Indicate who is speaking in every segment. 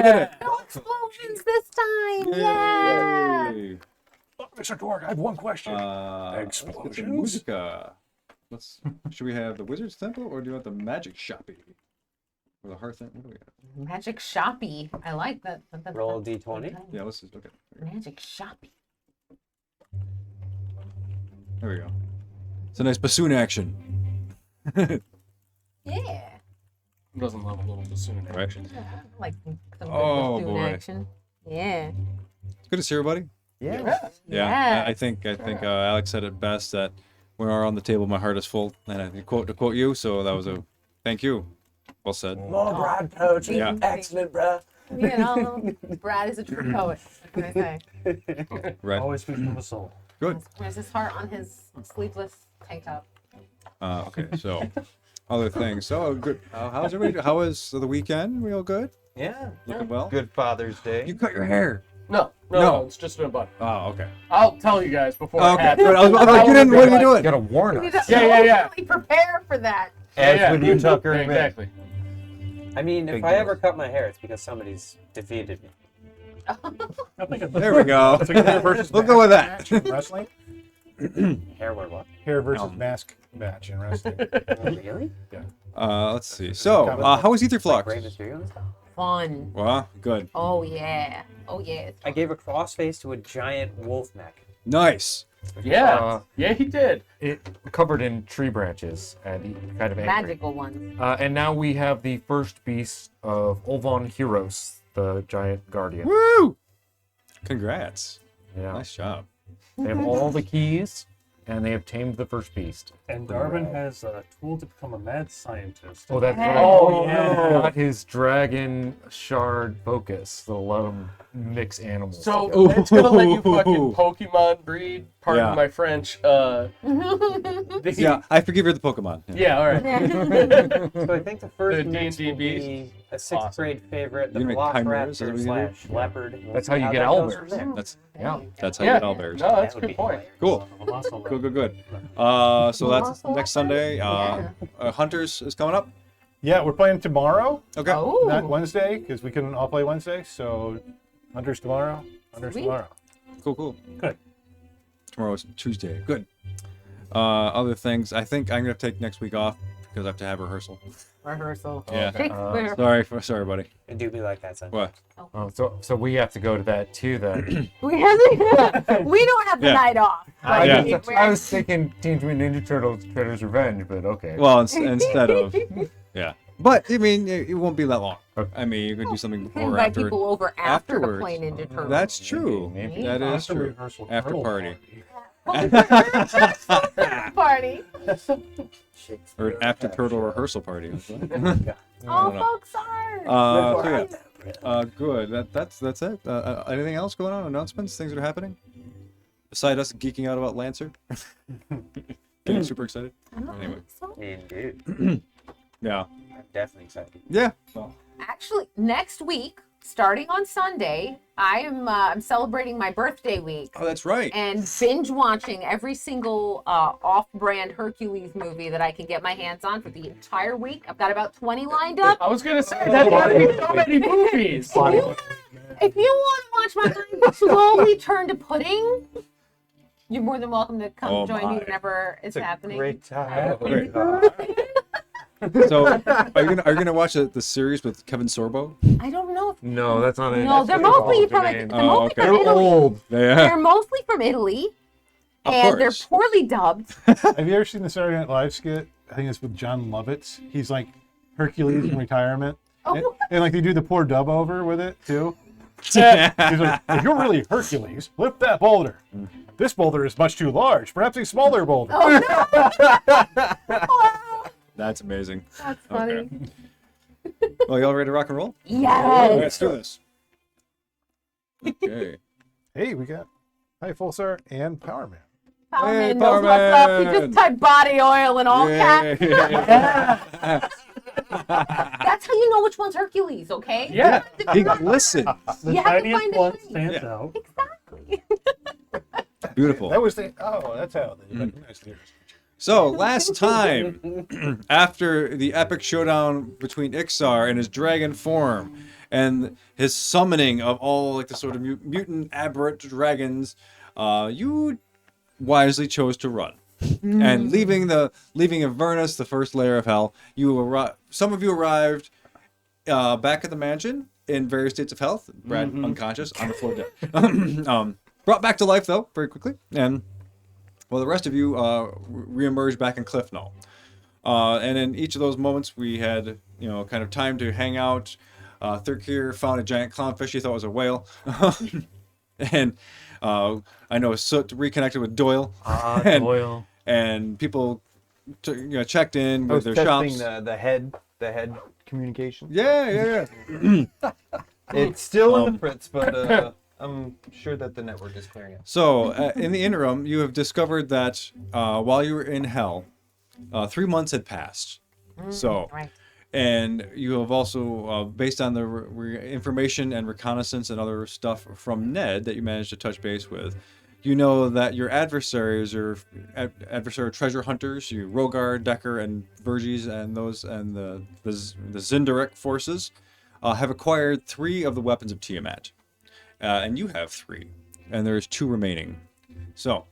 Speaker 1: did it.
Speaker 2: No explosions this time. Yeah.
Speaker 1: Yay.
Speaker 3: Oh, Mr. Dork, I have one question.
Speaker 1: Let's get some
Speaker 3: Explosions?
Speaker 1: musica. Should we have the Wizard's Temple or do you want the Magic Shoppy? Or the Hearth? What do we got?
Speaker 2: Magic Shoppy. I like that.
Speaker 4: Roll a d20.
Speaker 1: Yeah, let's just look at it.
Speaker 2: Magic Shoppy.
Speaker 1: There we go. It's a nice bassoon action.
Speaker 2: Yeah.
Speaker 3: Who doesn't love a little bassoon
Speaker 1: Right.
Speaker 3: action?
Speaker 2: I like some good
Speaker 1: Oh,
Speaker 2: bassoon
Speaker 1: boy.
Speaker 2: action. Yeah.
Speaker 1: It's good to see everybody.
Speaker 4: Yeah.
Speaker 1: Yeah, I think Alex said it best that when we're on the table, my heart is full, and I think to quote you. So that was a thank you. Well said.
Speaker 4: More Brad poetry.
Speaker 1: Yeah.
Speaker 4: Excellent, bro.
Speaker 2: You know, Brad is a true poet. What can I say?
Speaker 1: Right.
Speaker 3: Always speaks from the soul.
Speaker 1: Good.
Speaker 2: There's his heart on his sleeveless tank top.
Speaker 1: Okay. So other things. So good. How's everybody? How was the weekend? We all good?
Speaker 4: Yeah.
Speaker 1: Looking well.
Speaker 4: Good Father's Day.
Speaker 1: You cut your hair.
Speaker 3: No,
Speaker 1: No.
Speaker 3: it's just in a bun.
Speaker 1: Oh, okay.
Speaker 3: I'll tell you guys before
Speaker 1: Oh,
Speaker 3: it
Speaker 1: okay.
Speaker 3: happens.
Speaker 1: Good. I was like, you didn't. What are you doing?
Speaker 4: You gotta warn
Speaker 2: You need
Speaker 4: us.
Speaker 2: to
Speaker 3: Yeah.
Speaker 2: really prepare for that.
Speaker 4: As
Speaker 3: Yeah.
Speaker 4: when you Tucker
Speaker 3: Yeah,
Speaker 4: and Mick.
Speaker 3: exactly.
Speaker 4: I mean, if
Speaker 1: Big
Speaker 4: I
Speaker 1: deal.
Speaker 4: ever cut my hair, it's because somebody's defeated me.
Speaker 3: I think it's
Speaker 1: There we go.
Speaker 3: It's like hair versus
Speaker 1: We'll go with
Speaker 3: mask
Speaker 1: that.
Speaker 3: match in wrestling.
Speaker 4: Hair were what?
Speaker 3: Hair versus mask match in wrestling.
Speaker 4: Really?
Speaker 1: Let's see. So, how was Ether
Speaker 4: Like
Speaker 1: Flux?
Speaker 4: Rey Mysterio and stuff?
Speaker 2: Fun.
Speaker 1: Well, good.
Speaker 2: Oh yeah. Oh yeah.
Speaker 4: I gave a crossface to a giant wolf neck.
Speaker 1: Nice.
Speaker 3: Yeah, yeah, he did.
Speaker 5: It covered in tree branches and kind of angry.
Speaker 2: Magical ones.
Speaker 5: And now we have the first beast of Olvon Heroes, the giant guardian.
Speaker 1: Woo! Congrats.
Speaker 5: Yeah,
Speaker 1: Nice job.
Speaker 5: they have all the keys, and they have tamed the first beast.
Speaker 3: And Darwin has a tool to become a mad scientist.
Speaker 5: Oh, that's right.
Speaker 3: Oh, yeah.
Speaker 5: Got his dragon shard focus. They'll let him mix animals.
Speaker 3: So
Speaker 5: together.
Speaker 3: it's gonna let you fucking Pokemon breed. Pardon
Speaker 1: Yeah.
Speaker 3: my French.
Speaker 1: Yeah, I forgive you the Pokemon.
Speaker 3: Yeah, all right.
Speaker 4: So I think the first
Speaker 3: The
Speaker 4: mix
Speaker 3: D&D
Speaker 4: will
Speaker 3: beast.
Speaker 4: be a sixth
Speaker 3: Awesome.
Speaker 4: grade favorite, the
Speaker 1: You're gonna make chimeras, is that
Speaker 4: Velociraptor
Speaker 1: what you're gonna
Speaker 4: slash leopard. and we'll
Speaker 5: That's
Speaker 4: see
Speaker 5: how you get
Speaker 4: that goes from
Speaker 5: owlbears.
Speaker 4: there.
Speaker 1: That's
Speaker 5: Yeah.
Speaker 1: that's how
Speaker 3: Yeah.
Speaker 1: you get all bears.
Speaker 3: No, that's
Speaker 4: That
Speaker 3: a
Speaker 4: would
Speaker 3: good
Speaker 4: be
Speaker 3: point.
Speaker 1: Cool. Good. So that's next Sunday. Hunters is coming up.
Speaker 3: Yeah, we're playing tomorrow,
Speaker 1: Okay.
Speaker 2: Oh.
Speaker 3: not Wednesday, because we couldn't all play Wednesday. So, Hunters tomorrow. Hunters
Speaker 2: Sweet.
Speaker 3: tomorrow.
Speaker 1: Cool.
Speaker 3: Good.
Speaker 1: Tomorrow's Tuesday. Good. Other things. I think I'm gonna take next week off because I have to have rehearsal.
Speaker 2: Rehearsal.
Speaker 1: Yeah.
Speaker 2: Shakespeare.
Speaker 1: Sorry, buddy.
Speaker 4: And do me like that, son.
Speaker 1: What?
Speaker 5: Oh, so we have to go to that too then.
Speaker 2: we don't have the
Speaker 1: Yeah.
Speaker 2: night off. But
Speaker 1: Yeah.
Speaker 2: we-
Speaker 5: I was thinking Teenage Mutant Ninja Turtles: Shredder's Revenge, but okay.
Speaker 1: Well, instead of yeah. But I mean, it won't be that long. I mean, you could do something
Speaker 2: we
Speaker 1: before
Speaker 2: can
Speaker 1: or
Speaker 2: invite
Speaker 1: after.
Speaker 2: people over after to
Speaker 1: afterwards.
Speaker 2: play Ninja Turtles.
Speaker 1: That's true.
Speaker 5: Maybe.
Speaker 1: That is true. After party.
Speaker 2: Party.
Speaker 1: Or an after turtle rehearsal party.
Speaker 2: All
Speaker 1: know.
Speaker 2: folks are.
Speaker 1: So yeah. Good. That's it. Anything else going on? Announcements? Things that are happening? Beside us geeking out about Lancer. Getting super excited.
Speaker 2: I don't
Speaker 1: Anyway.
Speaker 2: think so.
Speaker 4: Indeed.
Speaker 1: Yeah.
Speaker 4: I'm definitely excited.
Speaker 1: Yeah. Well,
Speaker 2: Actually, next week, starting on Sunday, I'm celebrating my birthday week
Speaker 1: oh, that's right.
Speaker 2: and binge watching every single off-brand Hercules movie that I can get my hands on for the entire week. I've got about 20 lined up.
Speaker 3: I was gonna say that's why there's so many movies.
Speaker 2: If you want to watch my mind slowly turn to pudding, you're more than welcome to come
Speaker 1: Oh
Speaker 2: join me
Speaker 1: my.
Speaker 2: whenever it's happening.
Speaker 4: Great time.
Speaker 1: Great. So, are you gonna watch the series with Kevin Sorbo?
Speaker 2: I don't know if
Speaker 5: No, that's not it.
Speaker 2: no, they're mostly from they're
Speaker 1: Oh,
Speaker 2: mostly
Speaker 1: okay.
Speaker 2: from
Speaker 5: They're
Speaker 2: Italy.
Speaker 5: old.
Speaker 1: Yeah.
Speaker 2: They're mostly from Italy,
Speaker 1: Of
Speaker 2: and they're
Speaker 1: course.
Speaker 2: poorly dubbed.
Speaker 3: Have you ever seen the Saturday Night Live skit? I think it's with John Lovitz. He's like Hercules in retirement. And,
Speaker 2: Oh,
Speaker 3: and like they do the poor dub over with it too.
Speaker 1: Yeah.
Speaker 3: He's like, if you're really Hercules, lift that boulder. This boulder is much too large. Perhaps a smaller boulder.
Speaker 1: That's amazing.
Speaker 2: that's funny.
Speaker 1: Well, y'all ready to rock and roll?
Speaker 2: Yes.
Speaker 1: Let's do this. Okay.
Speaker 3: Hey, we got High Full Star and Power Man.
Speaker 2: Power
Speaker 1: Hey,
Speaker 2: Man knows what's up. He
Speaker 1: Power Man.
Speaker 2: just typed body oil in all caps.
Speaker 1: Yeah.
Speaker 2: That's how you know which one's Hercules, okay?
Speaker 3: Yeah.
Speaker 1: He listens.
Speaker 3: The
Speaker 2: You have to
Speaker 3: tiniest
Speaker 2: find the
Speaker 3: one
Speaker 2: tiny-
Speaker 3: stands
Speaker 1: Yeah.
Speaker 3: out.
Speaker 2: Exactly.
Speaker 1: Beautiful.
Speaker 3: That was the that's how they recognize the ears.
Speaker 1: So, last time, after the epic showdown between Ixar and his dragon form and his summoning of all like the sort of mutant aberrant dragons, you wisely chose to run. And leaving Avernus, the first layer of hell, some of you arrived back at the mansion in various states of health. Brad unconscious on the floor dead. Brought back to life though very quickly, and well, the rest of you reemerged back in Cliffknoll. And in each of those moments, we had kind of time to hang out. Thurkir found a giant clownfish he thought was a whale, and I know Soot reconnected with Doyle.
Speaker 5: Doyle.
Speaker 1: And people checked in
Speaker 6: I was
Speaker 1: with their
Speaker 6: testing
Speaker 1: shops.
Speaker 6: the head communication.
Speaker 1: Yeah.
Speaker 6: It's still in the Fritz, but I'm sure that the network is clearing it.
Speaker 1: So, in the interim, you have discovered that while you were in hell, 3 months had passed. So,
Speaker 2: Right.
Speaker 1: and you have also, based on the information and reconnaissance and other stuff from Ned that you managed to touch base with, you know that your adversaries are adversary treasure hunters, you Rogar, Decker, and Verges, and the Zindaric forces have acquired 3 of the weapons of Tiamat, and you have 3, and there's 2 remaining. So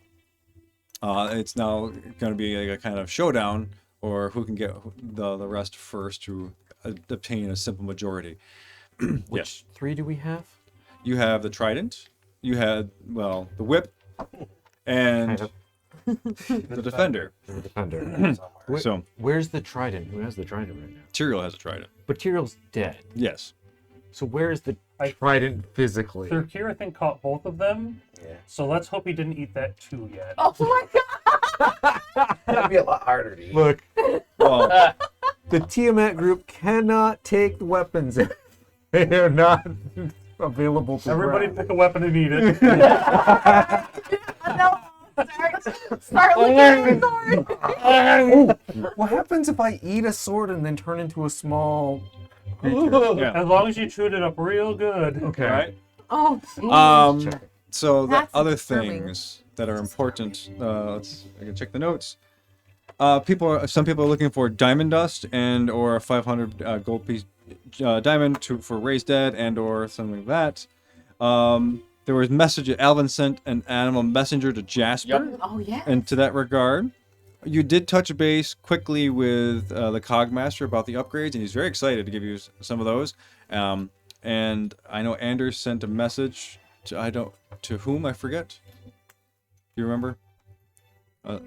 Speaker 1: it's now going to be a kind of showdown, or who can get the rest first to obtain a simple majority.
Speaker 5: Which 3 do we have?
Speaker 1: You have the trident. You had the whip. And the defender.
Speaker 5: The defender.
Speaker 1: So
Speaker 5: Where's the trident? Who has the trident right now?
Speaker 1: Tyrael has a trident.
Speaker 5: But Tyrell's dead.
Speaker 1: Yes.
Speaker 5: So where is the
Speaker 7: I-
Speaker 5: trident physically?
Speaker 7: Thurkir, I think, caught both of them.
Speaker 4: Yeah.
Speaker 7: So let's hope he didn't eat that too yet.
Speaker 2: Oh my god!
Speaker 4: That'd be a lot harder to eat.
Speaker 5: Look,
Speaker 1: Well,
Speaker 5: the Tiamat group cannot take the weapons. They are not available to
Speaker 7: Everybody
Speaker 5: grab.
Speaker 7: pick a weapon and eat it.
Speaker 2: No, start looking at your sword.
Speaker 5: What happens if I eat a sword and then turn into a small creature?
Speaker 1: yeah.
Speaker 7: As long as you chewed it up real good.
Speaker 5: Okay.
Speaker 1: Right.
Speaker 2: Oh, geez.
Speaker 1: So the
Speaker 2: That's
Speaker 1: other
Speaker 2: disturbing.
Speaker 1: things that are important. I can check the notes. Some people are looking for diamond dust and or a 500 gold piece diamond for raised dead and or something like that. There was Alvin sent an animal messenger to Jasper.
Speaker 2: Oh yeah.
Speaker 1: And to that regard, you did touch base quickly with the Cogmaster about the upgrades, and he's very excited to give you some of those. And I know Anders sent a message to whom I forget. Do you remember? Were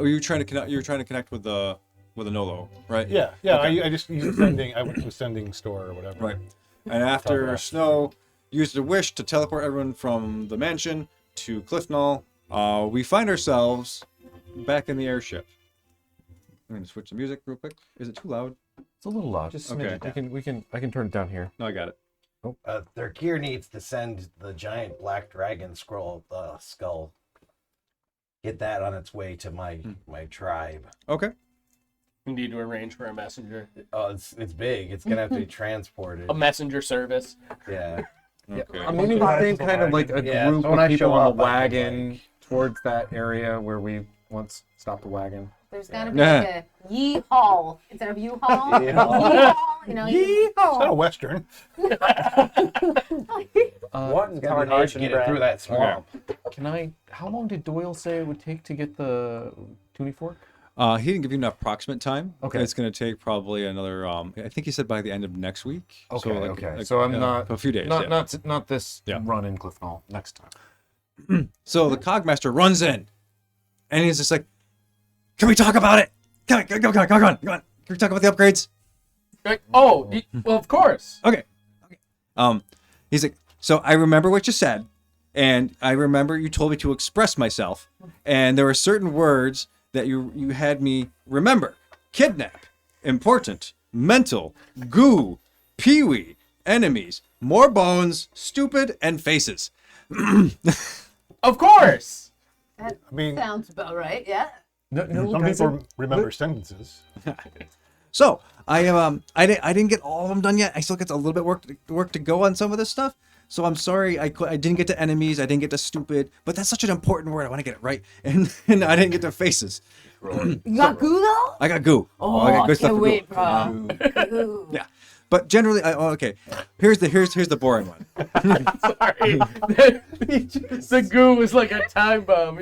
Speaker 1: you trying to connect? You were trying to connect with the Nolo, right?
Speaker 3: Yeah.
Speaker 1: Okay.
Speaker 3: I just used sending. I went to a sending store or whatever.
Speaker 1: Right. And after Snow used a wish to teleport everyone from the mansion to Cliffknoll, we find ourselves back in the airship. I'm gonna switch the music real quick. Is it too loud?
Speaker 5: It's a little loud.
Speaker 6: Just
Speaker 1: Okay.
Speaker 5: I can turn it down here.
Speaker 1: No, I got it.
Speaker 4: Thurkir needs to send the giant black dragon skull. Get that on its way to my tribe.
Speaker 1: Okay.
Speaker 8: We need to arrange for a messenger.
Speaker 4: Oh, it's big. It's gonna have to be transported.
Speaker 8: A messenger service.
Speaker 4: Yeah.
Speaker 1: Okay.
Speaker 5: I'm meaning to think kind of like a
Speaker 4: Yeah,
Speaker 5: group
Speaker 4: so when
Speaker 5: of
Speaker 4: I
Speaker 5: people
Speaker 4: show
Speaker 5: on
Speaker 4: up,
Speaker 5: the
Speaker 4: I can,
Speaker 5: wagon towards that area where we once stopped the wagon.
Speaker 2: There's gotta be like a yee-haul instead of U-haul.
Speaker 4: Yee-haul.
Speaker 2: Yee-haul, you know.
Speaker 3: It's not a Western.
Speaker 4: One gonna be hard to get it through that swamp.
Speaker 5: How long did Doyle say it would take to get the tuning fork?
Speaker 1: He didn't give you an approximate time.
Speaker 5: Okay.
Speaker 1: It's going to take probably another. I think he said by the end of next week.
Speaker 5: So I'm not
Speaker 1: a few days.
Speaker 5: not this
Speaker 1: Yeah.
Speaker 5: run in Cliffknoll next time.
Speaker 1: So the Cogmaster runs in, and he's just like, "Can we talk about it? Come on. Can we talk about the upgrades?"
Speaker 8: Like, well, of course.
Speaker 1: Okay. He's like, "So I remember what you said, and I remember you told me to express myself, and there were certain words that you had me remember: kidnap, important, mental, goo, peewee, enemies, more bones, stupid, and faces."
Speaker 8: Of course.
Speaker 2: That
Speaker 3: I mean,
Speaker 2: sounds about right. Yeah.
Speaker 5: No,
Speaker 3: some
Speaker 5: guys,
Speaker 3: people remember sentences.
Speaker 1: So I didn't get all of them done yet. I still get a little bit work to go on some of this stuff. So I'm sorry I didn't get to enemies. I didn't get to stupid. But that's such an important word. I want to get it right. And I didn't get to faces.
Speaker 2: You got goo though?
Speaker 1: I got goo.
Speaker 2: Oh,
Speaker 1: I got
Speaker 2: I
Speaker 1: good stuff
Speaker 2: can't
Speaker 1: for
Speaker 2: wait,
Speaker 1: goo.
Speaker 2: bro. Goo.
Speaker 1: Yeah. But generally, okay. Here's the boring one.
Speaker 8: Sorry. The goo was like a time bomb.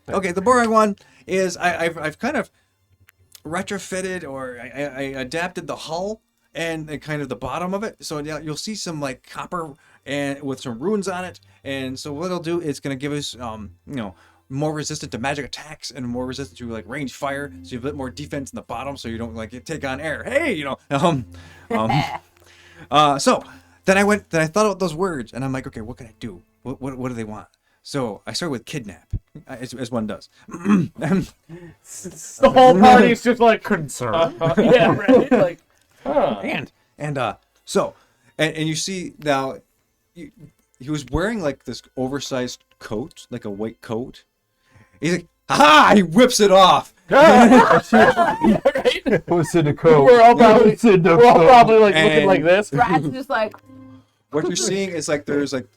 Speaker 1: Okay, the boring one is I've kind of retrofitted or I adapted the hull and kind of the bottom of it. So yeah, you'll see some like copper and with some runes on it. And so what it'll do is going to give us more resistant to magic attacks and more resistant to like range fire. So you have a bit more defense in the bottom, so you don't like take on air. Hey, So then I thought about those words and I'm like, okay, what can I do? What do they want? So I started with kidnap, as one does.
Speaker 8: The whole party's just like
Speaker 5: Concern.
Speaker 8: yeah, right. Like,
Speaker 1: And you see now, he was wearing like this oversized coat, like a white coat. He's like, ha! He whips it off.
Speaker 8: right?
Speaker 3: What's in the code?
Speaker 8: We're all probably like
Speaker 1: And-
Speaker 8: looking like this.
Speaker 2: Brad's just like,
Speaker 1: What you're seeing is like there's like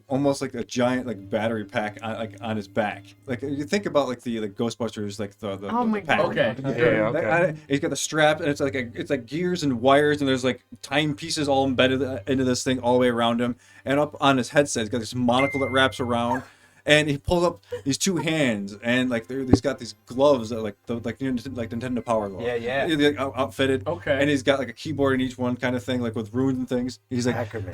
Speaker 1: almost like a giant like battery pack on his back. Like you think about like the Ghostbusters like the
Speaker 2: Oh my
Speaker 1: pack.
Speaker 2: God.
Speaker 8: Okay.
Speaker 5: Yeah, okay.
Speaker 1: He's got the strap and it's like gears and wires and there's like time pieces all embedded into this thing all the way around him, and up on his headset he's got this monocle that wraps around. And he pulls up these two hands, and like he's got these gloves that like Nintendo Power gloves.
Speaker 4: Yeah.
Speaker 1: They're outfitted.
Speaker 8: Okay.
Speaker 1: And he's got like a keyboard in each one, kind of thing, like with runes and things. He's like,
Speaker 5: Ackerman.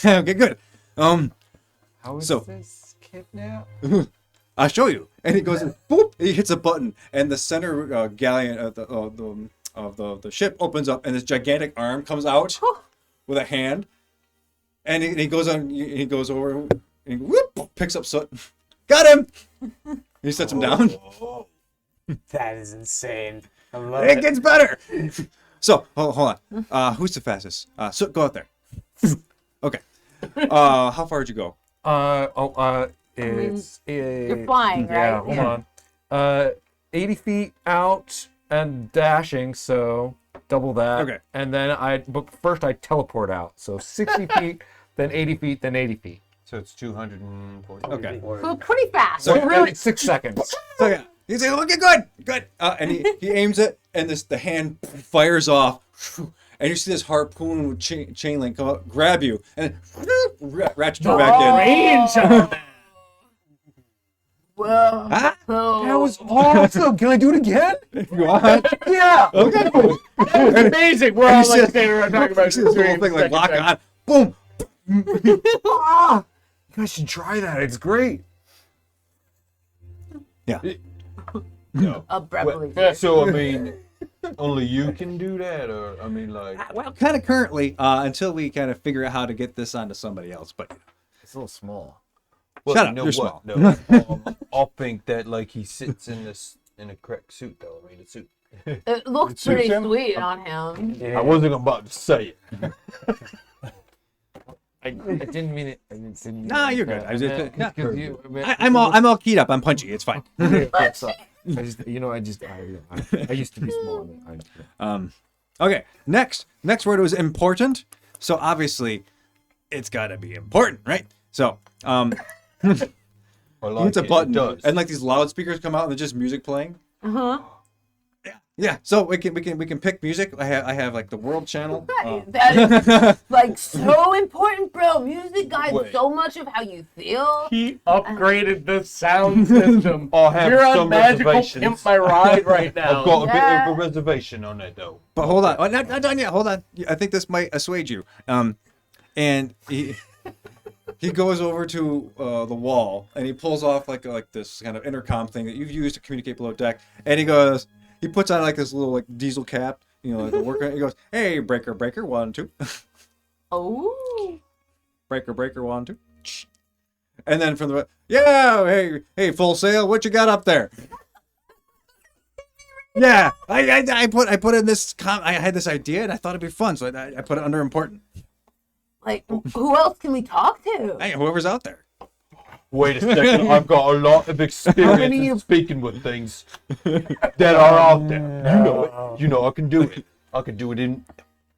Speaker 1: okay, good.
Speaker 5: How is
Speaker 1: so-
Speaker 5: this kidnap?
Speaker 1: I'll show you. And he goes, and boop, he hits a button, and the center galleon of the ship opens up, and this gigantic arm comes out with a hand, and he goes on. He goes over. And whoop, picks up Soot. Got him! He sets him down.
Speaker 5: That is insane. I love
Speaker 1: It gets better! So, hold on. Who's the fastest? Soot, go out there. Okay. How far did you go?
Speaker 5: It's
Speaker 2: you're flying,
Speaker 5: yeah,
Speaker 2: right?
Speaker 5: hold on. 80 feet out and dashing, so double that.
Speaker 1: Okay.
Speaker 5: And then but first I teleport out, so 60 feet, then 80 feet, then 80 feet.
Speaker 6: So it's 240.
Speaker 1: Okay.
Speaker 2: So pretty fast.
Speaker 1: So
Speaker 5: Really, 6 seconds.
Speaker 1: So yeah, he's like, okay, good. And he aims it, and the hand fires off, and you see this harpoon with chain link come up, grab you, and ratchet you back in.
Speaker 8: Range on that.
Speaker 2: Whoa.
Speaker 1: Ah,
Speaker 5: That was awesome. Can I do it again?
Speaker 1: if you want.
Speaker 5: Yeah.
Speaker 1: Okay.
Speaker 8: That's amazing. We're
Speaker 1: And
Speaker 8: all
Speaker 1: you
Speaker 8: like
Speaker 1: see-
Speaker 8: standing around talking
Speaker 1: You
Speaker 8: about
Speaker 1: see this whole thing like lock on, boom.
Speaker 5: Ah, you guys should try that. It's great.
Speaker 1: Yeah.
Speaker 6: No.
Speaker 2: Abruptly.
Speaker 6: So I mean, only you can do that, or I mean, like,
Speaker 1: Well, kind of currently, until we kind of figure out how to get this onto somebody else. But
Speaker 5: It's a little small.
Speaker 6: well,
Speaker 1: Shut
Speaker 6: you
Speaker 1: up,
Speaker 6: know
Speaker 1: you're
Speaker 6: what?
Speaker 1: small.
Speaker 6: No, I'll think that like he sits in a correct suit though. I mean, a suit.
Speaker 2: It looks
Speaker 3: suits
Speaker 2: pretty
Speaker 3: him?
Speaker 2: sweet on him.
Speaker 3: I wasn't about to say it.
Speaker 5: I didn't mean it. I didn't mean
Speaker 1: Nah,
Speaker 5: it
Speaker 1: you're
Speaker 5: like
Speaker 1: good.
Speaker 5: that.
Speaker 1: I just-
Speaker 5: meant- 'cause you-
Speaker 1: I'm all keyed up. I'm punchy. It's fine.
Speaker 5: I just, I used to be small.
Speaker 1: Okay. Next word was important. So obviously, it's got to be important, right? So
Speaker 6: I
Speaker 1: he
Speaker 6: like
Speaker 1: hits a
Speaker 6: it.
Speaker 1: button,
Speaker 6: It does.
Speaker 1: and like these loudspeakers come out, and there's just music playing.
Speaker 2: Uh huh.
Speaker 1: Yeah. So we can pick music. I have like the world channel.
Speaker 2: That is like so important, bro. Music guides
Speaker 6: Wait.
Speaker 2: so much of how you feel.
Speaker 8: He upgraded the sound system.
Speaker 6: I have
Speaker 8: You're on
Speaker 6: some
Speaker 8: magical
Speaker 6: reservations.
Speaker 8: pimp my ride right now.
Speaker 6: I've got a bit
Speaker 2: Yeah.
Speaker 6: of a reservation on that though.
Speaker 1: But hold on, not done yet. Hold on. I think this might assuage you. And he goes over to the wall and he pulls off like this kind of intercom thing that you've used to communicate below deck. And he puts on like this little like diesel cap, like the worker. He goes, "Hey, breaker, 1, 2,
Speaker 2: Oh.
Speaker 1: breaker, 1, 2." And then from the hey, Full Sail, what you got up there? Yeah, I put in this. I had this idea and I thought it'd be fun, so I put it under important.
Speaker 2: Like, who else can we talk to?
Speaker 1: Hey, whoever's out there.
Speaker 6: Wait a second, I've got a lot of experience
Speaker 5: many
Speaker 6: in
Speaker 5: of-
Speaker 6: speaking with things that are out there. You know I can do it. I can do it in.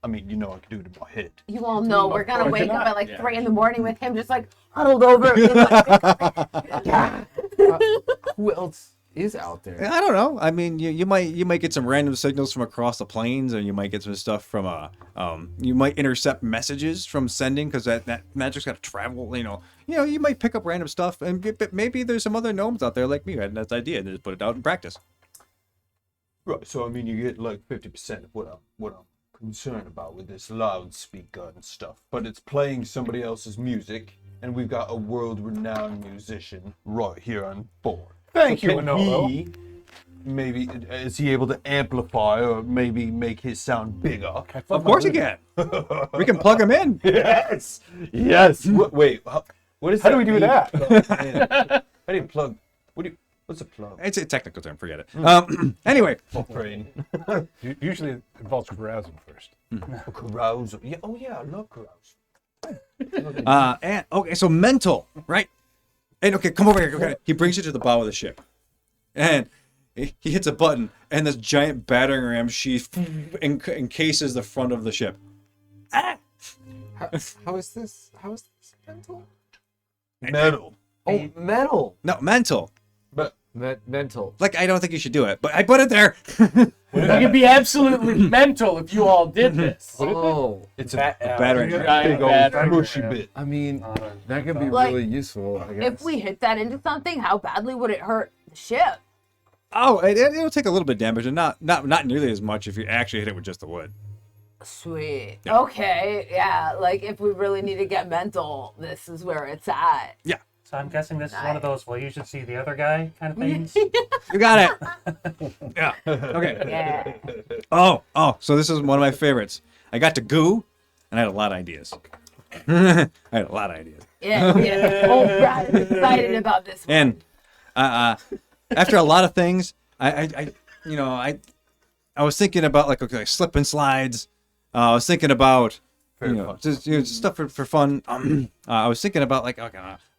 Speaker 6: I mean, I can do it in my head.
Speaker 2: You all know we're gonna wake up at like
Speaker 6: Yeah.
Speaker 2: 3 a.m. with him just like huddled over. in, like,
Speaker 5: Who else is out there?
Speaker 1: I don't know. I mean, you might get some random signals from across the plains, and you might get some stuff from you might intercept messages from sending because that magic's got to travel. You might pick up random stuff, but maybe there's some other gnomes out there like me who had that idea and just put it out in practice.
Speaker 6: Right. So I mean, you get like 50% of what I'm concerned about with this loudspeaker and stuff, but it's playing somebody else's music, and we've got a world-renowned musician right here on board.
Speaker 3: Thank you,
Speaker 6: Can
Speaker 3: Manolo.
Speaker 6: he, maybe, is he able to amplify or maybe make his sound bigger?
Speaker 1: Of course you can. We can plug him in.
Speaker 6: Yes. Yes. Wait. What is?
Speaker 3: How do we do that?
Speaker 6: How do you plug? What's a plug?
Speaker 1: It's a technical term. Forget it. Anyway,
Speaker 6: Brain.
Speaker 3: Usually it involves carousing first.
Speaker 6: Carousal. Yeah. Oh yeah. I love carousal.
Speaker 1: and okay, so mental, right? And okay, come over here. Okay. He brings you to the bow of the ship, and he hits a button, and this giant battering ram sheath encases the front of the ship. Ah!
Speaker 5: How is this? How is this mental?
Speaker 6: Metal.
Speaker 5: Oh, metal.
Speaker 1: No, mental.
Speaker 6: But
Speaker 5: Mental.
Speaker 1: Like, I don't think you should do it, but I put it there.
Speaker 8: It could be absolutely mental if you all did this.
Speaker 5: Oh,
Speaker 6: it's a
Speaker 1: battering ram.
Speaker 8: Giant
Speaker 6: big old
Speaker 8: battering
Speaker 6: mushy
Speaker 8: ram.
Speaker 6: bit.
Speaker 5: I mean, that could be
Speaker 2: Like,
Speaker 5: really useful. I guess.
Speaker 2: If we hit that into something, how badly would it hurt the ship?
Speaker 1: Oh, it'll take a little bit of damage, and not nearly as much if you actually hit it with just the wood.
Speaker 2: Sweet.
Speaker 1: Yeah.
Speaker 2: Okay, yeah. Like, if we really need to get mental, this is where it's at.
Speaker 1: Yeah,
Speaker 7: So I'm guessing this is one of those, well, you should see the other guy kind of things.
Speaker 1: you got it. Yeah. Okay.
Speaker 2: Yeah.
Speaker 1: Oh, so this is one of my favorites. I got to goo, and I had a lot of ideas. I had a lot of ideas.
Speaker 2: Yeah. Oh, Brad is excited about this one.
Speaker 1: And after a lot of things, I was thinking about like slip and slides. I was thinking about just stuff for fun. I was thinking about like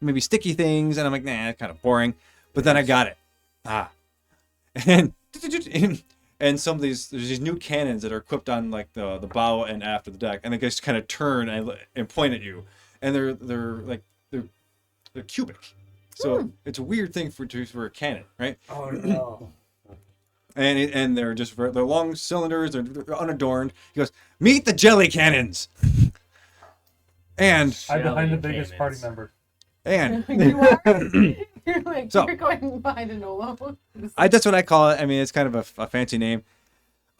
Speaker 1: maybe sticky things, and I'm like, nah, kind of boring. But then I got it. And some of there's these new cannons that are equipped on like the bow and aft of the deck, and they just kind of turn and point at you, and they're cubic. So it's a weird thing for a cannon, right?
Speaker 8: Oh no.
Speaker 1: And they're long cylinders, they're unadorned. He goes, meet the jelly cannons. And
Speaker 7: I'm behind the
Speaker 8: Jelly
Speaker 7: biggest
Speaker 8: cannons.
Speaker 7: party member.
Speaker 2: You are? You're like,
Speaker 1: So-
Speaker 2: you're going behind a Nolo.
Speaker 1: that's what I call it. I mean, it's kind of a fancy name.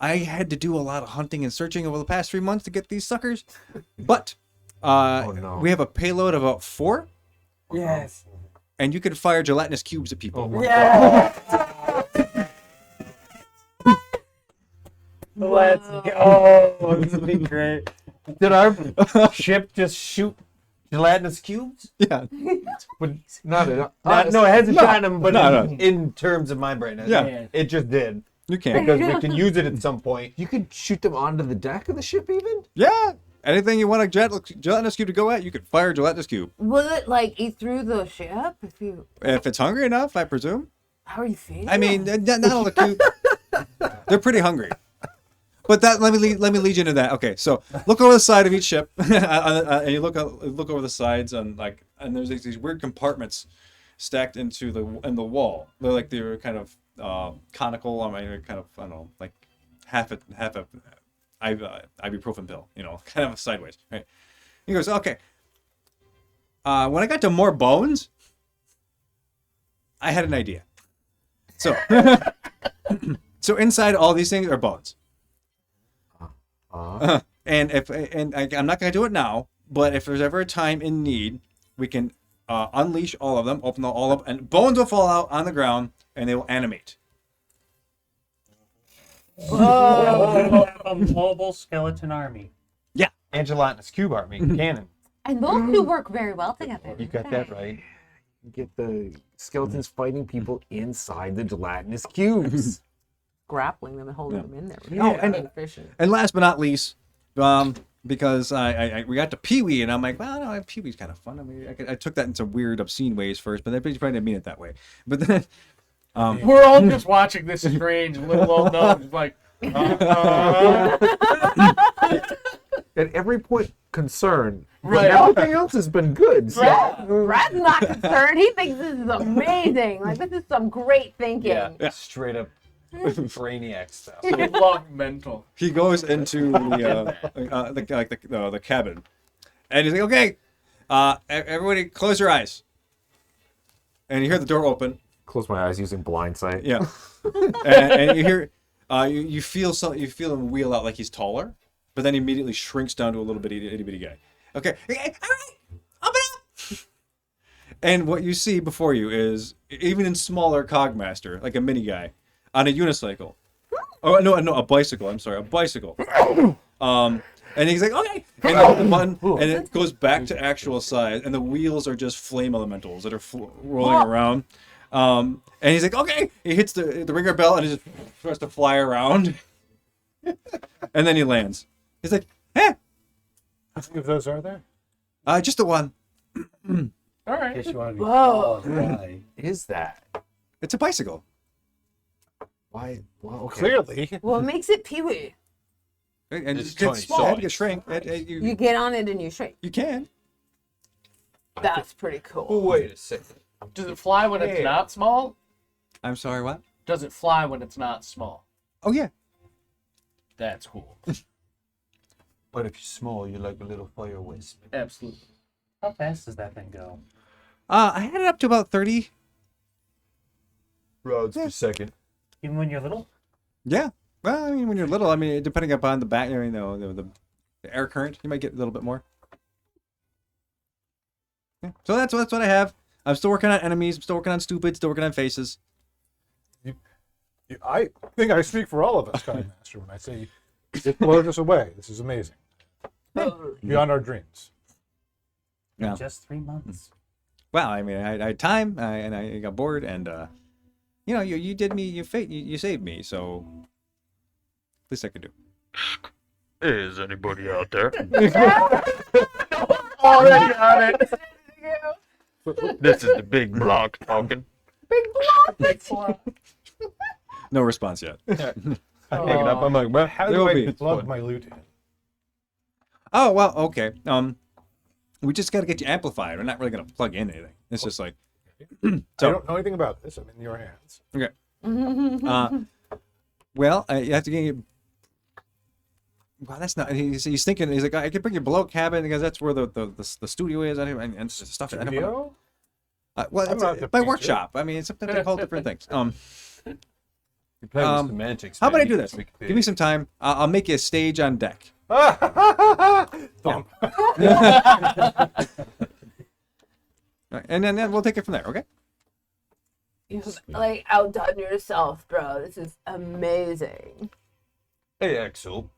Speaker 1: I had to do a lot of hunting and searching over the past 3 months to get these suckers. But
Speaker 5: no.
Speaker 1: we have a payload of about 4,
Speaker 8: Yes.
Speaker 1: and you can fire gelatinous cubes at people.
Speaker 8: Let's go. This would be great.
Speaker 6: Did our ship just shoot gelatinous cubes?
Speaker 1: Yeah.
Speaker 6: But
Speaker 5: Not at all.
Speaker 6: no, it hasn't shot them, but
Speaker 1: No.
Speaker 6: in terms of my brain,
Speaker 1: Yeah.
Speaker 6: it just did.
Speaker 1: You can.
Speaker 6: Because we can use it at some point.
Speaker 5: You could shoot them onto the deck of the ship, even.
Speaker 1: Yeah. Anything you want a gelatinous cube to go at, you can fire a gelatinous cube.
Speaker 2: Will it like eat through the ship?
Speaker 1: If it's hungry enough, I presume.
Speaker 2: How are you feeding?
Speaker 1: I mean, not all the cubes. They're pretty hungry. But let me lead you into that. Okay, so look over the side of each ship, and you look over the sides, and there's these weird compartments stacked into the wall. They're kind of conical. I mean, kind of, I don't know, like half a ibuprofen pill. Kind of sideways. Right? He goes, okay. When I got to more bones, I had an idea. So, so inside all these things are bones. And I'm not going to do it now, but if there's ever a time in need, we can unleash all of them, open all of them, and bones will fall out on the ground, and they will animate.
Speaker 7: We'll have a mobile skeleton army.
Speaker 6: And gelatinous cube army cannon.
Speaker 2: And those two work very well together.
Speaker 6: You got that right.
Speaker 5: Get the skeletons fighting people inside the gelatinous cubes.
Speaker 2: Grappling them and holding them in there.
Speaker 1: Oh, and-
Speaker 2: efficient.
Speaker 1: And last but not least, because we got to Pee-wee, and I'm like, well, no, Pee-wee's kind of fun. I mean, I took that in some weird, obscene ways first, but they probably didn't mean it that way. But then,
Speaker 8: We're all just watching this strange little old gnome, just like.
Speaker 5: at every point concerned.
Speaker 8: Right.
Speaker 5: Everything else has been good. So.
Speaker 2: Brad's not concerned. He thinks this is amazing. Like, this is some great thinking.
Speaker 6: Yeah, straight up brainiac stuff.
Speaker 8: I love mental.
Speaker 1: He goes into the cabin, and he's like, "Okay, everybody, close your eyes." And you hear the door open.
Speaker 5: Close my eyes using blind sight.
Speaker 1: Yeah, and you hear, you feel him wheel out like he's taller, but then he immediately shrinks down to a little bitty itty bitty guy. Okay, all right, open up. And what you see before you is even in smaller Cogmaster, like a mini guy, on a unicycle. Oh no, a bicycle. I'm sorry, a bicycle. And he's like, okay, and the button, and it goes back to actual size, and the wheels are just flame elementals that are rolling around. And he's like, okay, he hits the ringer bell, and he just starts to fly around, and then he lands. He's like, hey,
Speaker 3: How many of those are there?
Speaker 1: just the one.
Speaker 8: All
Speaker 4: In
Speaker 8: right.
Speaker 4: case you want to be
Speaker 2: Whoa.
Speaker 4: followed
Speaker 5: Is that?
Speaker 1: It's a bicycle.
Speaker 5: Why? Well, okay.
Speaker 3: Clearly.
Speaker 2: What makes it Pee-wee?
Speaker 1: And
Speaker 6: It's
Speaker 1: it's
Speaker 6: tiny
Speaker 1: small.
Speaker 6: size.
Speaker 1: You shrink.
Speaker 2: You get on it and you shrink.
Speaker 1: You can.
Speaker 2: That's pretty
Speaker 6: Oh,
Speaker 2: cool.
Speaker 6: wait a second.
Speaker 8: Does it fly when it's
Speaker 6: Yeah.
Speaker 8: not small?
Speaker 1: I'm sorry, what?
Speaker 8: Does it fly when it's not small?
Speaker 1: Oh, yeah.
Speaker 8: That's cool.
Speaker 6: But if you're small, you're like a little fire wisp.
Speaker 8: Absolutely.
Speaker 7: How fast does that thing go?
Speaker 1: I had it up to about 30.
Speaker 6: Rods per second.
Speaker 7: Even when you're little?
Speaker 1: Yeah. Well, I mean, when you're little, I mean, depending upon the back, you know, the air current, you might get a little bit more. Yeah. So that's what I have. I'm still working on enemies. I'm still working on stupid. Still working on faces.
Speaker 3: I think I speak for all of us, Master, when I say it blows us away. This is amazing. Beyond our dreams.
Speaker 1: Yeah.
Speaker 7: Just 3 months.
Speaker 1: Well, I mean, I had time, and I got bored, and you know, you did me, you saved me, so least I could do.
Speaker 9: Is anybody out there?
Speaker 8: Already on it.
Speaker 9: This is the big block talking.
Speaker 1: No response yet.
Speaker 6: I pick it up. I'm like, well,
Speaker 3: How
Speaker 1: There
Speaker 3: do
Speaker 1: will
Speaker 3: I
Speaker 1: be.
Speaker 3: plug my loot in?
Speaker 1: Oh well, okay. We just got to get you amplified. We're not really gonna plug in anything. It's just like
Speaker 3: I don't know anything about this. I'm in your hands.
Speaker 1: okay. Well, you have to get. Well, that's not. He's thinking. He's like, I can bring you below cabin because that's where the studio is and stuff. I don't know.
Speaker 3: Studio?
Speaker 1: Well,
Speaker 3: I'm
Speaker 1: it's
Speaker 3: not the
Speaker 1: my
Speaker 3: painter.
Speaker 1: workshop. I mean, sometimes they call it different things.
Speaker 6: you play with semantics.
Speaker 1: How about I
Speaker 6: man.
Speaker 1: do this? Give me some time. I'll make you a stage on deck.
Speaker 3: Thump.
Speaker 1: Right, and then we'll take it from there. Okay.
Speaker 2: You've like outdone yourself, bro. This is amazing.
Speaker 6: Hey, Axel.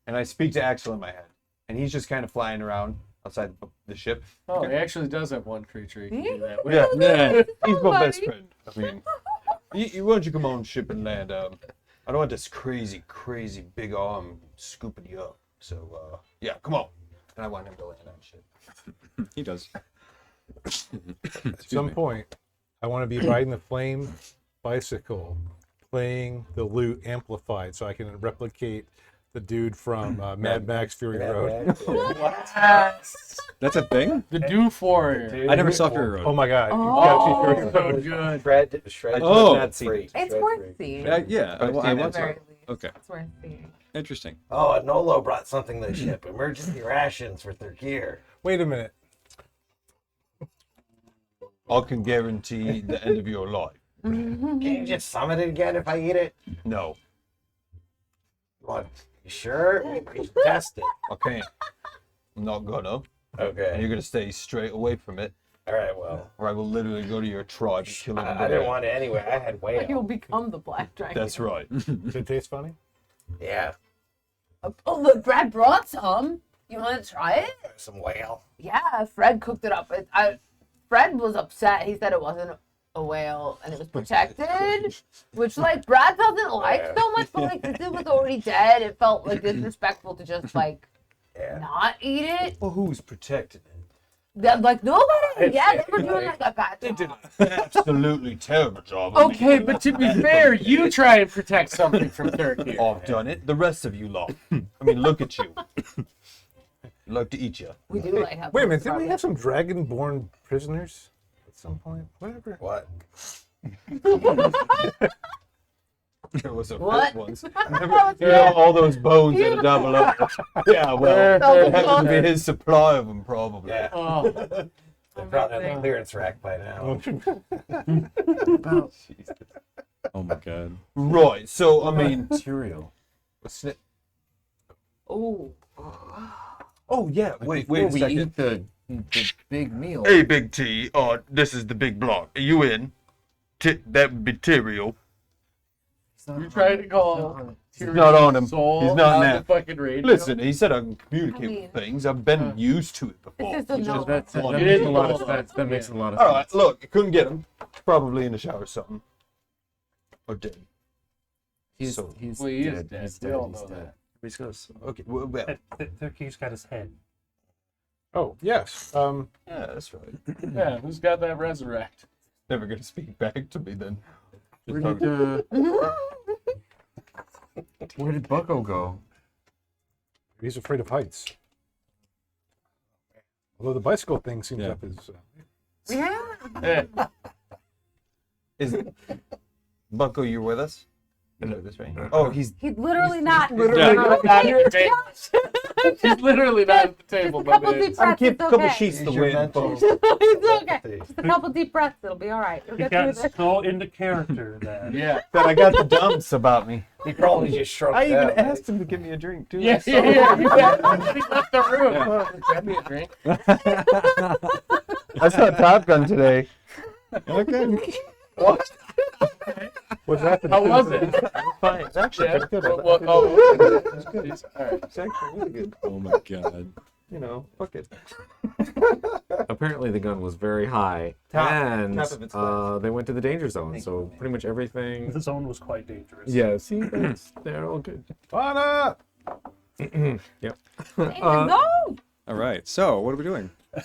Speaker 6: And I speak to Axel in my head. And he's just kind of flying around outside the ship.
Speaker 8: Oh, he actually does have one creature he can do that with.
Speaker 6: Yeah. He's my best
Speaker 2: Buddy.
Speaker 6: friend. I mean, why don't you come on ship and land? I don't want this crazy big arm scooping you up. So, yeah, come on. And I want him to land on ship.
Speaker 1: He does.
Speaker 3: At some point, I want to be riding the flame bicycle, playing the lute amplified, so I can replicate the dude from Mad Max Fury Road.
Speaker 1: That's a thing.
Speaker 8: The Doof Warrior.
Speaker 1: I never saw Fury Road.
Speaker 3: Oh my god!
Speaker 2: Oh.
Speaker 3: You gotta see Fury Road.
Speaker 8: So good.
Speaker 4: Shred.
Speaker 1: Oh.
Speaker 4: Not free.
Speaker 2: It's
Speaker 4: Shred
Speaker 2: worth
Speaker 4: free.
Speaker 2: seeing.
Speaker 1: Yeah, I
Speaker 2: At
Speaker 1: want
Speaker 2: the
Speaker 1: to.
Speaker 2: very least.
Speaker 1: Okay,
Speaker 2: It's worth seeing.
Speaker 1: interesting.
Speaker 4: Oh, Nolo brought something to the ship. Emergency rations for their gear.
Speaker 3: Wait a minute.
Speaker 6: I can guarantee the end of your life.
Speaker 4: Can you just summon it again if I eat it?
Speaker 6: No,
Speaker 4: What? You sure? We should test it.
Speaker 6: I can't. I'm not gonna. And
Speaker 4: Okay.
Speaker 6: you're gonna stay straight away from it,
Speaker 4: All right. Well,
Speaker 6: or I will literally go to your tribe and kill it.
Speaker 4: I didn't want it anyway. I had
Speaker 2: You'll
Speaker 4: whale.
Speaker 2: become the Black Dragon.
Speaker 6: That's right.
Speaker 3: Does it taste funny?
Speaker 4: Yeah.
Speaker 2: Oh, look, Brad brought some. You want to try it?
Speaker 4: Some whale.
Speaker 2: Yeah, Fred cooked it up. Fred was upset. He said it wasn't a whale and it was protected, which like Brad doesn't like so much. But like since it was already dead, it felt like disrespectful to just like not eat it.
Speaker 6: Well, who's protected it?
Speaker 2: Like nobody. Yeah, they were doing like a bad
Speaker 6: They did
Speaker 2: job.
Speaker 6: an absolutely terrible job. of
Speaker 8: Okay, but to be fair, you try and protect something from Turkey.
Speaker 6: I've done it. The rest of you lot. I mean, look at you. like to eat you.
Speaker 2: We do like have.
Speaker 3: Wait a minute, didn't we have some dragon-born prisoners at some point? Whatever.
Speaker 4: What?
Speaker 6: There was a
Speaker 2: What?
Speaker 6: first once. Remember, you know, all those bones that are double up. Yeah, well, it happens to be his supply of them, probably.
Speaker 4: Yeah.
Speaker 8: Oh,
Speaker 4: They probably have a clearance rack by now.
Speaker 1: Oh my god.
Speaker 6: Right. So I mean,
Speaker 5: Material.
Speaker 2: Oh.
Speaker 6: oh yeah. Wait
Speaker 5: Before
Speaker 6: a
Speaker 5: we
Speaker 6: second.
Speaker 5: eat the big meal.
Speaker 9: Hey, Big T. This is the big block. Are you in? That would be Tyrael.
Speaker 8: you're trying to call
Speaker 6: He's not on him.
Speaker 8: Soul
Speaker 6: He's not
Speaker 8: on
Speaker 6: now.
Speaker 8: the fucking radio.
Speaker 6: Listen, he said I can communicate
Speaker 2: I mean-
Speaker 6: with things. I've been used to it before.
Speaker 2: This is a no.
Speaker 5: That
Speaker 8: It
Speaker 5: makes
Speaker 8: is
Speaker 5: a lot of
Speaker 8: cool.
Speaker 5: sense. That makes a lot of
Speaker 6: All
Speaker 5: sense.
Speaker 6: right, look, I couldn't get him. Probably in the shower or something. Or dead.
Speaker 5: He's,
Speaker 6: So-
Speaker 5: he's
Speaker 8: Well, he is
Speaker 5: dead.
Speaker 8: dead.
Speaker 5: He's
Speaker 8: We
Speaker 5: dead.
Speaker 8: all
Speaker 5: He's
Speaker 8: know
Speaker 5: dead.
Speaker 8: that.
Speaker 6: He's gonna. Okay. Well,
Speaker 7: Turkey's got his head.
Speaker 3: Oh, yes.
Speaker 6: yeah, that's right.
Speaker 8: Yeah, who's got that resurrect?
Speaker 6: Never gonna speak back to me then.
Speaker 5: Where did Bucko go?
Speaker 3: He's afraid of heights. Although the bicycle thing seems
Speaker 1: Yeah.
Speaker 3: up his...
Speaker 2: Yeah.
Speaker 8: Yeah.
Speaker 6: Is Bucko, you with us? Hello, this right. Oh, he's
Speaker 2: He's literally not.
Speaker 8: Literally
Speaker 2: not
Speaker 8: not at the table. He's literally not at the table,
Speaker 2: Just a
Speaker 8: my
Speaker 2: couple
Speaker 8: man.
Speaker 2: deep
Speaker 6: I'm
Speaker 2: breaths.
Speaker 6: keep
Speaker 2: It's
Speaker 6: a couple
Speaker 2: okay.
Speaker 6: sheets to
Speaker 4: Use your
Speaker 6: win.
Speaker 4: mental-
Speaker 2: It's okay. Just a couple deep breaths. It'll be all right. You'll
Speaker 7: He
Speaker 2: get
Speaker 7: got
Speaker 2: through this.
Speaker 7: so into character that
Speaker 8: Yeah.
Speaker 6: That I got the dumps about me.
Speaker 4: He probably just shrunk
Speaker 6: I even
Speaker 4: down.
Speaker 6: asked him to give me a drink too.
Speaker 8: Yeah, yeah, yeah. He left the room. Grab me a drink.
Speaker 6: I saw Top Gun today.
Speaker 1: Okay.
Speaker 6: What?
Speaker 3: What's happening?
Speaker 8: How was it?
Speaker 6: Fine. It's actually
Speaker 8: Yeah.
Speaker 6: pretty good.
Speaker 8: Well, oh, it's all right.
Speaker 6: It's actually really good.
Speaker 1: Oh my god.
Speaker 6: You know, fuck it.
Speaker 5: Apparently, the gun was very high,
Speaker 6: Top
Speaker 5: and
Speaker 6: of its class.
Speaker 5: they went to the danger zone. So pretty much everything.
Speaker 7: the zone was quite dangerous.
Speaker 5: Yeah, see, they're all good.
Speaker 3: Anna!
Speaker 5: Yep.
Speaker 2: No.
Speaker 1: All right. So, what are we doing?
Speaker 2: All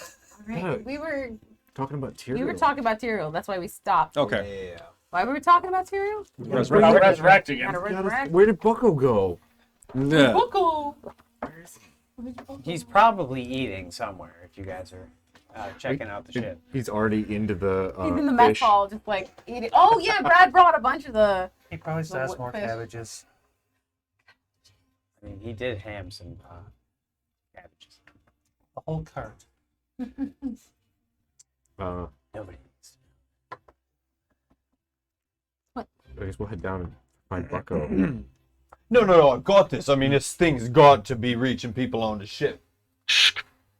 Speaker 2: right. We were
Speaker 5: Talking about Tyrael.
Speaker 2: talking about Tyrael. That's why we stopped.
Speaker 1: Okay.
Speaker 6: Yeah.
Speaker 2: Why were we talking about Tyrael?
Speaker 1: Resurrection.
Speaker 8: Resurrecting him.
Speaker 2: Gotta resurrect.
Speaker 5: Where did Bucko go?
Speaker 1: Yeah.
Speaker 2: Bucko.
Speaker 10: He's probably eating somewhere if you guys are checking out the ship.
Speaker 5: He's already into the.
Speaker 2: He's in the mess
Speaker 5: fish.
Speaker 2: hall, just like eating. Oh yeah, Brad brought a bunch of the.
Speaker 7: He probably still has
Speaker 2: What
Speaker 7: more
Speaker 2: fish?
Speaker 7: cabbages.
Speaker 10: I mean, he did ham some cabbages.
Speaker 7: A whole cart.
Speaker 10: Nobody needs to.
Speaker 5: I guess we'll head down and find Bucko.
Speaker 6: No, I got this. I mean, this thing's got to be reaching people on the ship.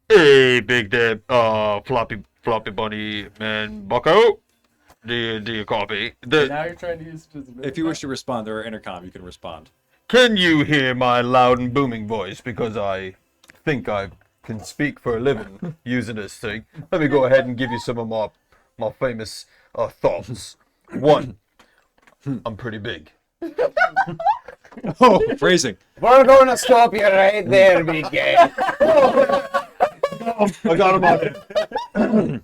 Speaker 9: Hey, Big Deb. Floppy Bunny, man. Bucko. Do you copy?
Speaker 8: Now you're trying to use it as a
Speaker 1: If you wish to respond, there are intercom. You can respond.
Speaker 6: Can you hear my loud and booming voice? Because I think I can speak for a living using this thing. Let me go ahead and give you some of my famous thoughts. One, I'm pretty big.
Speaker 1: Oh, phrasing.
Speaker 10: We're going to stop you right there, big guy.
Speaker 6: I got him on it.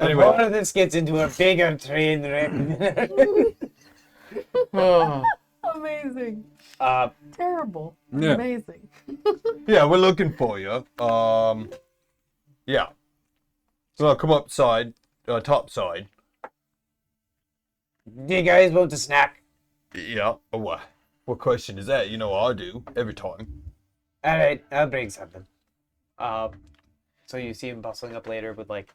Speaker 6: Anyway,
Speaker 10: One of this gets into a bigger train wreck.
Speaker 2: Amazing. Terrible.
Speaker 1: Yeah.
Speaker 2: Amazing.
Speaker 6: yeah, we're looking for you. Yeah. So I'll come up side, top side.
Speaker 10: Do you guys want a snack?
Speaker 6: Yeah. Oh, what question is that? You know I do every time.
Speaker 10: All right, I'll bring something. So you see him bustling up later with like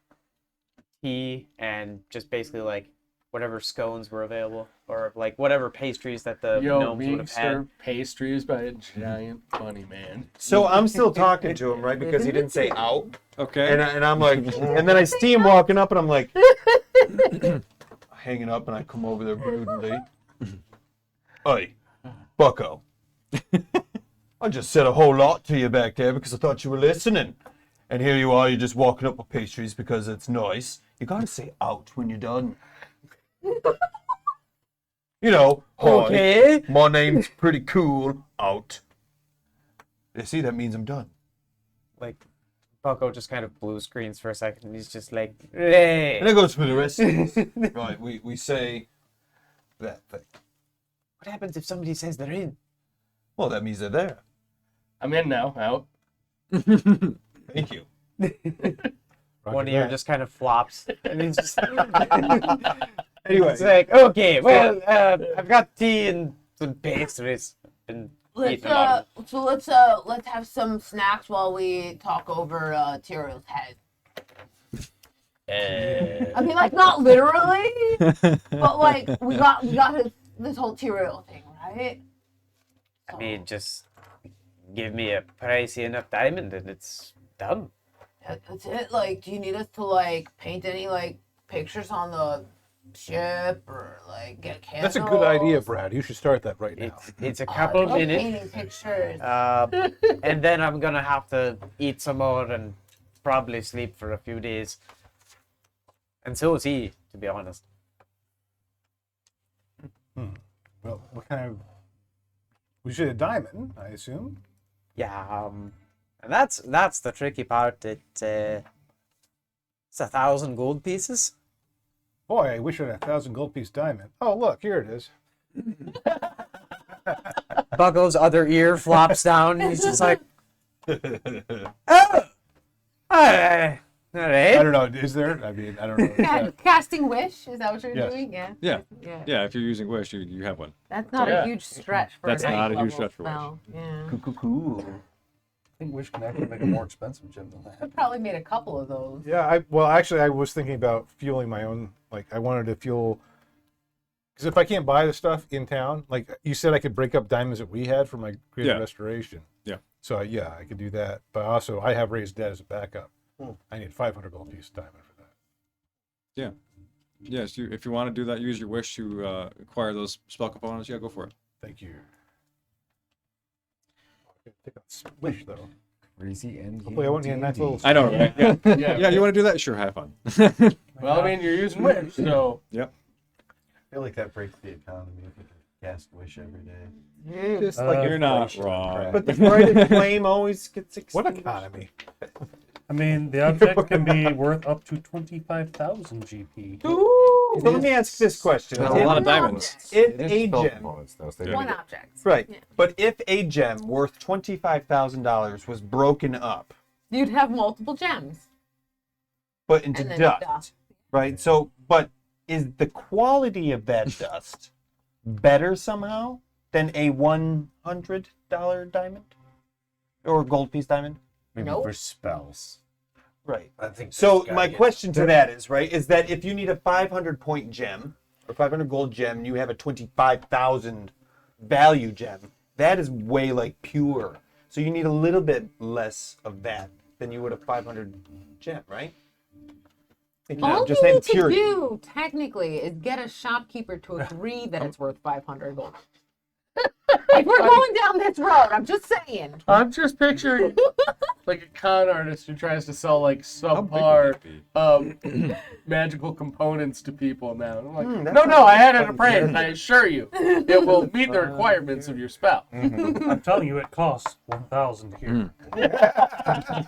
Speaker 10: tea and just basically like whatever scones were available or like whatever pastries that the
Speaker 8: Yo,
Speaker 10: gnomes would
Speaker 8: being
Speaker 10: have had.
Speaker 8: served pastries by a giant bunny man.
Speaker 6: So I'm still talking to him, right? Because he didn't say out.
Speaker 1: Okay.
Speaker 6: And I'm like, and then I see him walking up, and I'm like, hanging up, and I come over there broodingly. Oi, Bucko. I just said a whole lot to you back there because I thought you were listening. And here you are, you're just walking up with pastries because it's nice. You gotta say out when you're done. You know, hi,
Speaker 10: Okay.
Speaker 6: my name's pretty cool, out. You see, that means I'm done.
Speaker 10: Like Bucko just kind of blue screens for a second and he's just like, hey.
Speaker 6: And it goes for the rest of us. Right, we say that thing.
Speaker 10: What happens if somebody says they're in?
Speaker 6: Well, that means they're there.
Speaker 8: I'm in now. Out.
Speaker 6: Thank you.
Speaker 10: One ear just kind of flops, and he's just
Speaker 6: Anyway,
Speaker 10: it's like, okay, well, I've got tea and some pastries, and eating a lot of
Speaker 2: So let's have some snacks while we talk over Tyrell's head. I mean, like not literally, but like we got this whole Tyrell thing, right?
Speaker 10: I mean, just give me a pricey enough diamond, and it's done.
Speaker 2: That's it. Like, do you need us to like paint any like pictures on the ship or like get candles?
Speaker 3: That's a good idea, Brad. You should start that right now.
Speaker 10: It's a couple
Speaker 2: No
Speaker 10: minutes,
Speaker 2: painting pictures.
Speaker 10: and then I'm gonna have to eat some more and probably sleep for a few days. And so is he, to be honest.
Speaker 3: Well, what kind of? We should a diamond, I assume.
Speaker 10: Yeah, and that's the tricky part. It's 1,000 gold pieces.
Speaker 3: Boy, I wish I had 1,000 gold piece diamond. Oh, look, here it is.
Speaker 10: Buggle's other ear flops down, and he's just like, oh, all right.
Speaker 3: I don't know. Is there? I mean, I don't know. Is that-
Speaker 2: Casting wish, is that what you're
Speaker 3: Yes.
Speaker 2: doing? Yeah.
Speaker 1: Yeah.
Speaker 2: Yeah.
Speaker 1: Yeah, if you're using Wish, you have one.
Speaker 2: That's not
Speaker 8: Yeah.
Speaker 2: a huge stretch for
Speaker 1: That's
Speaker 2: a
Speaker 1: not a huge
Speaker 2: ninth
Speaker 1: stretch for
Speaker 2: level spell. Yeah.
Speaker 6: cool.
Speaker 5: I think Wish can actually make a more expensive gem than that.
Speaker 2: I probably made a couple of those.
Speaker 3: Yeah. Well, actually, I was thinking about fueling my own. Like, I wanted to fuel. Because if I can't buy the stuff in town, like you said, I could break up diamonds that we had for my greater
Speaker 1: Yeah.
Speaker 3: restoration.
Speaker 1: Yeah.
Speaker 3: So yeah, I could do that. But also, I have raised dead as a backup. I need 500 gold piece diamond for that.
Speaker 1: Yeah. Yes, if you want to do that, use your Wish to acquire those spell components. Yeah, go for it.
Speaker 3: Thank you. Take on Wish though.
Speaker 5: Crazy end.
Speaker 3: Hopefully, I won't need a nice little.
Speaker 1: I know, right? Yeah.
Speaker 8: Yeah.
Speaker 1: Yeah, you want to do that? Sure, have fun.
Speaker 8: Well, I mean, you're using Wish, so
Speaker 4: I feel like that breaks the economy if you can cast wish every day.
Speaker 6: Just
Speaker 1: You're not
Speaker 6: inflation
Speaker 1: wrong.
Speaker 6: crap. But the brightest flame always gets
Speaker 3: What
Speaker 6: extinguished.
Speaker 3: economy?
Speaker 7: I mean, the object can be worth up to 25,000 GP.
Speaker 6: So let me ask this question.
Speaker 1: That's a lot of diamonds.
Speaker 6: If
Speaker 5: It is
Speaker 6: a
Speaker 5: spell
Speaker 6: gem,
Speaker 5: components, though, so they
Speaker 2: One
Speaker 5: don't-
Speaker 2: object.
Speaker 6: right,
Speaker 2: Yeah.
Speaker 6: but if a gem worth $25,000 was broken up,
Speaker 2: You'd have multiple gems.
Speaker 6: but into
Speaker 2: And then
Speaker 6: dust,
Speaker 2: dust.
Speaker 6: right? So, but is the quality of that dust better somehow than a $100 diamond or gold piece diamond?
Speaker 5: Maybe
Speaker 2: Nope.
Speaker 5: for spells.
Speaker 6: Right.
Speaker 4: I think.
Speaker 6: So
Speaker 4: this guy
Speaker 6: my
Speaker 4: gets-
Speaker 6: question to that is, right, is that if you need a 500 point gem or 500 gold gem, and you have a 25,000 value gem, that is way like pure. So you need a little bit less of that than you would a 500 gem, right? Thinking out,
Speaker 2: All
Speaker 6: just
Speaker 2: you
Speaker 6: saying
Speaker 2: need to
Speaker 6: purity.
Speaker 2: do, technically, is get a shopkeeper to agree that it's worth 500 gold. If we're going down this road, I'm just saying.
Speaker 8: I'm just picturing like a con artist who tries to sell like
Speaker 1: How big would
Speaker 8: subpar
Speaker 1: it be?
Speaker 8: magical components to people now. And I'm like,
Speaker 6: that's
Speaker 8: no,
Speaker 6: not
Speaker 8: I had it
Speaker 6: fun.
Speaker 8: appraised. I assure you, it will meet the requirements of your spell.
Speaker 7: I'm telling you, it costs 1,000 here.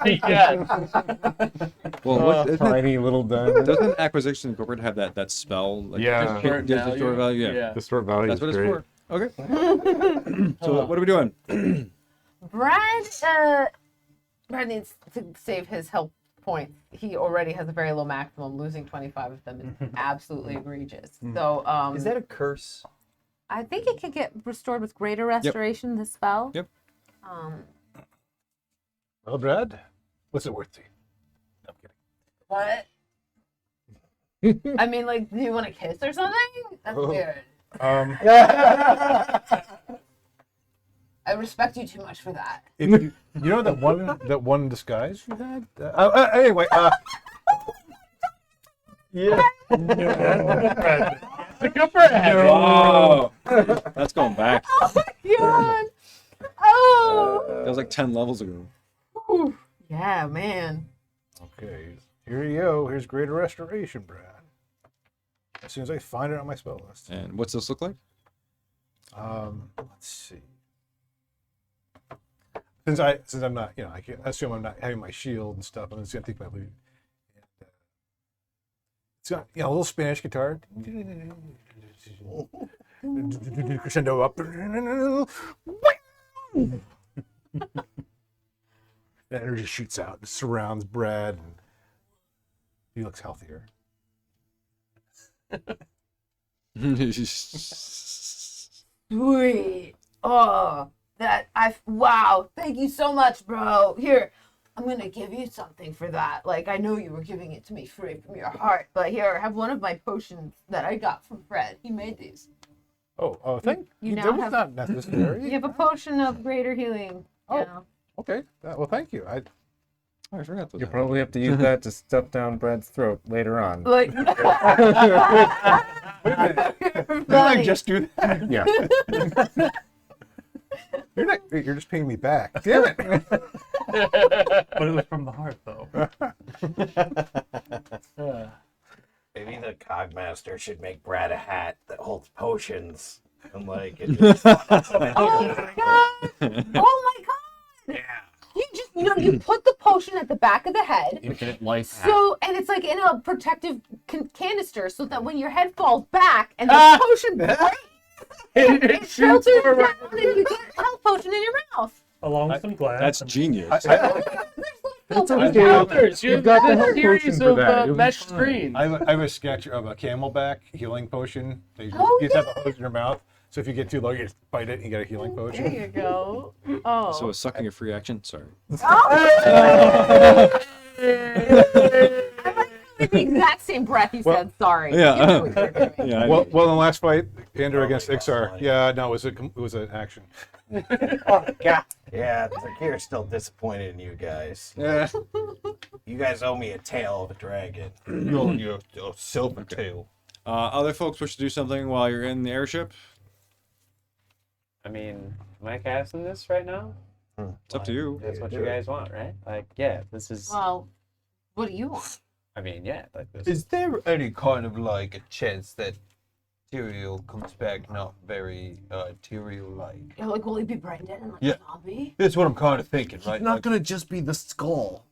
Speaker 8: Yeah.
Speaker 1: Well, what, isn't it,
Speaker 5: Tiny little diamond.
Speaker 1: doesn't Acquisition Incorporated have that spell? Like,
Speaker 5: Yeah.
Speaker 8: Short
Speaker 1: gives the short value. Yeah.
Speaker 5: Distort value
Speaker 1: That's what
Speaker 5: is
Speaker 1: it's
Speaker 5: great.
Speaker 1: for. Okay. So what are we doing?
Speaker 2: Brad needs to save his health points. He already has a very low maximum. Losing 25 of them is absolutely egregious. So,
Speaker 6: Is that a curse?
Speaker 2: I think it can get restored with greater restoration. This spell.
Speaker 1: Yep.
Speaker 3: Well, Brad, what's it worth to you? No, I'm kidding.
Speaker 2: What? I mean, like, do you want to kiss or something? That's weird. I respect you too much for that.
Speaker 3: If you know that one disguise you had. Anyway, yeah.
Speaker 8: Good for him.
Speaker 1: Wow. That's going back.
Speaker 2: Oh my god! Oh.
Speaker 1: That was like 10 levels ago.
Speaker 2: Ooh. Yeah, man.
Speaker 3: Okay, here you go. Here's greater restoration, Brad. As soon as I find it on my spell list.
Speaker 1: And what's this look like?
Speaker 3: Let's see. Since I'm not, I can assume I'm not having my shield and stuff. I'm just gonna take my loot. And, it's got a little Spanish guitar. Crescendo up. The energy shoots out and surrounds Brad, and he looks healthier.
Speaker 2: Sweet. Oh, wow. Thank you so much, bro. Here, I'm gonna give you something for that. Like, I know you were giving it to me free from your heart, but here, have one of my potions that I got from Fred. He made these.
Speaker 3: Oh, thank
Speaker 2: You
Speaker 3: you.
Speaker 2: now
Speaker 3: That was
Speaker 2: have-
Speaker 3: not necessary.
Speaker 2: You have a potion of greater healing.
Speaker 3: Oh.
Speaker 2: now.
Speaker 3: Okay. Well, thank you.
Speaker 1: I forgot
Speaker 5: You'll probably have to use that to stuff down Brad's throat later on.
Speaker 2: Like,
Speaker 3: Didn't I just do that?
Speaker 5: Yeah.
Speaker 3: You're just paying me back. Damn it.
Speaker 7: But it was from the heart, though.
Speaker 4: Maybe the Cogmaster should make Brad a hat that holds potions. And like, it
Speaker 2: oh my god! Oh my god!
Speaker 4: yeah.
Speaker 2: You put the potion at the back of the head.
Speaker 8: Infinite life.
Speaker 2: So, and it's like in a protective canister, so that when your head falls back and the potion breaks, it filters down and you get a health potion in your mouth.
Speaker 7: Along with some glass.
Speaker 1: That's genius.
Speaker 2: That's
Speaker 8: Filters. You've got
Speaker 5: the
Speaker 8: a
Speaker 5: health
Speaker 8: series
Speaker 5: potion for
Speaker 8: of
Speaker 5: that. It'll be
Speaker 8: mesh
Speaker 5: fine.
Speaker 8: screens.
Speaker 3: I have a sketch of a camelback healing potion. You
Speaker 2: Oh,
Speaker 3: just have a hose in your mouth. So if you get too low, you just bite it and you get a healing
Speaker 2: There
Speaker 3: potion.
Speaker 2: you go. Oh.
Speaker 1: So is sucking a free action? Sorry.
Speaker 2: I like in the exact same breath you said sorry.
Speaker 1: Yeah.
Speaker 2: You knew what you were doing.
Speaker 1: Yeah.
Speaker 3: Well, in the last fight, Andrew against Ixar. Yeah, no, it was an action.
Speaker 4: Oh, God. Yeah, Zakir's still disappointed in you guys.
Speaker 1: Yeah.
Speaker 4: You guys owe me a tail of a dragon.
Speaker 6: Your silver tail.
Speaker 1: Other folks wish to do something while you're in the airship?
Speaker 10: I mean, am I casting this right now?
Speaker 1: It's up to you.
Speaker 10: That's what you guys want, right? Like, yeah, this is.
Speaker 2: Well, what do you want?
Speaker 10: I mean, yeah, like this.
Speaker 6: Is there any kind of like a chance that Tyrael comes back not very Tyrael-like?
Speaker 2: You're like, will he be Brendan and like
Speaker 6: Yeah.
Speaker 2: a zombie?
Speaker 6: That's what I'm kind of thinking, right?
Speaker 8: It's not
Speaker 6: Like,
Speaker 8: gonna just be the skull.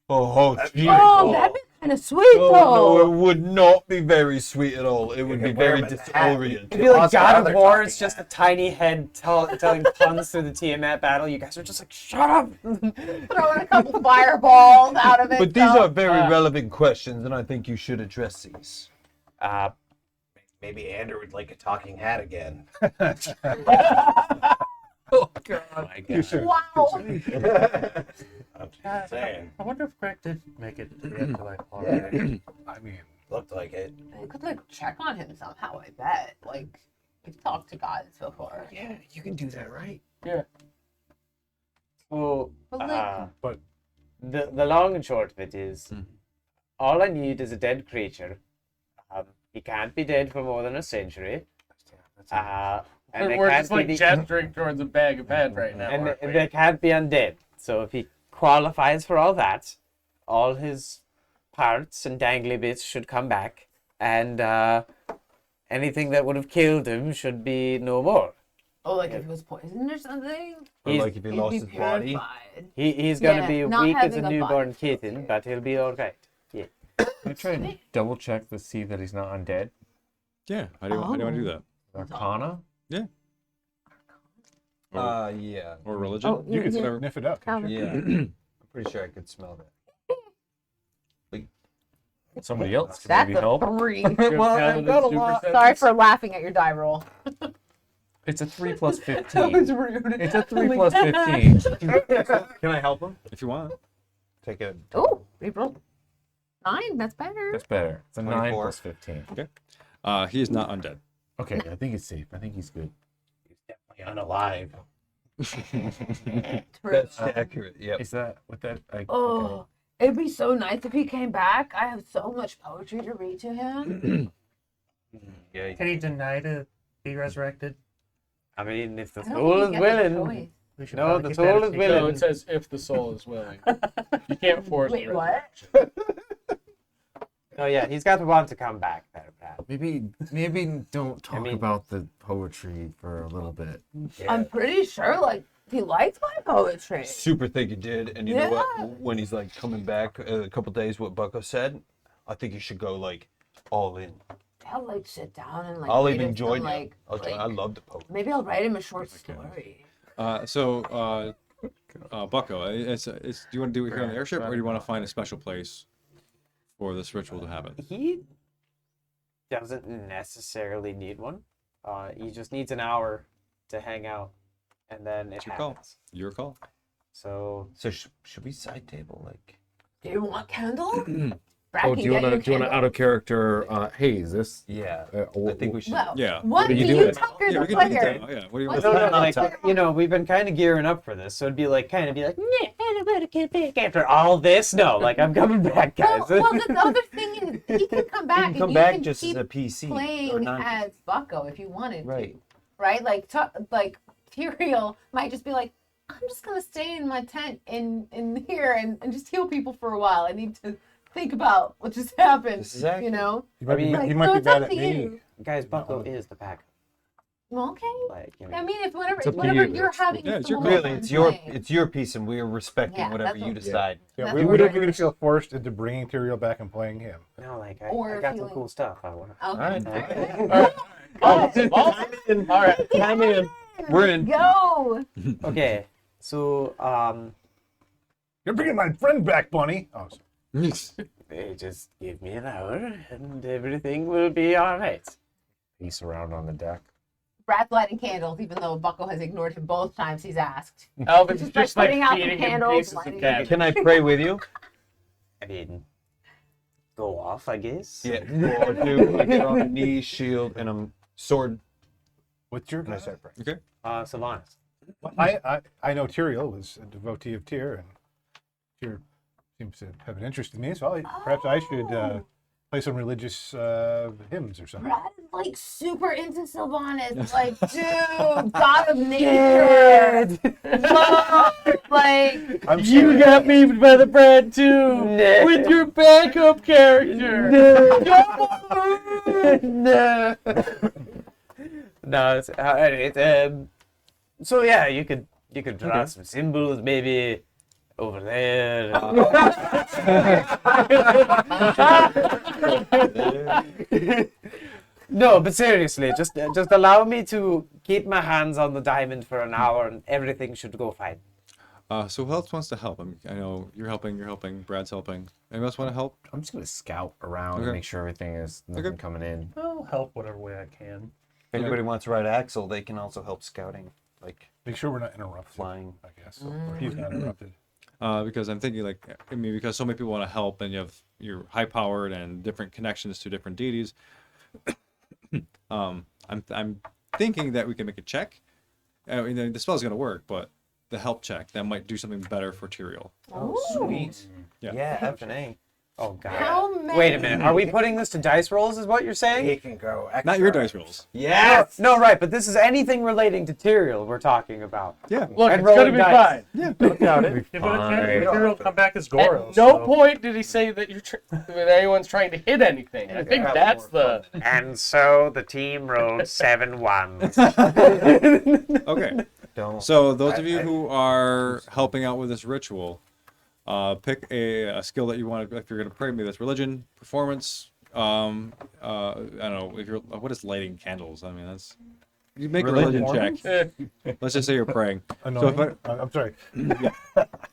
Speaker 6: oh, gee.
Speaker 2: Oh, that'd be kind of sweet
Speaker 6: No,
Speaker 2: though.
Speaker 6: it would not be very sweet at all. It would be
Speaker 4: can wear
Speaker 6: very
Speaker 4: him in the hat.
Speaker 6: disorienting.
Speaker 10: It'd be like
Speaker 4: Oscar,
Speaker 10: God
Speaker 4: they're
Speaker 10: of War.
Speaker 4: talking
Speaker 10: It's just a
Speaker 4: that.
Speaker 10: tiny head telling puns through the Tiamat battle. You guys are just like, shut up.
Speaker 2: Throwing a couple fireballs out of it.
Speaker 6: But these
Speaker 2: so-
Speaker 6: are very relevant questions, and I think you should address these.
Speaker 4: Maybe Andrew would like a talking hat again.
Speaker 8: Oh God.
Speaker 2: Wow.
Speaker 4: I'm just saying.
Speaker 7: I wonder if Greg did make it to the afterlife already.
Speaker 3: I mean,
Speaker 4: Looked like it.
Speaker 2: I could like check on him somehow. I bet. Like, we've talked to gods before.
Speaker 4: Yeah, you can do that, right?
Speaker 10: Well,
Speaker 2: But like,
Speaker 3: but
Speaker 10: the long and short of it is, all I need is a dead creature. He can't be dead for more than a century. And they
Speaker 8: We're
Speaker 10: can't
Speaker 8: just like
Speaker 10: be the-
Speaker 8: gesturing towards a bag of head right now.
Speaker 10: and
Speaker 8: aren't we?
Speaker 10: they can't be undead. So if he qualifies for all that, all his parts and dangly bits should come back, and anything that would have killed him should be no more.
Speaker 2: oh, like if he was poisoned or something.
Speaker 6: Or
Speaker 10: He's-
Speaker 6: like if he
Speaker 2: He'd
Speaker 6: lost
Speaker 2: be
Speaker 6: his body.
Speaker 2: purified.
Speaker 10: He's gonna
Speaker 2: Yeah,
Speaker 10: be
Speaker 2: not
Speaker 10: weak as a
Speaker 2: having a
Speaker 10: newborn
Speaker 2: body.
Speaker 10: kitten, but he'll be all right. Yeah.
Speaker 5: Can I try and double check to see that he's not undead?
Speaker 1: Yeah. How do you want to do that?
Speaker 5: Arcana?
Speaker 1: Yeah.
Speaker 6: Yeah.
Speaker 1: Or religion?
Speaker 2: Oh,
Speaker 3: you can
Speaker 1: Whatever.
Speaker 3: sniff it up.
Speaker 2: Counter.
Speaker 6: Yeah. I'm pretty sure I could smell that.
Speaker 5: Somebody else could
Speaker 2: That's
Speaker 5: maybe
Speaker 2: a
Speaker 5: help.
Speaker 2: 3.
Speaker 8: Well, I've got a lot.
Speaker 2: Sorry for laughing at your die roll.
Speaker 5: It's a 3 plus 15.
Speaker 8: rude.
Speaker 5: It's a 3 plus 15.
Speaker 6: Can I help him?
Speaker 1: If you want.
Speaker 6: Take a.
Speaker 2: Oh, we rolled 9. That's better.
Speaker 5: That's better. It's a 9
Speaker 6: 24.
Speaker 5: plus 15.
Speaker 1: He is not undead.
Speaker 5: Okay, I think it's safe. I think he's good.
Speaker 4: Definitely unalive.
Speaker 6: That's accurate. Yep.
Speaker 5: Is that what that?
Speaker 2: Oh, it'd be so nice if he came back. I have so much poetry to read to him.
Speaker 6: Yeah.
Speaker 7: Can he deny to be resurrected?
Speaker 10: I mean, if the
Speaker 2: I don't
Speaker 10: soul
Speaker 2: think
Speaker 10: is
Speaker 2: he gets a
Speaker 10: willing.
Speaker 2: choice.
Speaker 7: We should
Speaker 10: No,
Speaker 7: probably
Speaker 10: the
Speaker 7: keep
Speaker 10: soul
Speaker 7: that a
Speaker 10: is
Speaker 7: secret.
Speaker 10: willing.
Speaker 8: No, it says if the soul is willing. You can't force
Speaker 2: Wait,
Speaker 8: it.
Speaker 2: what?
Speaker 10: Oh yeah, he's got to want to come back there, Brad.
Speaker 5: Maybe don't talk
Speaker 10: mean-
Speaker 5: about the poetry for a little bit.
Speaker 2: I'm pretty sure, like, he likes my poetry.
Speaker 6: Super think he did, and you know what?
Speaker 2: Yeah.
Speaker 6: When he's like coming back a couple days, what Bucko said, I think you should go like all in.
Speaker 2: I'll, like, sit down and, like,
Speaker 6: I'll
Speaker 2: read
Speaker 6: even
Speaker 2: him
Speaker 6: join
Speaker 2: some,
Speaker 6: you.
Speaker 2: like,
Speaker 6: I love the poem.
Speaker 2: maybe I'll write him a short story.
Speaker 1: Bucko, do you want to do it here on the airship, or do you want to find a special place for this ritual to happen?
Speaker 10: He doesn't necessarily need one. He just needs an hour to hang out, and then it
Speaker 1: Your call.
Speaker 10: happens.
Speaker 1: Your call.
Speaker 10: So
Speaker 4: So should we side table like?
Speaker 2: Do you want candle?
Speaker 5: Oh, do you want an out of character haze? This?
Speaker 4: Yeah,
Speaker 5: I
Speaker 4: I think we should.
Speaker 2: Well,
Speaker 1: Yeah.
Speaker 2: what
Speaker 5: are
Speaker 2: do
Speaker 5: you
Speaker 2: you
Speaker 5: doing?
Speaker 2: Tucker
Speaker 1: Yeah,
Speaker 2: the
Speaker 1: we can take
Speaker 2: player?
Speaker 1: it down. Yeah. What do you
Speaker 2: What's
Speaker 1: want?
Speaker 2: your
Speaker 10: like we've been kind of gearing up for this, so it'd be like nah, after all this. No, like I'm coming back, guys.
Speaker 2: Well, the other thing is, he can come back.
Speaker 4: You can come
Speaker 2: and
Speaker 4: back
Speaker 2: you can
Speaker 4: just as
Speaker 2: keep
Speaker 4: a PC. or
Speaker 2: playing
Speaker 4: non-
Speaker 2: as Bucko if you wanted
Speaker 4: Right.
Speaker 2: to. Right? Like, Tyrael might just be like, I'm just gonna stay in my tent in here and just heal people for a while. I need to think about what just happened.
Speaker 4: This is accurate.
Speaker 2: You know?
Speaker 3: You might,
Speaker 10: mean,
Speaker 3: be,
Speaker 2: Like,
Speaker 3: you might
Speaker 2: so
Speaker 3: be
Speaker 2: it's
Speaker 3: bad
Speaker 2: up
Speaker 3: at
Speaker 2: to
Speaker 3: me.
Speaker 2: you.
Speaker 10: Guys, Bucko is the pack.
Speaker 2: Well, okay.
Speaker 10: Like, you know,
Speaker 2: I mean, if whenever
Speaker 5: It's up to
Speaker 2: whatever
Speaker 5: you.
Speaker 2: you're having,
Speaker 1: Yeah,
Speaker 2: is
Speaker 1: it's
Speaker 2: the
Speaker 1: your
Speaker 2: most
Speaker 1: call.
Speaker 4: Really,
Speaker 2: fun
Speaker 4: it's
Speaker 2: playing.
Speaker 4: your piece, and we are respecting
Speaker 2: Yeah,
Speaker 4: whatever
Speaker 2: that's
Speaker 4: you
Speaker 2: what-
Speaker 4: decide.
Speaker 3: Yeah,
Speaker 2: That's
Speaker 3: we
Speaker 2: what
Speaker 3: wouldn't
Speaker 2: we're
Speaker 3: even feel forced into bringing Tyrael back and playing him.
Speaker 10: no, like
Speaker 2: Or
Speaker 10: I got some
Speaker 2: feeling-
Speaker 10: cool stuff. I want.
Speaker 2: Okay.
Speaker 8: All right, come in.
Speaker 4: We're in.
Speaker 2: Go.
Speaker 10: Okay, so
Speaker 3: You're bringing my friend back, Bunny. Oh, sorry.
Speaker 10: they just give me an hour, and everything will be all right.
Speaker 5: Peace around on the deck.
Speaker 2: Brad's lighting candles, even though Bucko has ignored him both times he's asked.
Speaker 8: Elvin's
Speaker 2: Just
Speaker 8: just
Speaker 2: like
Speaker 8: like
Speaker 2: putting out the
Speaker 8: feeding him
Speaker 2: candles,
Speaker 8: pieces of
Speaker 2: lighting
Speaker 8: cabbage.
Speaker 4: Can I pray with you?
Speaker 10: I mean, go off, I guess.
Speaker 6: Yeah. Well, dude, I get on a knee, shield, and I'm sword.
Speaker 3: What's your
Speaker 6: And I start praying.
Speaker 1: Okay.
Speaker 10: Sylvanas.
Speaker 3: I know Tyrael was a devotee of Tyr, and Tyr seems to have an interest in me, so perhaps I should play some religious hymns or something.
Speaker 2: Brad is like super into Sylvanas. Like, dude, god of nature. Love, like,
Speaker 3: I'm
Speaker 8: You
Speaker 3: sorry.
Speaker 8: got me by the bread too, with your backup character.
Speaker 10: No. No, so yeah, you could draw some symbols maybe over there. No, but seriously, just allow me to keep my hands on the diamond for an hour, and everything should go fine.
Speaker 1: So who else wants to help? I know you're helping. Brad's helping. Anyone else want to help?
Speaker 5: I'm just gonna scout around
Speaker 1: Okay.
Speaker 5: and make sure everything is nothing
Speaker 1: Okay.
Speaker 5: coming in.
Speaker 7: I'll help whatever way I can.
Speaker 4: If anybody wants to ride Axel, they can also help scouting, like
Speaker 3: Make sure we're not interrupted,
Speaker 4: flying.
Speaker 3: I guess. Or he's not interrupted.
Speaker 1: Because I'm thinking because so many people want to help, and you're high powered and different connections to different deities. I'm thinking that we can make a check. I mean, the spell's gonna work, but the help check that might do something better for Tyrael.
Speaker 10: Oh, sweet.
Speaker 1: Yeah.
Speaker 10: Yeah, F and A. Oh god.
Speaker 2: how many?
Speaker 10: Wait a minute. Are we putting this to dice rolls? Is what you're saying?
Speaker 4: He can go. Extra.
Speaker 1: Not your dice rolls.
Speaker 4: Yes.
Speaker 10: No, right. But this is anything relating to Tyrael we're talking about.
Speaker 1: Yeah.
Speaker 8: Look,
Speaker 10: And
Speaker 8: it's gonna
Speaker 10: rolling
Speaker 8: be
Speaker 10: dice.
Speaker 8: fine.
Speaker 1: Yeah.
Speaker 10: Look out it.
Speaker 7: Yeah, but
Speaker 5: Fine.
Speaker 7: Material come back as Goro.
Speaker 8: At no
Speaker 7: so-
Speaker 8: point did he say that that anyone's trying to hit anything. I think that's the.
Speaker 10: And so the team rolled 7 1s.
Speaker 1: Okay.
Speaker 4: Don't.
Speaker 1: So those of you who are helping out with this ritual, pick a skill that you want to. If you're going to pray, maybe that's religion, performance. I don't know if you're. What is lighting candles? I mean, that's. You make a religion check. Let's just say you're praying.
Speaker 3: Annoying. I'm sorry.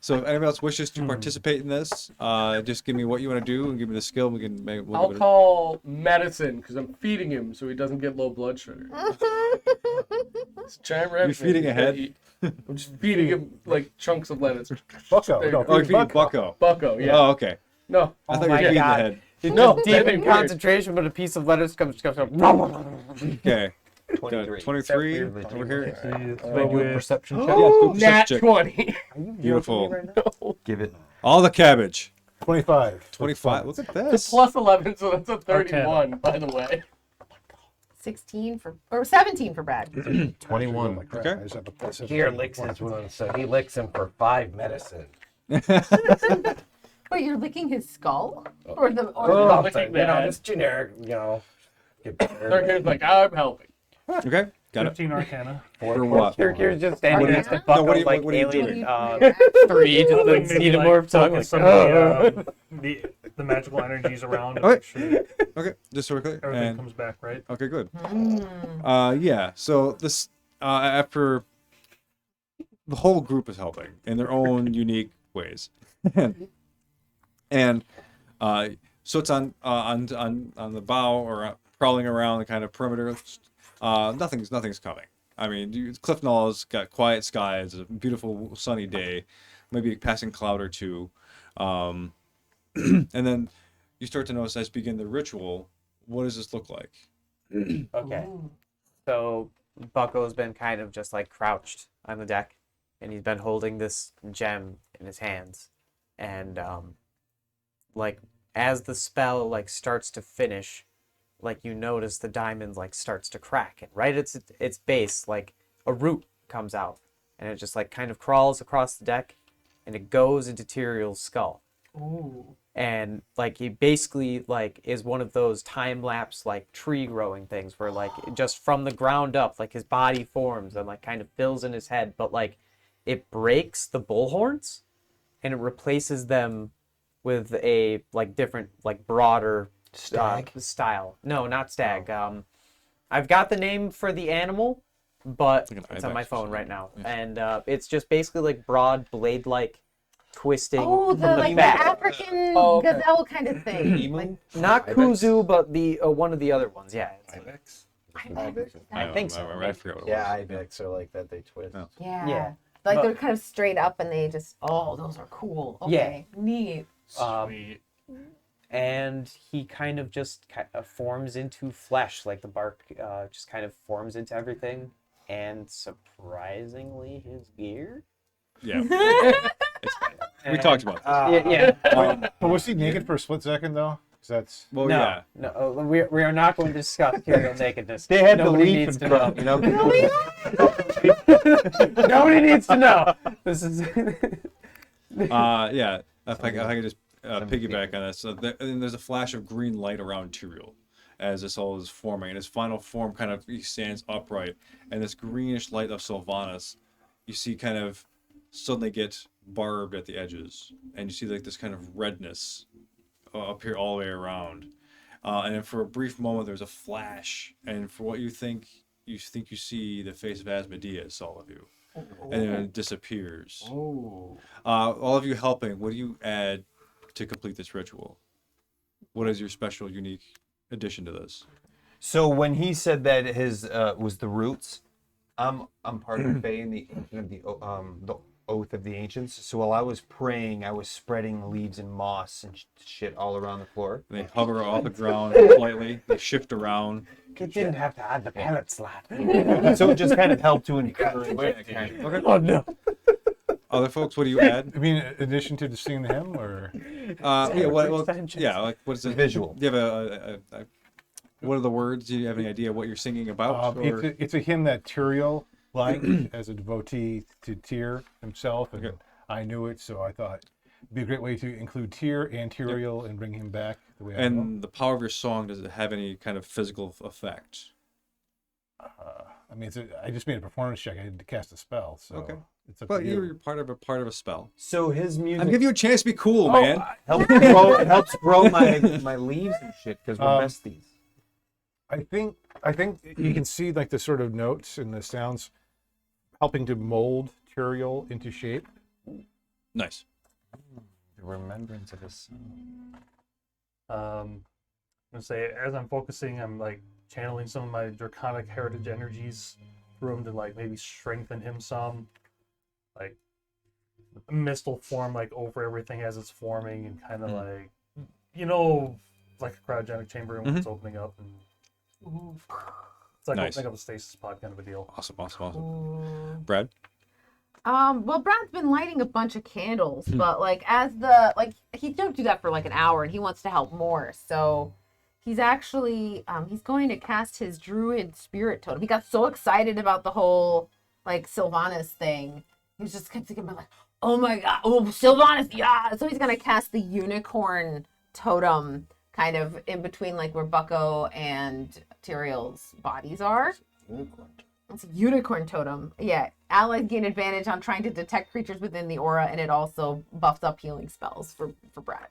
Speaker 1: So if anybody else wishes to participate in this, just give me what you want to do and give me the skill. And we can make. We'll
Speaker 8: I'll
Speaker 1: give it
Speaker 8: call medicine because I'm feeding him so he doesn't get low blood sugar. It's giant red.
Speaker 1: You're feeding a head?
Speaker 8: I'm just feeding him like chunks of lettuce.
Speaker 3: Bucko.
Speaker 8: There you
Speaker 3: No,
Speaker 8: go.
Speaker 1: Oh, you're feeding Bucko.
Speaker 8: Bucko, yeah.
Speaker 1: Oh, okay.
Speaker 8: No.
Speaker 1: I thought you
Speaker 10: my
Speaker 1: were feeding
Speaker 10: God.
Speaker 1: the head.
Speaker 8: No,
Speaker 10: Deep
Speaker 8: that'd be
Speaker 10: in
Speaker 8: weird.
Speaker 10: concentration, but a piece of lettuce comes up.
Speaker 1: Okay.
Speaker 4: 23.
Speaker 1: 23 over here.
Speaker 5: Make you a perception check.
Speaker 8: Oh,
Speaker 1: Yeah,
Speaker 8: nat
Speaker 1: check.
Speaker 8: 20.
Speaker 1: Beautiful.
Speaker 4: Give it.
Speaker 1: All the cabbage.
Speaker 3: 25.
Speaker 1: 25. Look at
Speaker 8: It's
Speaker 1: this.
Speaker 8: a plus 11, so that's a 31, by the way.
Speaker 2: 16 or 17 for Brad.
Speaker 5: 21.
Speaker 3: Like crap.
Speaker 1: Okay.
Speaker 3: I just have a plus
Speaker 4: Here licks his wound, so he licks him for 5 medicine.
Speaker 2: Wait, you're licking his skull? Or the
Speaker 8: Oh,
Speaker 2: the
Speaker 8: licking
Speaker 4: You know,
Speaker 8: that.
Speaker 4: just generic, you know. Get better.
Speaker 8: They're like, I'm helping.
Speaker 1: Okay. Got it.
Speaker 7: 15 Arcana.
Speaker 1: For what?
Speaker 10: You're just standing
Speaker 2: What
Speaker 10: next to
Speaker 2: do you-
Speaker 10: Bucko
Speaker 1: No, what do you-
Speaker 10: like
Speaker 1: what are you
Speaker 10: alien
Speaker 1: doing?
Speaker 10: 3, just like
Speaker 7: Maybe,
Speaker 10: xenomorph talking.
Speaker 7: focus
Speaker 10: Like,
Speaker 7: some of the magical energies around to
Speaker 1: Okay.
Speaker 7: make sure
Speaker 1: Okay. Just so we're clear.
Speaker 7: everything
Speaker 1: And,
Speaker 7: comes back right.
Speaker 1: okay, good.
Speaker 2: Mm.
Speaker 1: Yeah. So this after the whole group is helping in their own unique ways. And so it's on the bow or prowling around the kind of perimeter. Nothing's coming. I mean, Cliff Knoll's got quiet skies, a beautiful sunny day, maybe a passing cloud or two, and then you start to notice as you begin the ritual. What does this look like?
Speaker 10: Okay. So Bucko's been kind of just like crouched on the deck, and he's been holding this gem in his hands, and like as the spell like starts to finish, like you notice the diamond like starts to crack, and right at its base, like a root comes out, and it just like kind of crawls across the deck, and it goes into Tyrael's skull.
Speaker 8: Ooh.
Speaker 10: And like he basically like is one of those time lapse like tree growing things where like just from the ground up like his body forms and like kind of fills in his head, but like it breaks the bullhorns and it replaces them with a like different like broader style. No, not stag. I've got the name for the animal, but
Speaker 1: Like an
Speaker 10: it's on my
Speaker 1: ibex or
Speaker 10: phone
Speaker 1: something.
Speaker 10: right now.
Speaker 1: Yeah.
Speaker 10: And it's just basically like broad blade like twisting
Speaker 2: Oh,
Speaker 10: from
Speaker 2: the
Speaker 10: the
Speaker 2: like the
Speaker 10: back.
Speaker 2: African
Speaker 8: Oh, okay.
Speaker 2: gazelle kind of thing.
Speaker 6: Emu?
Speaker 2: Like,
Speaker 10: Not Kuzu, but the one of the other ones. Yeah.
Speaker 6: Ibex?
Speaker 10: I think so.
Speaker 1: I forget what it
Speaker 4: Yeah,
Speaker 1: was.
Speaker 4: ibex are like that. They twist.
Speaker 1: Oh.
Speaker 2: yeah.
Speaker 10: Yeah.
Speaker 2: Like
Speaker 10: But-
Speaker 2: they're kind of straight up and they just, oh, those are cool. Okay, neat.
Speaker 7: Sweet.
Speaker 10: And he kind of just forms into flesh, like the bark just kind of forms into everything. And surprisingly, his gear.
Speaker 1: Yeah. It's fine. We talked about this.
Speaker 10: Yeah.
Speaker 3: But was he naked for a split second though? 'Cause that's
Speaker 1: Well,
Speaker 10: No,
Speaker 1: yeah.
Speaker 10: no, we are not going to discuss Tyrael nakedness.
Speaker 6: They had
Speaker 10: Nobody
Speaker 6: the leaf
Speaker 10: needs
Speaker 6: and
Speaker 10: to
Speaker 6: crop,
Speaker 10: know.
Speaker 6: you know?
Speaker 10: Nobody needs to know. This is.
Speaker 1: Yeah. If I could just piggyback on this. So and there's a flash of green light around Tyrael as this all is forming. And his final form kind of, he stands upright. And this greenish light of Sylvanas, you see kind of suddenly get barbed at the edges. And you see like this kind of redness up here all the way around. And then for a brief moment, there's a flash. And for what you think you see the face of Asmodeus, all of you. And then it disappears.
Speaker 8: Oh.
Speaker 1: All of you helping, what do you add to complete this ritual? What is your special, unique addition to this?
Speaker 6: So when he said that his was the roots, I'm part of the Fae in the Oath of the Ancients. So while I was praying, I was spreading leaves and moss and shit all around the floor.
Speaker 1: They hover off the ground slightly. They shift around.
Speaker 10: You didn't have to add the pellet slot.
Speaker 6: So it just kind of helped to encourage that kind of.
Speaker 10: Oh no.
Speaker 1: Other folks, what do you add?
Speaker 3: I mean, in addition to just singing the hymn, or
Speaker 1: Yeah,
Speaker 10: extensions.
Speaker 1: like what is it?
Speaker 6: Visual.
Speaker 1: Do you have a what are the words? Do you have any idea what you're singing about? Or-
Speaker 3: it's a hymn that Tyrael liked as a devotee to Tyr himself, and
Speaker 1: Okay.
Speaker 3: I knew it, so I thought it'd be a great way to include Tyr and Tyrael and bring him back the way I know.
Speaker 1: and the power of your song, does it have any kind of physical effect?
Speaker 3: I mean, I just made a performance check. I had to cast a spell, so
Speaker 1: Okay.
Speaker 3: it's up
Speaker 1: But
Speaker 3: to you.
Speaker 1: you're part of a spell.
Speaker 6: So his music
Speaker 1: I'm giving you a chance to be cool, man.
Speaker 6: helps grow my leaves and shit because we're besties.
Speaker 3: I think you can see like the sort of notes and the sounds helping to mold Tyrael into shape.
Speaker 1: Nice.
Speaker 6: The remembrance of his son.
Speaker 7: I'm gonna say as I'm focusing, I'm like channeling some of my draconic heritage energies through him to like maybe strengthen him some. Like a mist will form like over everything as it's forming and kind of like like a cryogenic chamber when it's opening up and it's like
Speaker 1: Nice.
Speaker 7: opening up a stasis pod kind of a deal.
Speaker 1: Awesome. Brad?
Speaker 2: Well, Brad's been lighting a bunch of candles, but like he don't do that for like an hour, and he wants to help more. So he's actually he's going to cast his druid spirit totem. He got so excited about the whole like Sylvanas thing. He was just kept thinking about like, oh my god, oh Sylvanas, yeah. So he's gonna cast the unicorn totem kind of in between like where Bucko and Tyrael's bodies are. It's a unicorn totem. Yeah. Allies gain advantage on trying to detect creatures within the aura, and it also buffs up healing spells for Brad.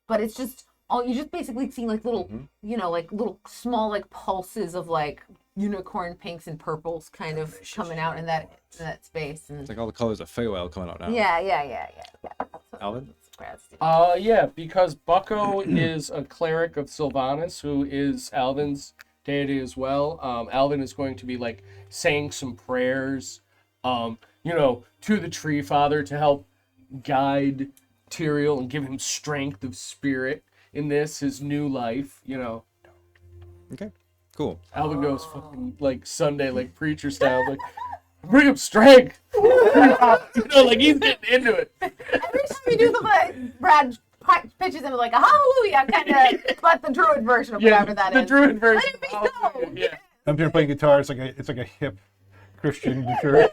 Speaker 2: But it's just you just basically see like little like little small like pulses of like unicorn pinks and purples kind of coming out in that space. And
Speaker 1: It's like all the colors of Feywild coming out now.
Speaker 2: yeah.
Speaker 1: Alvin?
Speaker 8: Yeah, because Bucko is a cleric of Sylvanas, who is Alvin's deity as well. Alvin is going to be like saying some prayers, to the Tree Father to help guide Tyrael and give him strength of spirit in his new life.
Speaker 1: Okay, cool.
Speaker 8: Alvin goes fucking like Sunday, like preacher style, like bring him strength. Like he's getting into it.
Speaker 2: Every time you do the Brad pitches him like a hallelujah, kind of like the druid version of whatever that
Speaker 8: the
Speaker 2: is.
Speaker 8: druid version.
Speaker 2: Let it be so.
Speaker 8: Yeah.
Speaker 3: I'm here playing guitar. It's like a hip Christian church.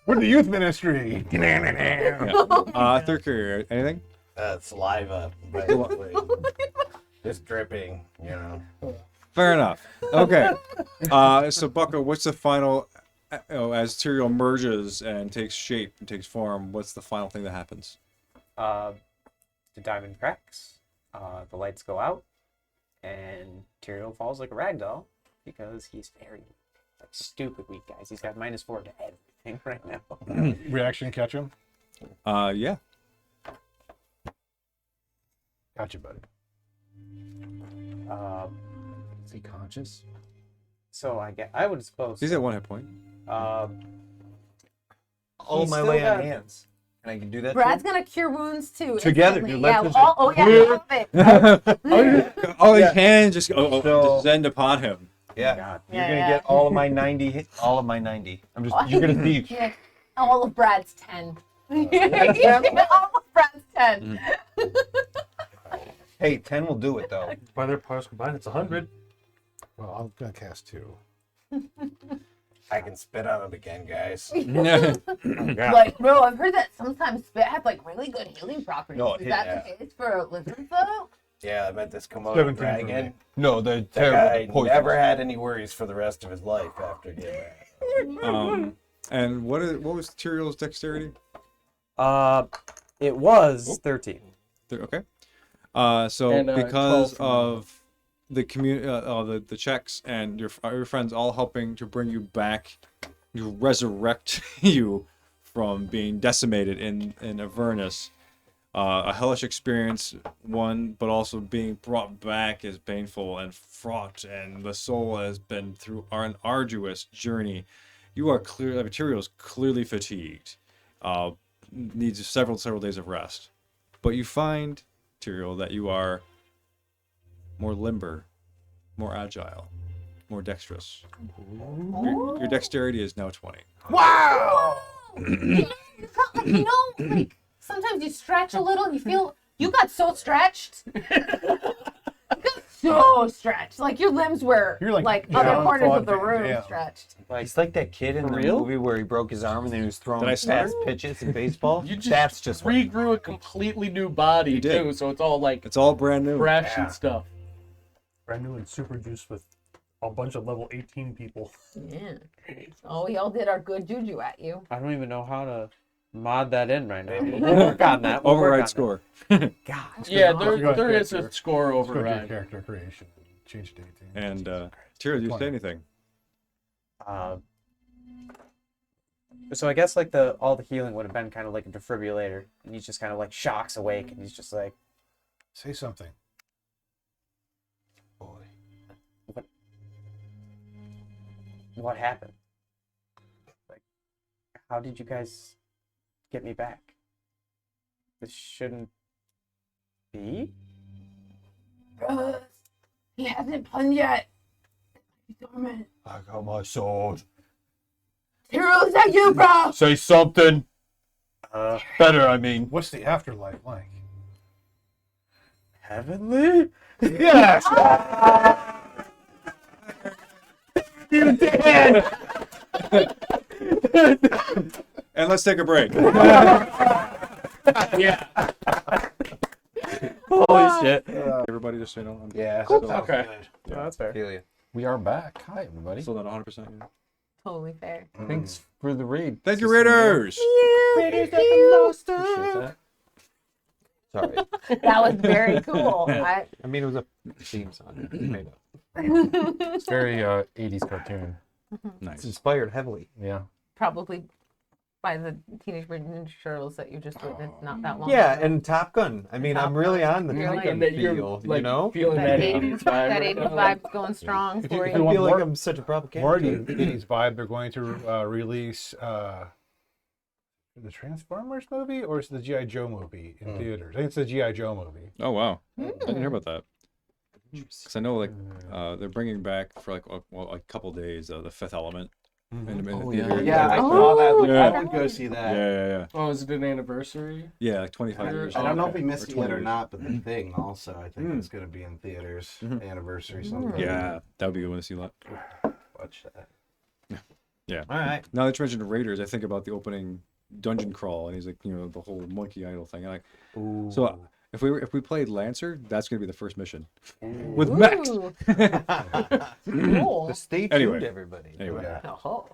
Speaker 3: We're the youth ministry.
Speaker 1: Third career, anything?
Speaker 4: Saliva, basically. Just dripping,
Speaker 1: Fair enough. Okay. So Bucko, what's the final? As Tyrael merges and takes shape and takes form, what's the final thing that happens?
Speaker 10: The diamond cracks, the lights go out, and Tyrael falls like a rag doll because he's very stupid weak, guys. He's got -4 to everything right now.
Speaker 3: Reaction, catch him.
Speaker 1: Yeah.
Speaker 3: Gotcha, buddy.
Speaker 5: Is he conscious?
Speaker 10: So I would suppose.
Speaker 1: He's at 1 hit point.
Speaker 9: All
Speaker 10: He's
Speaker 9: my
Speaker 10: still
Speaker 9: lay on
Speaker 10: got-
Speaker 9: hands. And I can do that
Speaker 2: Brad's gonna cure wounds too.
Speaker 9: Together,
Speaker 2: instantly.
Speaker 9: dude,
Speaker 2: Yeah.
Speaker 9: let's
Speaker 2: Oh yeah, I love it.
Speaker 1: All his hands just
Speaker 9: So-
Speaker 1: descend upon him.
Speaker 9: Yeah.
Speaker 10: God.
Speaker 9: You're
Speaker 2: Yeah,
Speaker 9: gonna
Speaker 2: yeah.
Speaker 9: get all of my 90 all of my 90. You're gonna see
Speaker 2: Yeah. All of Brad's 10. All of Brad's 10.
Speaker 9: Hey, 10 will do it though.
Speaker 7: By their powers combined, it's 100.
Speaker 3: Well, I'm gonna cast 2.
Speaker 4: I can spit on it again, guys.
Speaker 2: Like, bro, I've heard that sometimes spit has like really good healing properties.
Speaker 9: No,
Speaker 2: Is that the case for lizard folk?
Speaker 4: Yeah, I met this Komodo
Speaker 3: 17 for
Speaker 4: dragon.
Speaker 3: me.
Speaker 9: No, they're
Speaker 4: That
Speaker 9: terrible.
Speaker 4: guy
Speaker 9: They're poisonous.
Speaker 4: never had any worries for the rest of his life after getting that.
Speaker 1: And what was Tyrael's dexterity?
Speaker 10: It was 13.
Speaker 1: Okay. So
Speaker 8: And,
Speaker 1: because
Speaker 8: 12 for
Speaker 1: of the the checks and your friends all helping to bring you back, to resurrect you from being decimated in Avernus, a hellish experience, one, but also being brought back is painful and fraught, and the soul has been through an arduous journey. You are Tyrael's clearly fatigued, needs several days of rest, but you find, Tyrael, that you are more limber, more agile, more dexterous. Your dexterity is now 20.
Speaker 2: Wow! Like, sometimes you stretch a little and you feel you got so stretched. So stretched. Like your limbs were
Speaker 3: You're
Speaker 2: like,
Speaker 3: like
Speaker 2: other
Speaker 3: John
Speaker 2: corners
Speaker 3: Claude
Speaker 2: of the
Speaker 3: Van
Speaker 2: room
Speaker 3: Damme.
Speaker 2: stretched.
Speaker 9: He's like that kid in
Speaker 10: For
Speaker 9: the
Speaker 10: real?
Speaker 9: movie where he broke his arm and then he was throwing
Speaker 1: Did I start?
Speaker 9: fast pitches in baseball.
Speaker 8: You just
Speaker 9: That's just what
Speaker 8: regrew a completely new body
Speaker 1: You did.
Speaker 8: too, so it's all like
Speaker 1: It's all brand new.
Speaker 8: fresh and stuff.
Speaker 7: Brand new and super juiced with a bunch of level 18 people.
Speaker 2: Yeah. Oh, we all did our good juju at you.
Speaker 10: I don't even know how to mod that in right now. We'll work on that. We'll work on
Speaker 1: Override
Speaker 10: that.
Speaker 1: score.
Speaker 10: God.
Speaker 8: Yeah,
Speaker 3: Go ahead,
Speaker 8: there is
Speaker 3: character.
Speaker 8: a score
Speaker 3: Let's go to your
Speaker 8: override.
Speaker 3: character creation. Change it to 18.
Speaker 1: And Tyrael, do you say anything?
Speaker 10: So I guess like all the healing would have been kind of like a defibrillator, and he just kind of like shocks awake, and he's just like,
Speaker 3: Say something.
Speaker 10: "What happened? Like, how did you guys get me back? This shouldn't be."
Speaker 2: He hasn't won yet. He's dormant.
Speaker 9: I got my sword.
Speaker 2: Tyrael, is that you, bro?
Speaker 9: Say something. Better, I mean.
Speaker 3: What's the afterlife like?
Speaker 10: Heavenly?
Speaker 9: Yes! You did!
Speaker 1: And let's take a break.
Speaker 8: Yeah.
Speaker 10: Holy shit.
Speaker 1: Everybody just so you know, I'm
Speaker 9: Yeah.
Speaker 8: Okay.
Speaker 10: Oh, that's fair.
Speaker 9: Feel you.
Speaker 5: We are back. Hi, everybody.
Speaker 1: still not 100%. Yet.
Speaker 2: Totally fair.
Speaker 5: Thanks for the raid.
Speaker 1: Thank you, Raiders!
Speaker 5: Appreciate that.
Speaker 6: Sorry.
Speaker 2: That was very cool.
Speaker 6: I mean, it was a theme song. Made up.
Speaker 11: It's very 80s cartoon.
Speaker 6: It's
Speaker 1: Nice.
Speaker 6: inspired heavily.
Speaker 11: Yeah.
Speaker 2: Probably by the Teenage Mutant Ninja Turtles that you just witnessed not that long
Speaker 6: Yeah,
Speaker 2: ago.
Speaker 6: and Top Gun. I mean, I'm really on the
Speaker 2: You're
Speaker 6: Top
Speaker 2: like-
Speaker 6: Gun
Speaker 8: And that you're
Speaker 6: feel,
Speaker 8: like
Speaker 6: you know?
Speaker 8: feeling
Speaker 2: that
Speaker 8: that
Speaker 2: 80s
Speaker 8: 80s vibe.
Speaker 2: that
Speaker 8: right
Speaker 2: 80s
Speaker 8: now.
Speaker 2: vibe's going strong
Speaker 3: If you-
Speaker 2: for
Speaker 3: if
Speaker 6: I
Speaker 3: you
Speaker 2: you.
Speaker 3: want
Speaker 6: feel like
Speaker 3: more-
Speaker 6: I'm such a propaganda.
Speaker 3: More 80s vibe. They're going to release the Transformers movie, or is it the G.I. Joe movie in theaters? I think it's the G.I. Joe movie.
Speaker 1: Oh wow, I didn't hear about that. Because I know like they're bringing back for like a couple days the Fifth Element in the theater.
Speaker 4: Yeah, I
Speaker 2: Oh,
Speaker 4: saw that. Like,
Speaker 1: yeah.
Speaker 4: I would go see that.
Speaker 1: Yeah.
Speaker 8: Oh, is it an anniversary?
Speaker 1: Yeah, like 25
Speaker 8: I
Speaker 1: years.
Speaker 4: I don't know if
Speaker 1: Okay.
Speaker 4: we missed
Speaker 1: Or
Speaker 4: it
Speaker 1: 20
Speaker 4: yet or
Speaker 1: years.
Speaker 4: not, but the thing also, I think it's going to be in theaters. Anniversary something.
Speaker 1: Yeah, that would be a good one to see a lot.
Speaker 4: Watch that.
Speaker 1: Yeah.
Speaker 4: All right.
Speaker 1: Now that you mentioned Raiders, I think about the opening dungeon crawl, and he's like, the whole monkey idol thing. I'm like, so if we played Lancer, that's gonna be the first mission with Max.
Speaker 2: Ooh. Cool.
Speaker 6: So stay tuned,
Speaker 1: Anyway.
Speaker 6: everybody.
Speaker 1: Anyway,
Speaker 2: Oh.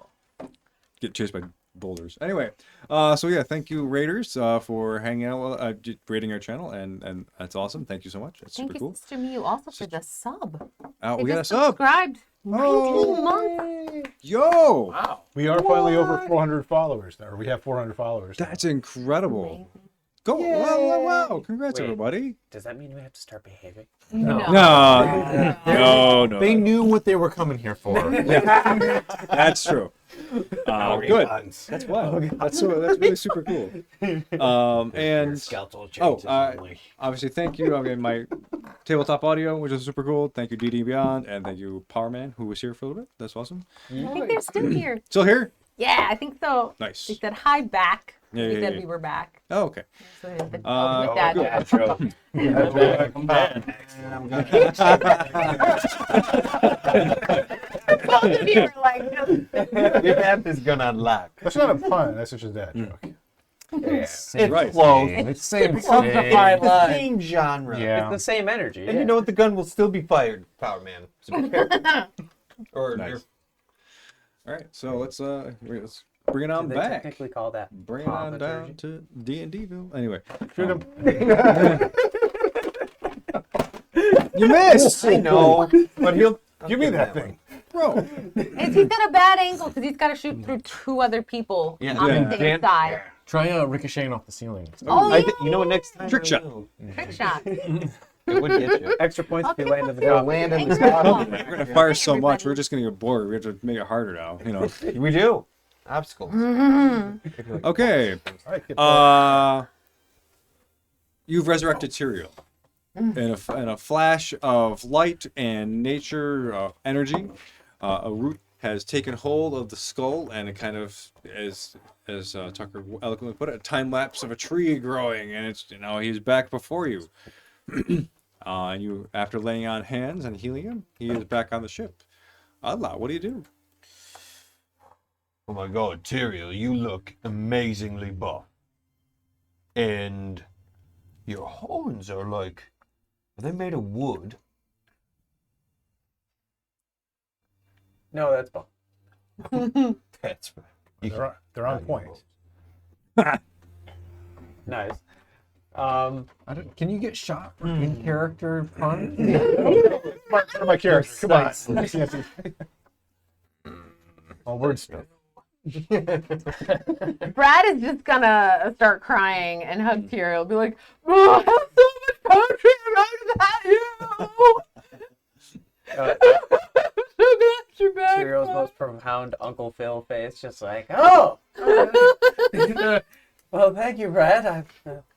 Speaker 1: get chased by boulders. Anyway, so yeah, thank you Raiders for hanging out, rating our channel, and that's awesome. Thank you so much. That's
Speaker 2: Thank
Speaker 1: super
Speaker 2: you,
Speaker 1: cool.
Speaker 2: Sister Mew, also for the sub.
Speaker 1: We
Speaker 2: They
Speaker 1: got a
Speaker 2: just
Speaker 1: sub.
Speaker 2: subscribed 19 months.
Speaker 1: Yo,
Speaker 8: Wow.
Speaker 3: We are finally over 400 followers now, or we have 400 followers. now.
Speaker 1: that's incredible.
Speaker 2: Amazing.
Speaker 1: Go! Wow! Congrats,
Speaker 10: Wait.
Speaker 1: everybody.
Speaker 10: Does that mean we have to start behaving?
Speaker 2: No.
Speaker 1: No.
Speaker 4: They knew what they were coming here for.
Speaker 1: That's true. Good.
Speaker 4: Puns.
Speaker 1: That's wild. That's really super cool. And
Speaker 4: Skeletal
Speaker 1: oh,
Speaker 4: changes only.
Speaker 1: obviously, thank you. I mean, my tabletop audio, which is super cool. Thank you, DD Beyond, and thank you, Power Man, who was here for a little bit. That's awesome.
Speaker 2: I think they're still here.
Speaker 1: Still here?
Speaker 2: Yeah, I think so.
Speaker 1: Nice.
Speaker 2: They said hi back.
Speaker 1: Yeah,
Speaker 2: We
Speaker 1: yeah,
Speaker 2: said
Speaker 1: yeah.
Speaker 2: we were back.
Speaker 1: Oh, okay.
Speaker 2: So we did
Speaker 1: Uh,
Speaker 2: with that.
Speaker 1: good.
Speaker 2: Both of you were like, just
Speaker 6: Your app is gonna unlock.
Speaker 3: That's not a pun. That's just a dad joke.
Speaker 6: It's
Speaker 1: Right.
Speaker 6: close.
Speaker 5: It's same.
Speaker 8: It's a fine
Speaker 6: It's the
Speaker 8: line.
Speaker 6: same genre.
Speaker 5: Yeah.
Speaker 10: It's the same energy.
Speaker 6: And
Speaker 10: yeah.
Speaker 6: you know what? The gun will still be fired, Power Man. So be careful. Or
Speaker 1: Nice.
Speaker 6: you're-
Speaker 1: All right, so let's bring it on
Speaker 10: Do they
Speaker 1: back.
Speaker 10: technically call that
Speaker 1: Bring it on down to D&Deville. Anyway,
Speaker 3: Shoot him.
Speaker 1: you missed,
Speaker 6: I know, but he'll
Speaker 3: Give me that thing.
Speaker 1: bro.
Speaker 2: he's got a bad angle because he's got to shoot through two other people
Speaker 6: Yeah.
Speaker 2: on
Speaker 1: Yeah.
Speaker 2: the same side.
Speaker 11: Try ricocheting off the ceiling.
Speaker 2: Oh,
Speaker 6: You know what? Next time,
Speaker 1: Trick
Speaker 6: I
Speaker 1: shot.
Speaker 6: will.
Speaker 2: trick shot.
Speaker 6: It would get you.
Speaker 10: extra points if you
Speaker 2: Okay,
Speaker 10: land in the
Speaker 2: well,
Speaker 10: top.
Speaker 4: Land in the
Speaker 2: Thanks for
Speaker 4: spot.
Speaker 2: calling.
Speaker 1: We're gonna fire so
Speaker 2: Everybody.
Speaker 1: much, we're just gonna get bored. We have to make it harder now.
Speaker 6: We do. Obstacles.
Speaker 1: Okay.
Speaker 3: All right, get
Speaker 1: You've resurrected Tyrael in a flash of light and nature energy. A root has taken hold of the skull, and it kind of, as Tucker eloquently put it, a time lapse of a tree growing, and it's he's back before you. And you, after laying on hands and healing him, he is back on the ship. Oddlot, what do you do?
Speaker 6: Oh my god, Tyrael, you look amazingly buff. And your horns are are they made of wood?
Speaker 10: No, that's bone.
Speaker 6: That's right.
Speaker 3: they're on point.
Speaker 10: Nice.
Speaker 5: Can you get shot for in character fun?
Speaker 3: My character. Come on. All word stuff.
Speaker 2: Brad is just gonna start crying and hug Tyrael. Be like, "Oh, I have so much poetry about you." So glad you're back.
Speaker 10: Tyriel's most profound Uncle Phil face, just like, oh! Well, thank you, Brad. I'm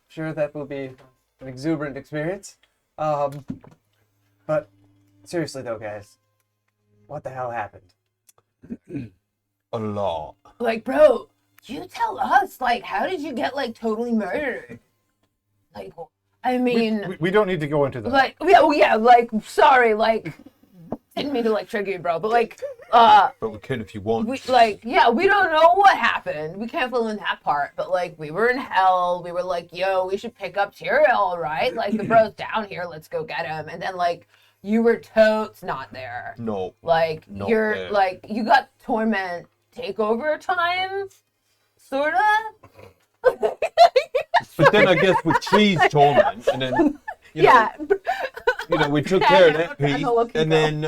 Speaker 10: sure that will be an exuberant experience. But seriously, though, guys, what the hell happened?
Speaker 6: A lot.
Speaker 2: Like, bro, you tell us. Like, how did you get totally murdered? Like, I mean,
Speaker 3: We don't need to go into that.
Speaker 2: like, yeah, oh, yeah, like, sorry, didn't mean to trigger you, bro, but
Speaker 6: But we can if you want.
Speaker 2: we we don't know what happened. We can't fill in that part, but we were in hell. We were like, yo, we should pick up Tyrael, right? The bro's down here. Let's go get him. And then you were totes not there.
Speaker 6: No.
Speaker 2: Like
Speaker 6: Not
Speaker 2: you're
Speaker 6: there.
Speaker 2: you got torment takeover time, sorta.
Speaker 6: But then I guess with cheese torment, and then we took care of that piece, and then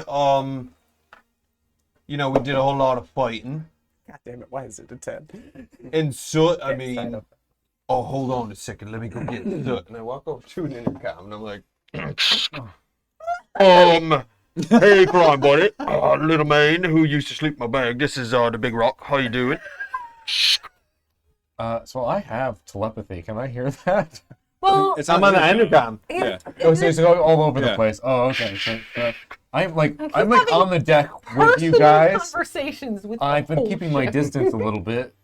Speaker 6: we did a whole lot of fighting.
Speaker 10: God damn it! Why is it a 10?
Speaker 6: And so I mean, oh, hold on a second, let me go get Soot. And I walk over to an intercom, and I'm like,
Speaker 9: hey, crime buddy, little man who used to sleep in my bag. This is the Big Rock. How you doing?
Speaker 11: So I have telepathy. Can I hear that?
Speaker 2: Well,
Speaker 3: I'm on the intercom.
Speaker 1: Yeah.
Speaker 11: Oh, so it's all over the
Speaker 1: Yeah.
Speaker 11: place. Oh, okay. So, I'm like
Speaker 2: having
Speaker 11: on the deck with you guys.
Speaker 2: Conversations with
Speaker 11: I've been
Speaker 2: the
Speaker 11: keeping my
Speaker 2: whole
Speaker 11: distance a little bit.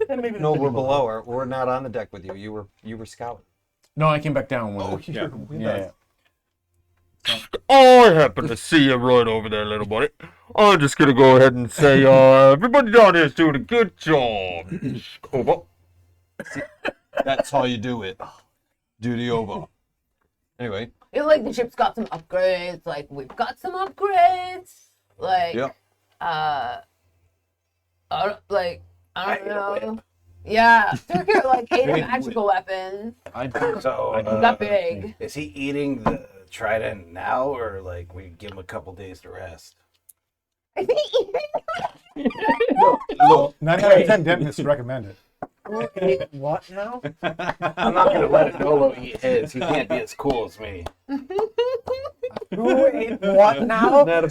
Speaker 5: No, we're below her. We're not on the deck with you. You were scouting.
Speaker 11: No, I came back down with it.
Speaker 1: Yeah.
Speaker 11: Yeah.
Speaker 9: I happen to see you right over there, little buddy. I'm just gonna go ahead and say, everybody down here is doing a good job. Over.
Speaker 6: that's how you do it. Duty over. Anyway.
Speaker 2: It's like the ship's got some upgrades. Like we've got some upgrades. Like,
Speaker 6: Yep.
Speaker 2: I don't know. Yeah, Turkey like ate a magical weapon.
Speaker 4: So,
Speaker 2: He got big.
Speaker 4: is he eating the trident now, or like we give him a couple days to rest?
Speaker 2: I think
Speaker 3: Look, 9 out of 10 dentists recommend it.
Speaker 10: What now?
Speaker 4: I'm not gonna let Nolo eat his. He can't be as cool as me.
Speaker 10: Who ate what now?
Speaker 11: Do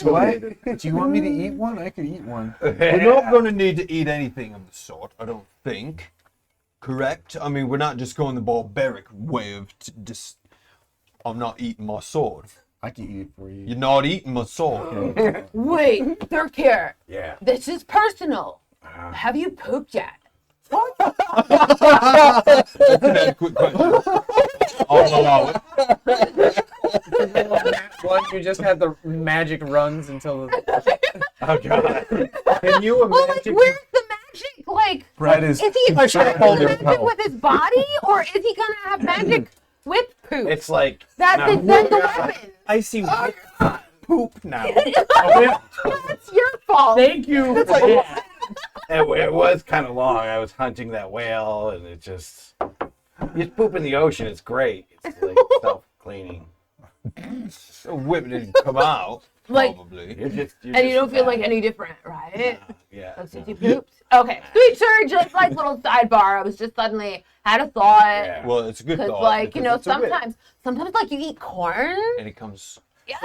Speaker 11: you want me to eat one? I could eat one.
Speaker 6: We're not going to need to eat anything of the sort, I don't think. Correct? I mean, we're not just going the barbaric way of I'm not eating my sword.
Speaker 11: I can eat it for you.
Speaker 6: You're not eating my sword.
Speaker 2: Wait, they're here.
Speaker 4: Yeah.
Speaker 2: This is personal. Have you pooped yet?
Speaker 6: Quick question. I'll allow it.
Speaker 10: One, you just had the magic runs until the...
Speaker 4: Oh god.
Speaker 3: Can you
Speaker 2: Well, like,
Speaker 3: imagine?
Speaker 2: where's the magic? Like,
Speaker 11: Brad is.
Speaker 2: is he
Speaker 11: hold your
Speaker 2: magic
Speaker 11: pelt.
Speaker 2: with his body, or is he gonna have magic with poop?
Speaker 4: It's like
Speaker 2: That's
Speaker 4: no.
Speaker 2: then the weapon.
Speaker 5: I see poop now.
Speaker 2: That's your fault.
Speaker 8: Thank you.
Speaker 4: It was kind of long. I was hunting that whale, and it just you poop in the ocean. It's great. It's like self-cleaning.
Speaker 6: So whip didn't come out,
Speaker 2: Like-
Speaker 6: probably.
Speaker 2: And you don't feel like any different, right?
Speaker 4: Yeah.
Speaker 2: Like since you pooped. Okay, sweet sir, just like little sidebar. I was just suddenly had a thought.
Speaker 4: Yeah.
Speaker 6: Well, it's a good
Speaker 2: Because
Speaker 6: thought.
Speaker 2: like, you know,
Speaker 6: because it's a whip.
Speaker 2: sometimes like you eat corn.
Speaker 6: And it comes...
Speaker 2: Yeah.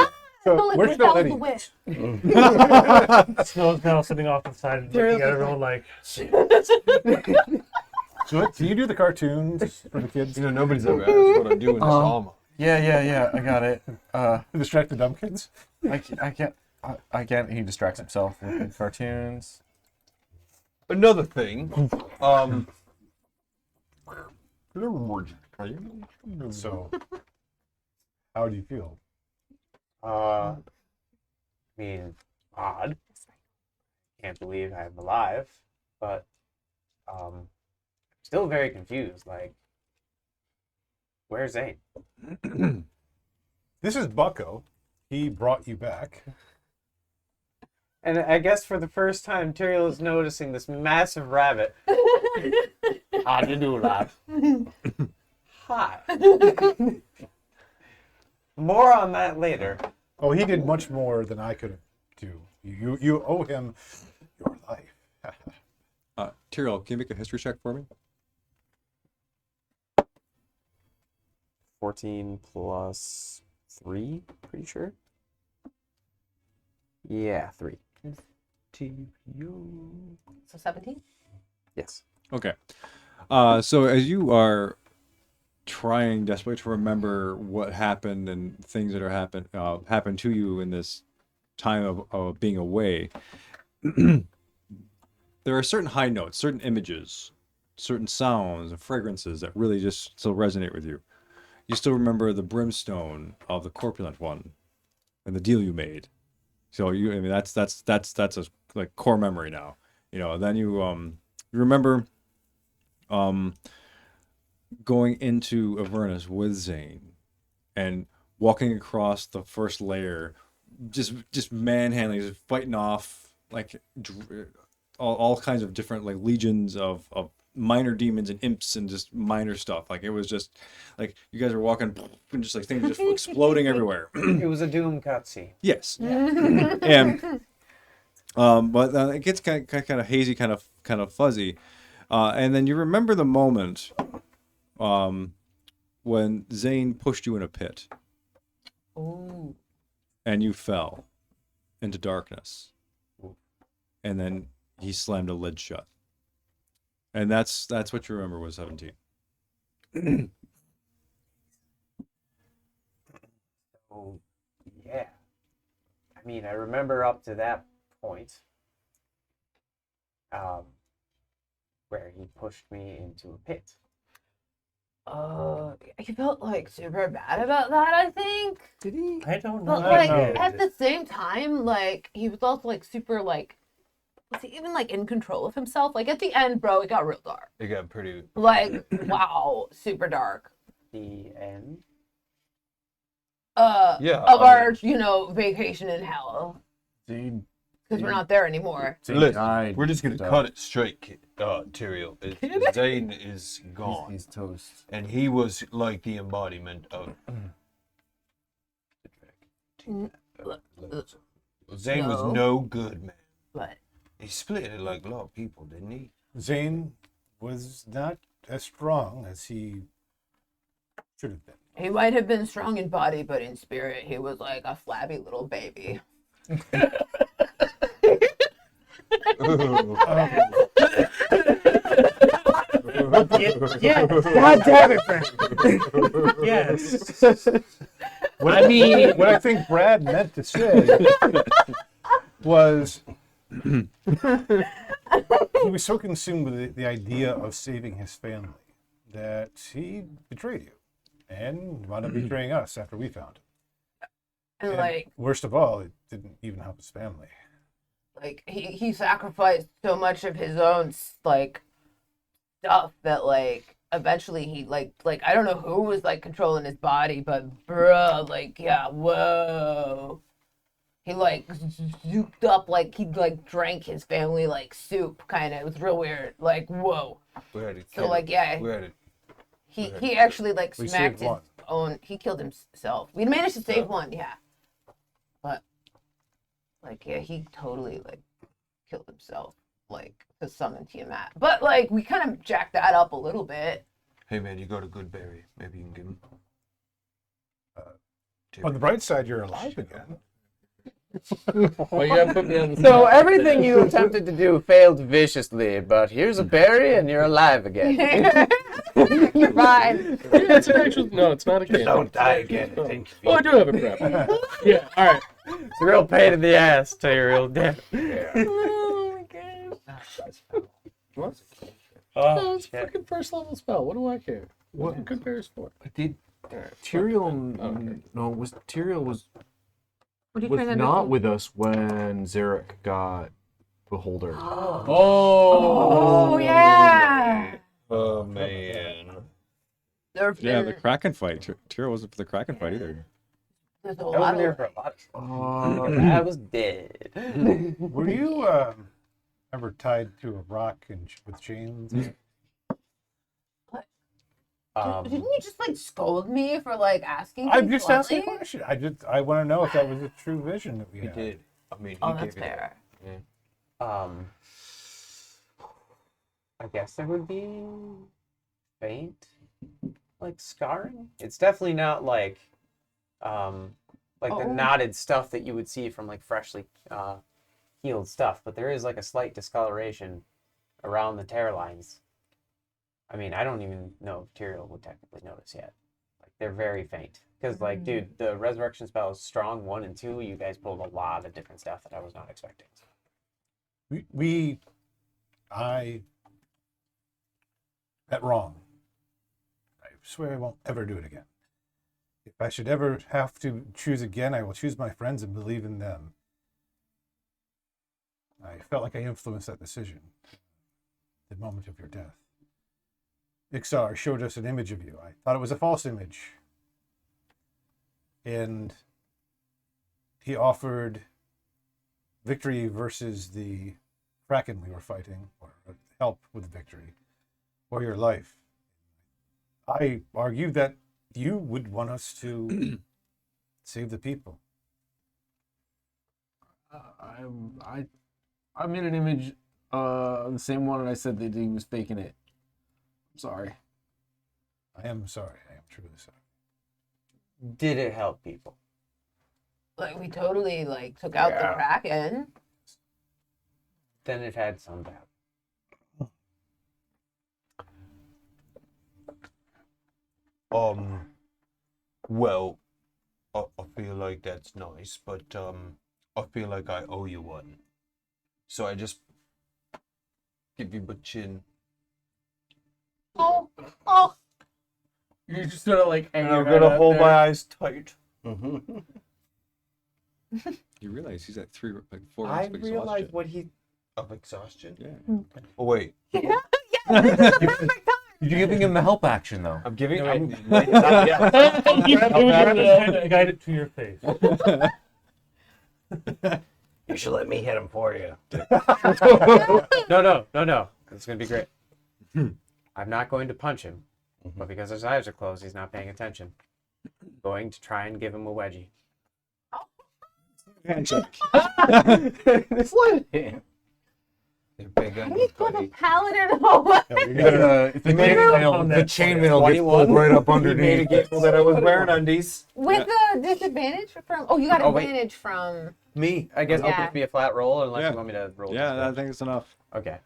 Speaker 3: So,
Speaker 2: So like
Speaker 3: where's
Speaker 2: wish that was
Speaker 3: the
Speaker 2: the
Speaker 3: lady?
Speaker 2: wish.
Speaker 7: Snow's now sitting off to the side and looking at everyone like,
Speaker 3: So, can you do the cartoons for the kids?
Speaker 6: You know, nobody's ever asked what I do in this armor.
Speaker 11: Yeah. I got it.
Speaker 3: To distract the dumb kids?
Speaker 11: I can't. He distracts himself with the cartoons.
Speaker 6: Another thing,
Speaker 3: So, how do you feel?
Speaker 10: I mean, odd. Can't believe I'm alive, but still very confused. Like, where's Zane?
Speaker 3: This is Bucko. He brought you back.
Speaker 10: And I guess for the first time, Tyrael is noticing this massive rabbit.
Speaker 4: How do you do, lad?
Speaker 10: Hi. More on that later.
Speaker 3: Oh, he did much more than I could do. You owe him your life.
Speaker 1: Tyrell, can you make a history check for me?
Speaker 10: 14 plus 3, pretty sure. Yeah, 3.
Speaker 2: So 17?
Speaker 10: Yes.
Speaker 1: Okay. So as you are trying desperately to remember what happened and things that are happened to you in this time of being away, there are certain high notes, certain images, certain sounds and fragrances that really just still resonate with you. You still remember the brimstone of the corpulent one and the deal you made. So that's a like core memory now. You know, then you remember going into Avernus with Zane and walking across the first layer, just manhandling, just fighting off like all kinds of different like legions of minor demons and imps and just minor stuff. Like it was just like you guys were walking and just like things just exploding everywhere.
Speaker 10: It was a Doom cutscene.
Speaker 1: Yes. And but it gets kind of hazy, kind of fuzzy, and then you remember the moment when Zane pushed you in a pit.
Speaker 2: Ooh.
Speaker 1: And you fell into darkness, and then he slammed a lid shut. And that's what you remember was 17.
Speaker 10: Oh, yeah. I mean, I remember up to that point, where he pushed me into a pit.
Speaker 2: He felt like super bad about that, I think.
Speaker 5: Did he?
Speaker 7: I don't know.
Speaker 2: But like at the same time, like he was also like super like, was he even like in control of himself? Like at the end, bro, it got real dark.
Speaker 6: It got pretty.
Speaker 2: Like wow, super dark.
Speaker 10: The end.
Speaker 6: Yeah,
Speaker 2: Of
Speaker 6: I
Speaker 2: our
Speaker 6: mean-
Speaker 2: vacation in hell
Speaker 11: Zane,
Speaker 2: because we're not there anymore.
Speaker 11: Zane
Speaker 6: Listen,
Speaker 11: died.
Speaker 6: we're just gonna cut it straight, Tyrael. Zane is gone,
Speaker 11: He's toast.
Speaker 6: and he was like the embodiment of. Zane was
Speaker 2: No.
Speaker 6: no good, man.
Speaker 2: But
Speaker 6: He split it like a lot of people, didn't he?
Speaker 3: Zane was not as strong as he should have been.
Speaker 2: he might have been strong in body, but in spirit, he was like a flabby little baby.
Speaker 10: Yeah.
Speaker 5: God damn it, Frank.
Speaker 7: Yes.
Speaker 3: What I think Brad meant to say was he was so consumed with the idea of saving his family that he betrayed you and wound up betraying us after we found him.
Speaker 2: And
Speaker 3: And
Speaker 2: like
Speaker 3: worst of all, it didn't even help his family.
Speaker 2: he sacrificed so much of his own like stuff that like eventually he like I don't know who was like controlling his body, but bruh, like yeah, whoa. He like zooped up like he like drank his family like soup kind of. It was real weird. Like whoa.
Speaker 6: We had it.
Speaker 2: So like yeah,
Speaker 6: We had it.
Speaker 2: he actually like
Speaker 3: We
Speaker 2: smacked
Speaker 3: saved
Speaker 2: his
Speaker 3: one.
Speaker 2: own. He killed himself. We managed to save one, yeah. But like yeah, he totally like killed himself like to summon Tiamat. But like we kind of jacked that up a little bit.
Speaker 6: Hey man, you got a good berry. Maybe you can give him.
Speaker 3: On the bright side, you're alive again.
Speaker 8: Well, you gotta put me on the
Speaker 10: So everything you attempted to do failed viciously, but here's a berry and you're alive again.
Speaker 2: You're fine.
Speaker 8: It's an actual. No, it's not a game.
Speaker 4: Don't die again. Thank you.
Speaker 8: Oh, I do have a prep. Yeah. All right.
Speaker 10: It's a real pain in the ass, Tyrael. Damn.
Speaker 2: Oh my gosh.
Speaker 8: What?
Speaker 10: Oh,
Speaker 8: It's a freaking first level spell. What do I care? What good bears for?
Speaker 11: Did
Speaker 8: Alright.
Speaker 11: Tyrael?
Speaker 8: Okay.
Speaker 11: No, was Tyrael was
Speaker 2: What are you trying to
Speaker 11: not
Speaker 2: do?
Speaker 11: with us when Zarek got Beholder.
Speaker 2: Oh yeah.
Speaker 6: Oh man.
Speaker 1: Yeah, the Kraken fight. Tyrael wasn't for the Kraken fight either.
Speaker 2: There's a
Speaker 10: I
Speaker 2: lot
Speaker 10: wasn't there
Speaker 2: of
Speaker 10: for a lot of I was dead.
Speaker 3: Were you ever tied to a rock and with chains?
Speaker 2: Didn't you just like scold me for like asking?
Speaker 3: I'm
Speaker 2: things
Speaker 3: just asking a
Speaker 2: bluntly?
Speaker 3: question. I want to know if that was a true vision that we
Speaker 6: He
Speaker 3: had.
Speaker 6: did. I mean, he
Speaker 2: Oh,
Speaker 6: gave
Speaker 2: that's
Speaker 6: it.
Speaker 2: fair.
Speaker 10: I guess there would be faint, like scarring. It's definitely not like the knotted stuff that you would see from like freshly healed stuff, but there is like a slight discoloration around the tear lines. I mean, I don't even know if Tyrael would technically notice yet. Like they're very faint. Because like, dude, the resurrection spell is strong 1 and 2. You guys pulled a lot of different stuff that I was not expecting.
Speaker 3: I got wrong. I swear I won't ever do it again. If I should ever have to choose again, I will choose my friends and believe in them. I felt like I influenced that decision. The moment of your death. Ixar showed us an image of you. I thought it was a false image. And he offered victory versus the Kraken we were fighting, or help with victory. for your life. I argue that you would want us to save the people.
Speaker 11: I made an image, the same one, and I said that he was faking it. I'm sorry.
Speaker 3: I am sorry. I am truly sorry.
Speaker 10: Did it help people?
Speaker 2: Like we totally like took out the Kraken.
Speaker 10: Then it had some value.
Speaker 6: Well, I feel like that's nice, but I feel like I owe you one. So I just give you a chin.
Speaker 2: Oh.
Speaker 8: You're just gonna like hang
Speaker 6: And I'm
Speaker 8: your head
Speaker 6: gonna
Speaker 8: up
Speaker 6: hold
Speaker 8: there.
Speaker 6: my eyes tight.
Speaker 1: You realize he's at 4
Speaker 6: I
Speaker 1: hours of
Speaker 6: realize
Speaker 1: exhaustion.
Speaker 6: what he of exhaustion.
Speaker 1: Yeah.
Speaker 6: Oh wait,
Speaker 2: Yeah, this is the perfect time.
Speaker 11: You're giving him the help action, though.
Speaker 6: I'm giving.
Speaker 10: No,
Speaker 6: I'm,
Speaker 10: wait, not yet.
Speaker 7: Guide it to your face.
Speaker 4: You should let me hit him for you.
Speaker 10: No. It's gonna be great. I'm not going to punch him, but because his eyes are closed, he's not paying attention. I'm going to try and give him a wedgie.
Speaker 1: Handshake.
Speaker 6: They're big on
Speaker 2: He's
Speaker 6: your
Speaker 2: got a
Speaker 6: buddy.
Speaker 2: paladin home.
Speaker 3: The chainmail gets pulled right up underneath.
Speaker 6: That I was wearing undies.
Speaker 2: With a disadvantage from. Oh, you got
Speaker 10: Oh, wait.
Speaker 2: advantage from.
Speaker 6: Me.
Speaker 10: I guess I'll
Speaker 2: Yeah.
Speaker 10: just be a flat roll unless
Speaker 1: Yeah.
Speaker 10: you want me to roll.
Speaker 1: Yeah, I think it's enough.
Speaker 10: Okay.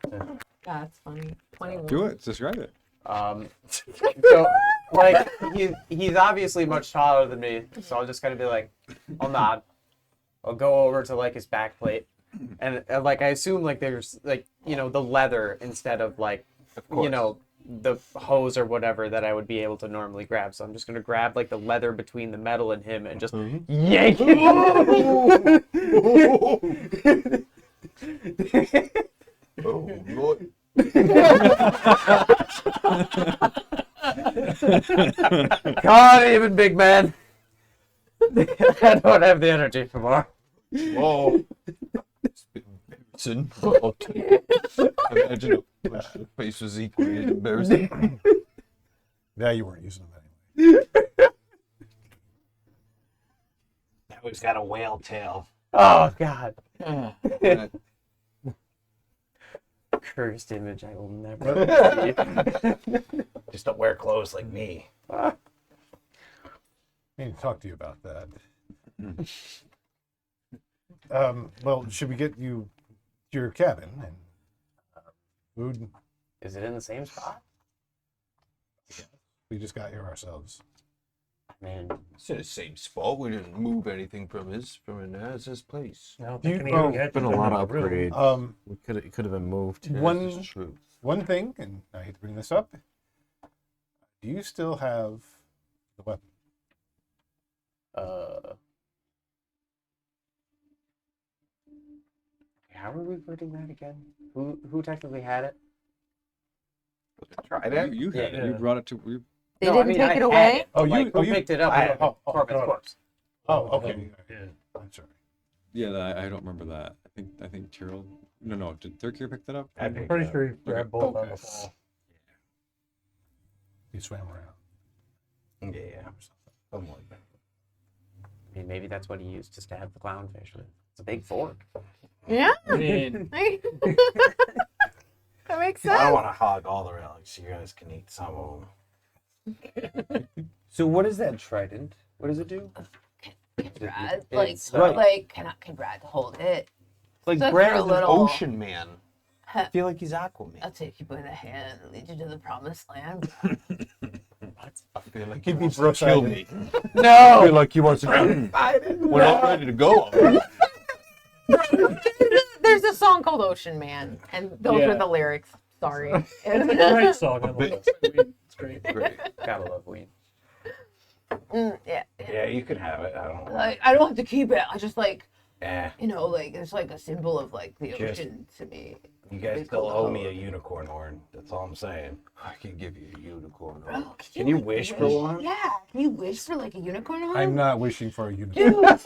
Speaker 2: That's funny. 21.
Speaker 1: Do it. Describe it.
Speaker 10: So, like, he's obviously much taller than me, so I'll just kind of be like, I'll nod. I'll go over to, like, his back plate. And, like, I assume, like, there's, like, you know, the leather instead of, like, you know, the hose or whatever that I would be able to normally grab. So I'm just going to grab, like, the leather between the metal and him and just yank it.
Speaker 6: Oh Lord.
Speaker 10: God, even big man. I don't have the energy for more.
Speaker 6: Whoa. It's been embarrassing. I'll tell you. Imagine if my face was equally as embarrassing.
Speaker 3: Yeah, you weren't using them anyway.
Speaker 4: Now he's got a whale tail.
Speaker 10: Oh, God.
Speaker 6: Uh,
Speaker 10: Cursed image I will never see.
Speaker 4: Just don't wear clothes like me.
Speaker 3: I need to talk to you about that. Well, should we get you to your cabin and food?
Speaker 10: Is it in the same spot?
Speaker 3: We just got here ourselves.
Speaker 10: Man,
Speaker 6: It's in the same spot. We didn't move anything from in there. It's his place.
Speaker 7: I don't
Speaker 3: Do
Speaker 7: think
Speaker 3: you-
Speaker 7: any
Speaker 3: oh,
Speaker 7: gadgets
Speaker 11: Been a
Speaker 7: are
Speaker 11: lot
Speaker 7: in
Speaker 11: of
Speaker 7: the room.
Speaker 11: upgrades. It could have been moved.
Speaker 3: One
Speaker 6: This is true.
Speaker 3: one thing, and I hate to bring this up. Do you still have the weapon?
Speaker 10: how are we putting that again? Who technically had it?
Speaker 4: Tried it?
Speaker 1: You had it. You
Speaker 7: Yeah.
Speaker 1: brought it to. You,
Speaker 2: They
Speaker 10: No, I
Speaker 2: didn't
Speaker 10: mean,
Speaker 2: take
Speaker 10: I
Speaker 2: it
Speaker 10: had
Speaker 2: away?
Speaker 10: it, but, like, who
Speaker 3: you
Speaker 10: picked it up?
Speaker 4: I had it.
Speaker 10: Corbin's corpse.
Speaker 3: Oh, okay.
Speaker 7: Yeah.
Speaker 3: I'm sorry.
Speaker 1: yeah, I don't remember that. I think Tyrell. No. Did Third Gear pick that up?
Speaker 4: I
Speaker 7: I'm
Speaker 4: picked
Speaker 7: pretty
Speaker 4: it
Speaker 7: sure he grabbed both on
Speaker 3: Okay.
Speaker 7: the fall.
Speaker 3: You swam around.
Speaker 4: Yeah. Something like that.
Speaker 10: I mean, maybe that's what he used to stab the clownfish with. It's a big fork.
Speaker 2: Yeah.
Speaker 8: I mean,
Speaker 2: That makes
Speaker 4: I don't
Speaker 2: sense.
Speaker 4: want to hog all the relics. You guys can eat some of them.
Speaker 6: So what is that trident? What does it do?
Speaker 2: Brad,
Speaker 10: It's,
Speaker 2: cannot Brad hold it.
Speaker 6: Like
Speaker 2: Such
Speaker 6: Brad
Speaker 2: a
Speaker 6: is an
Speaker 2: little-
Speaker 6: ocean man. I feel like he's Aquaman.
Speaker 2: I'll take you by the hand and lead you to the promised land.
Speaker 6: I feel like he
Speaker 3: He'd be
Speaker 6: wants to
Speaker 3: broke-sided.
Speaker 6: kill me.
Speaker 10: No!
Speaker 6: I feel like he wants to kill me. We're not ready to go.
Speaker 2: There's a song called Ocean Man, and those
Speaker 8: Yeah.
Speaker 2: were the lyrics. Sorry.
Speaker 7: Great song. I love
Speaker 6: bit-
Speaker 7: that.
Speaker 8: it's great.
Speaker 6: Great.
Speaker 10: Gotta love weed.
Speaker 2: Yeah.
Speaker 4: Yeah, you can have it. I don't.
Speaker 2: Like, I don't have to keep it. I just like,
Speaker 4: Eh.
Speaker 2: it's like a symbol of like the
Speaker 4: Just-
Speaker 2: ocean to me.
Speaker 4: You guys
Speaker 2: It's
Speaker 4: still
Speaker 2: cool to
Speaker 4: owe me a
Speaker 2: hold.
Speaker 4: unicorn horn. That's all I'm saying.
Speaker 6: I can give you a unicorn.
Speaker 2: Bro,
Speaker 4: Can you
Speaker 2: like,
Speaker 4: wish for one?
Speaker 2: Yeah. Can you wish for like a unicorn horn?
Speaker 3: I'm not wishing for a unicorn.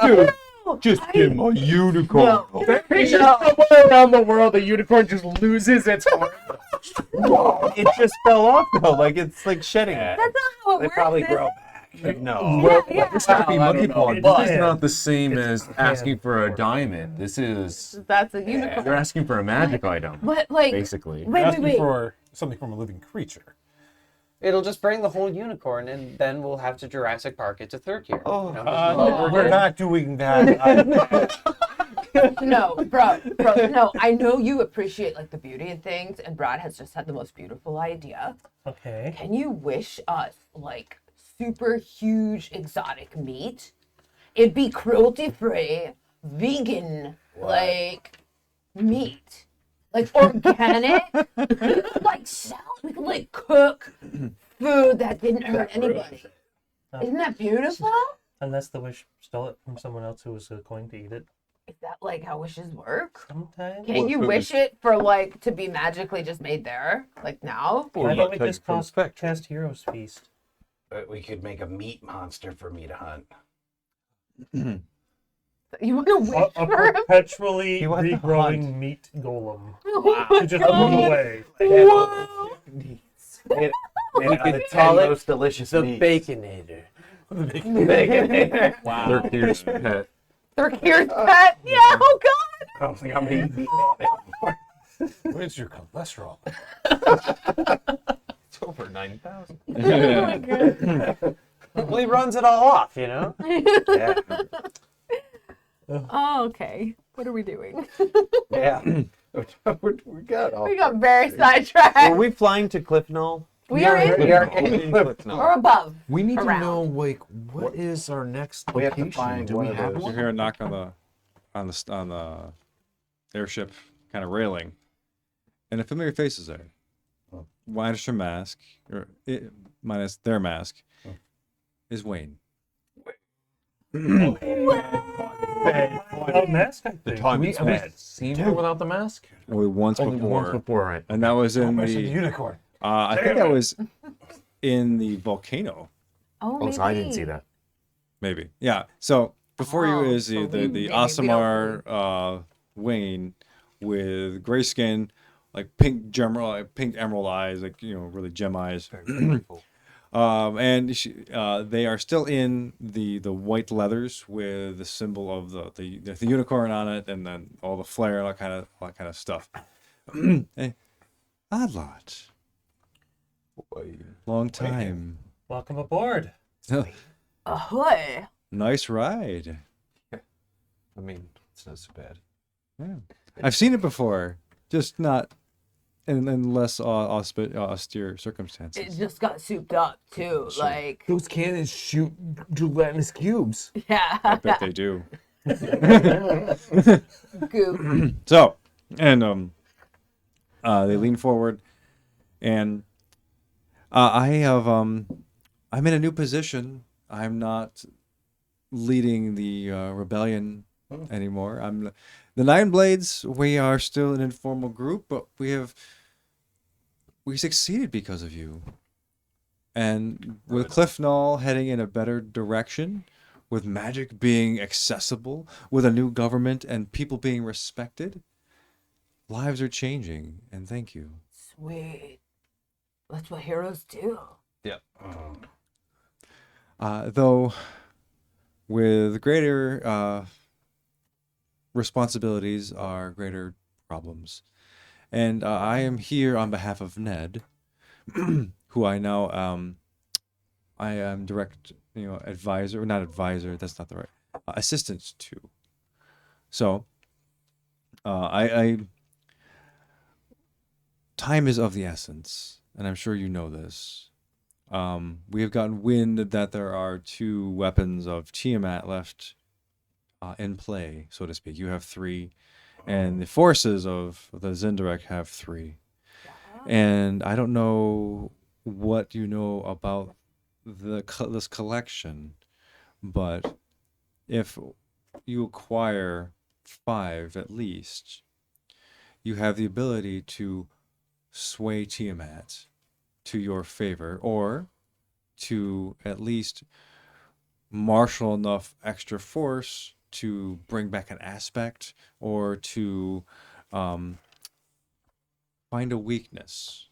Speaker 2: Dude.
Speaker 6: Just get my unicorn.
Speaker 2: No.
Speaker 8: Somewhere around the world, a unicorn just loses its horn.
Speaker 4: It just fell off though. Like it's like shedding.
Speaker 2: That's not how it
Speaker 4: They
Speaker 2: works.
Speaker 4: probably
Speaker 2: is
Speaker 4: grow
Speaker 2: it?
Speaker 4: back. No.
Speaker 11: Well,
Speaker 2: yeah.
Speaker 11: this might be
Speaker 8: I
Speaker 11: monkey
Speaker 8: don't know.
Speaker 11: pod.
Speaker 8: It's
Speaker 11: This is
Speaker 8: pan.
Speaker 11: not the same
Speaker 7: It's
Speaker 11: as
Speaker 7: pan.
Speaker 11: asking for a diamond. This is
Speaker 2: That's a unicorn.
Speaker 11: you're asking for a magic item,
Speaker 2: But like,
Speaker 11: basically.
Speaker 2: wait,
Speaker 3: Asking for something from a living creature.
Speaker 10: It'll just bring the whole unicorn, and then we'll have to Jurassic Park it to third gear.
Speaker 6: Oh,
Speaker 3: We're not doing that.
Speaker 2: No, bro, no. I know you appreciate like the beauty of things, and Brad has just had the most beautiful idea.
Speaker 7: Okay.
Speaker 2: Can you wish us like super huge exotic meat? It'd be cruelty free, vegan, like meat, like organic, like sell. We could like cook food that didn't hurt anybody. Isn't that beautiful?
Speaker 7: Unless the wish stole it from someone else who was going to eat it.
Speaker 2: Is that like how wishes work?
Speaker 7: Sometimes.
Speaker 2: Can't you wish it for like to be magically just made there, like now?
Speaker 7: Why
Speaker 6: not
Speaker 7: don't we
Speaker 6: take
Speaker 7: just
Speaker 6: it from
Speaker 7: cast Heroes Feast?
Speaker 4: But we could make a meat monster for me to hunt.
Speaker 2: You want to wish
Speaker 7: A
Speaker 2: for him?
Speaker 7: perpetually
Speaker 3: You want to
Speaker 7: regrowing meat golem.
Speaker 2: Oh
Speaker 7: To just move away.
Speaker 2: Whoa.
Speaker 4: Made out of the
Speaker 10: call
Speaker 4: 10
Speaker 10: it
Speaker 4: most delicious
Speaker 10: The
Speaker 4: meats.
Speaker 10: Baconator.
Speaker 4: Baconator. Wow.
Speaker 11: Third tier's pet.
Speaker 2: They're cured pet. Yeah. Oh God.
Speaker 4: I don't think I'm gonna eat meat anymore.
Speaker 3: Where's your cholesterol?
Speaker 6: It's over 9,000.
Speaker 2: Oh my God.
Speaker 10: Well, he runs it all off, you know?
Speaker 4: Yeah.
Speaker 2: Oh, okay. What are we doing?
Speaker 4: Yeah. we got all.
Speaker 2: We got very sidetracked.
Speaker 4: Were we flying to Cliff Knoll?
Speaker 2: We are in
Speaker 4: We are in Cliff Knoll.
Speaker 2: or above.
Speaker 11: We need
Speaker 2: Around.
Speaker 11: to know like what is our next
Speaker 4: We have to
Speaker 11: location?
Speaker 4: find
Speaker 11: Do
Speaker 4: one
Speaker 11: we
Speaker 4: of
Speaker 11: have
Speaker 4: those.
Speaker 1: You
Speaker 11: one?
Speaker 1: hear a knock on the airship kind of railing, and a familiar face is there. Minus your mask, minus their mask, is Wayne.
Speaker 7: Without mask, I think.
Speaker 6: time
Speaker 11: We,
Speaker 6: is
Speaker 11: have we
Speaker 6: mad.
Speaker 11: seen her without the mask?
Speaker 1: Only once
Speaker 11: Only
Speaker 1: before,
Speaker 11: once before, right?
Speaker 1: and that was in
Speaker 3: Mention the
Speaker 1: the.
Speaker 3: unicorn.
Speaker 1: I think that was in the volcano,
Speaker 2: Oh,
Speaker 11: Oh, so I didn't see that.
Speaker 1: maybe. Yeah. So before
Speaker 2: Oh,
Speaker 1: you is
Speaker 2: so
Speaker 1: the
Speaker 2: maybe we
Speaker 1: Asamar Wayne with gray skin, like pink emerald eyes, like really gem eyes. And they are still in the white leathers with the symbol of the unicorn on it, and then all the flare, all that kind of stuff. Hey, Oddlot, long time.
Speaker 7: Welcome aboard.
Speaker 2: Ahoy.
Speaker 1: Nice ride.
Speaker 6: I mean, it's not so bad.
Speaker 1: Yeah. I've seen it before, just not in less austere
Speaker 2: It
Speaker 1: circumstances.
Speaker 2: just got souped up too. Like,
Speaker 11: Those cannons shoot gelatinous cubes.
Speaker 2: yeah.
Speaker 1: I bet they do.
Speaker 2: Goop.
Speaker 1: So, and they lean forward, and I'm in a new position. I'm not leading the rebellion anymore. I'm the Nine Blades. We are still an informal group, but we succeeded because of you. And with Cliff Knoll heading in a better direction, with magic being accessible, with a new government and people being respected, lives are changing, and thank you.
Speaker 2: Sweet. That's what heroes do.
Speaker 6: Yep.
Speaker 1: Though, with greater responsibilities are greater problems. And I am here on behalf of Ned, who I now I am direct, advisor, not advisor, that's not the right, assistant to. So, time is of the essence, and I'm sure you know this. We have gotten wind that there are 2 weapons of Tiamat left in play, so to speak. You have 3, and the forces of the Zindarek have 3. And I don't know what you know about this collection, but if you acquire 5 at least, you have the ability to sway Tiamat to your favor, or to at least marshal enough extra force to bring back an aspect or to find a weakness.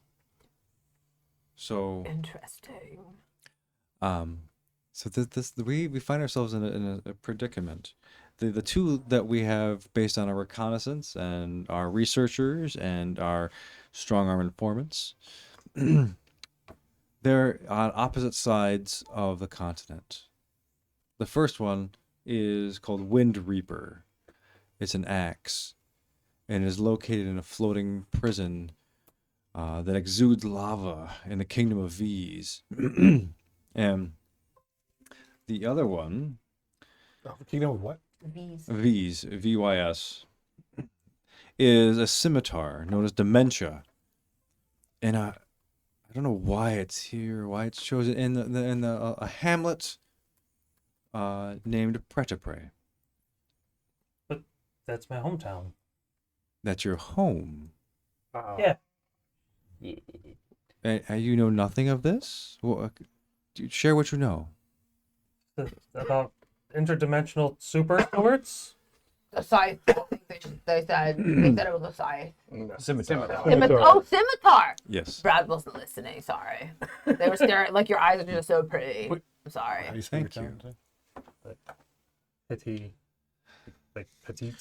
Speaker 1: So
Speaker 2: Interesting.
Speaker 1: so we find ourselves in a predicament. The two that we have based on our reconnaissance and our researchers and our strong arm informants, they're on opposite sides of the continent. The first one is called Wind Reaper. It's an axe and is located in a floating prison that exudes lava in the kingdom of V's. And the other one,
Speaker 3: The kingdom of what?
Speaker 2: Bees.
Speaker 1: Vys, is a scimitar known as Dementia. And I don't know why it's here, why it's chosen in a hamlet named Pretapre.
Speaker 7: That's my hometown.
Speaker 1: That's your home.
Speaker 7: Yeah.
Speaker 1: And you know nothing of this? Well, share what you know.
Speaker 7: About interdimensional super swords.
Speaker 2: The scythe. I think they said it was a scythe.
Speaker 6: Scimitar.
Speaker 2: Oh, scimitar.
Speaker 1: Yes.
Speaker 2: Brad wasn't listening. Sorry. They were staring. Like your eyes are just so pretty. I'm sorry.
Speaker 3: How do you say
Speaker 1: Thank
Speaker 3: your
Speaker 1: you.
Speaker 3: town?
Speaker 7: Petite. Like petite.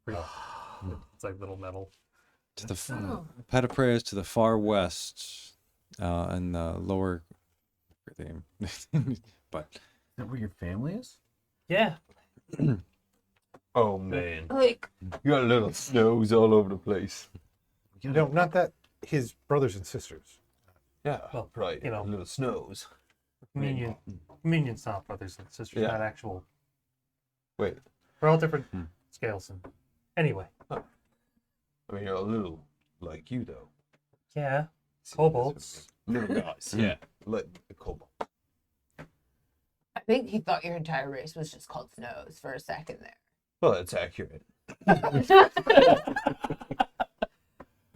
Speaker 7: It's like little metal.
Speaker 1: To the Pretapre is to the far west, and the lower. But
Speaker 11: Is that where your family is?
Speaker 7: Yeah.
Speaker 6: Oh man,
Speaker 2: Like
Speaker 6: you got little snows all over the place.
Speaker 3: No, not that. His brothers and sisters.
Speaker 6: Yeah,
Speaker 7: Well,
Speaker 6: right.
Speaker 7: you know.
Speaker 6: Little snows.
Speaker 7: Minion's not brothers and sisters,
Speaker 6: Yeah.
Speaker 7: not actual.
Speaker 6: Wait,
Speaker 7: We're all different scales. And anyway,
Speaker 6: I mean you're a little like you though.
Speaker 7: yeah, kobolds.
Speaker 6: Little guys. Yeah, like the kobold.
Speaker 2: I think he thought your entire race was just called Snows for a second there.
Speaker 6: Well, that's accurate.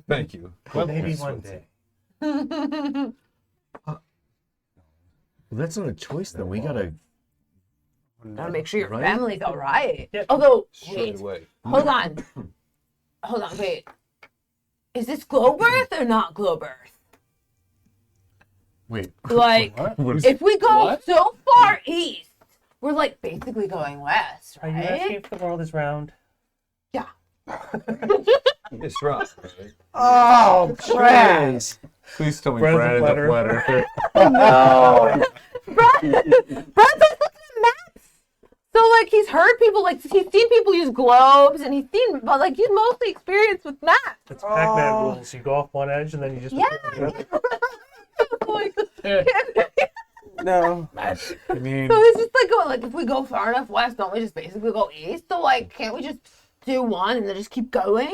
Speaker 6: Thank you.
Speaker 3: Well,
Speaker 7: Maybe
Speaker 3: yes,
Speaker 7: one
Speaker 3: what's
Speaker 7: day.
Speaker 11: Well, that's not a choice then. We gotta.
Speaker 2: Gotta make sure your
Speaker 11: Right?
Speaker 2: family's all right.
Speaker 7: Yep.
Speaker 2: Although,
Speaker 6: Straight
Speaker 2: wait,
Speaker 6: away.
Speaker 2: hold on, wait. Is this glow birth or not glow birth?
Speaker 11: Wait.
Speaker 2: Like,
Speaker 3: What?
Speaker 2: if we go so far east, we're like basically going west,
Speaker 7: Are you asking
Speaker 2: right?
Speaker 7: if the world is round?
Speaker 2: Yeah.
Speaker 6: It's right. Right?
Speaker 11: Oh,
Speaker 2: Brad.
Speaker 5: Please tell me
Speaker 7: Brad's
Speaker 5: Brad
Speaker 7: a
Speaker 5: is a
Speaker 7: flatter.
Speaker 5: flatter.
Speaker 2: No. Brad's like looking at maps. So like he's heard people he's seen people use globes and he's seen but like he's mostly experienced with maps.
Speaker 7: It's Pac-Man rules. You go off one edge and then you just.
Speaker 2: Yeah. Like,
Speaker 10: No.
Speaker 11: I mean,
Speaker 2: so it's just like going like if we go far enough west, don't we just basically go east? So like can't we just do one and then just keep going?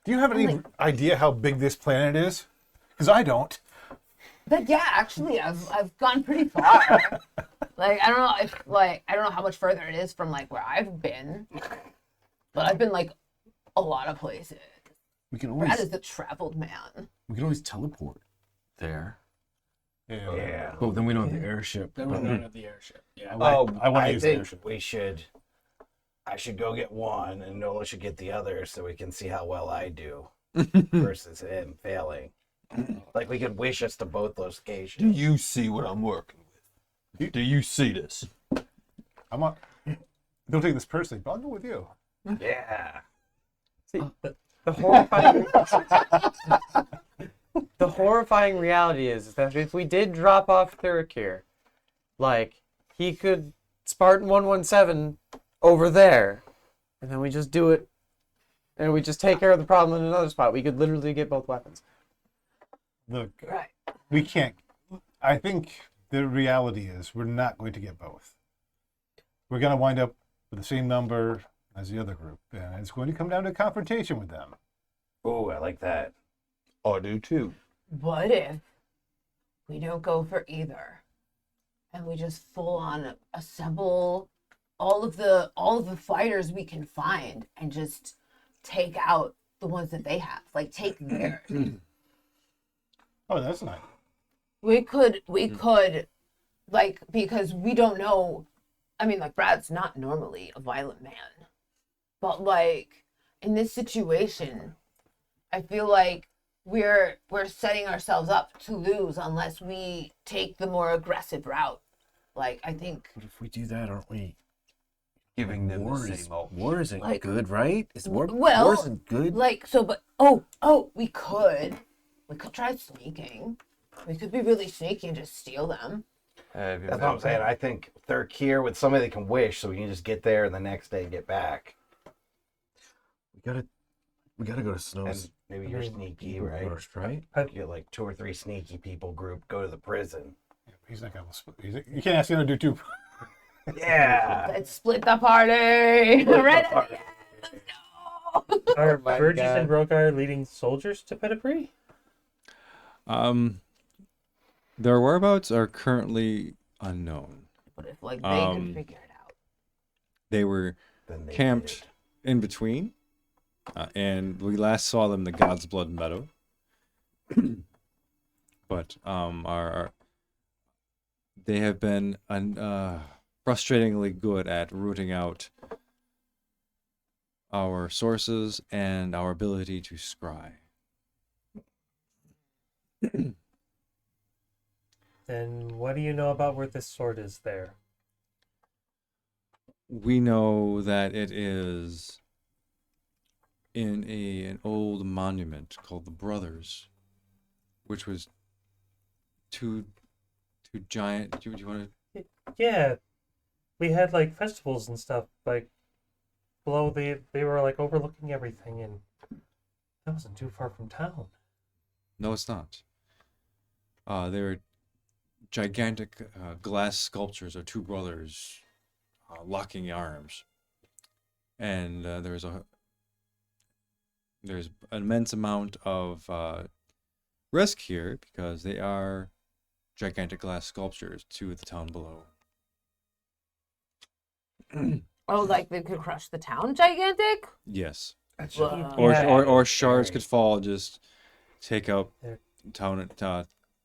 Speaker 3: Do you have any idea how big this planet is? Because I don't.
Speaker 2: But yeah, actually I've gone pretty far. Like I don't know how much further it is from like where I've been. But I've been like a lot of places.
Speaker 11: we can
Speaker 2: Brad
Speaker 11: always
Speaker 2: is the traveled man.
Speaker 11: teleport there.
Speaker 6: Yeah.
Speaker 11: But then we don't have the airship.
Speaker 8: Then we don't have the airship. Yeah.
Speaker 3: I want to use the
Speaker 4: think
Speaker 3: airship.
Speaker 4: I should go get one, and Nola should get the other, so we can see how well I do versus him failing. Like we could wish us to both
Speaker 6: Do
Speaker 4: locations.
Speaker 6: you see what I'm working with? Do you see this?
Speaker 3: I'm not. Don't take this personally, but I'll go with you.
Speaker 4: Yeah.
Speaker 10: See, the horrifying, the horrifying reality is that if we did drop off Thurkir, like he could Spartan 117 over there, and then we just do it, and we just take care of the problem in another spot. We could literally get both weapons.
Speaker 3: Look,
Speaker 2: Right.
Speaker 3: we can't. I think the reality is we're not going to get both. We're going to wind up with the same number as the other group, and it's going to come down to confrontation with them.
Speaker 4: Ooh, I like that.
Speaker 6: I do too.
Speaker 2: What if we don't go for either? And we just full on assemble all of the fighters we can find and just take out the ones that they have. Like take theirs.
Speaker 3: Oh, that's nice.
Speaker 2: We could like because we don't know I mean, like, Brad's not normally a violent man. But, like, in this situation, I feel like we're setting ourselves up to lose unless we take the more aggressive route. Like, I think...
Speaker 11: But if we do that, aren't we?
Speaker 6: Giving them the
Speaker 11: War,
Speaker 6: same option.
Speaker 11: war isn't
Speaker 2: Like,
Speaker 11: good, right? War
Speaker 2: well,
Speaker 11: isn't good.
Speaker 2: Like, so, but, we could try sneaking. We could be really sneaky and just steal them.
Speaker 4: That's what I'm saying. I think they're here with somebody they can wish, so we can just get there and the next day get back.
Speaker 11: We gotta go to Snow's.
Speaker 4: And maybe you're sneaky,
Speaker 11: Go
Speaker 4: right?
Speaker 11: first, right?
Speaker 4: Get like 2 or 3 sneaky people group, go to the prison.
Speaker 3: He's not gonna split. You can't ask him to do 2.
Speaker 4: Yeah.
Speaker 2: Let's split the party. Right at the end. Let's go.
Speaker 7: Are
Speaker 10: my
Speaker 7: Burgess
Speaker 10: God.
Speaker 7: and Rogar leading soldiers to Petipri?
Speaker 1: Their whereabouts are currently unknown.
Speaker 2: But if like they could figure it out.
Speaker 1: They were
Speaker 4: Then they
Speaker 1: camped in between, and we last saw them in the God's Blood Meadow. But they have been frustratingly good at rooting out our sources and our ability to scry.
Speaker 7: And what do you know about where this sword is there?
Speaker 1: We know that it is in an old monument called the Brothers, which was two giant. Do you want to?
Speaker 7: Yeah, we had like festivals and stuff like below. They were like overlooking everything, and that wasn't too far from town.
Speaker 1: No, it's not. They were gigantic glass sculptures of two brothers locking arms, and there's an immense amount of risk here because they are gigantic glass sculptures to the town below.
Speaker 2: Oh, like they could crush the town gigantic?
Speaker 1: Yes.
Speaker 2: Whoa.
Speaker 1: Or shards could fall and just take out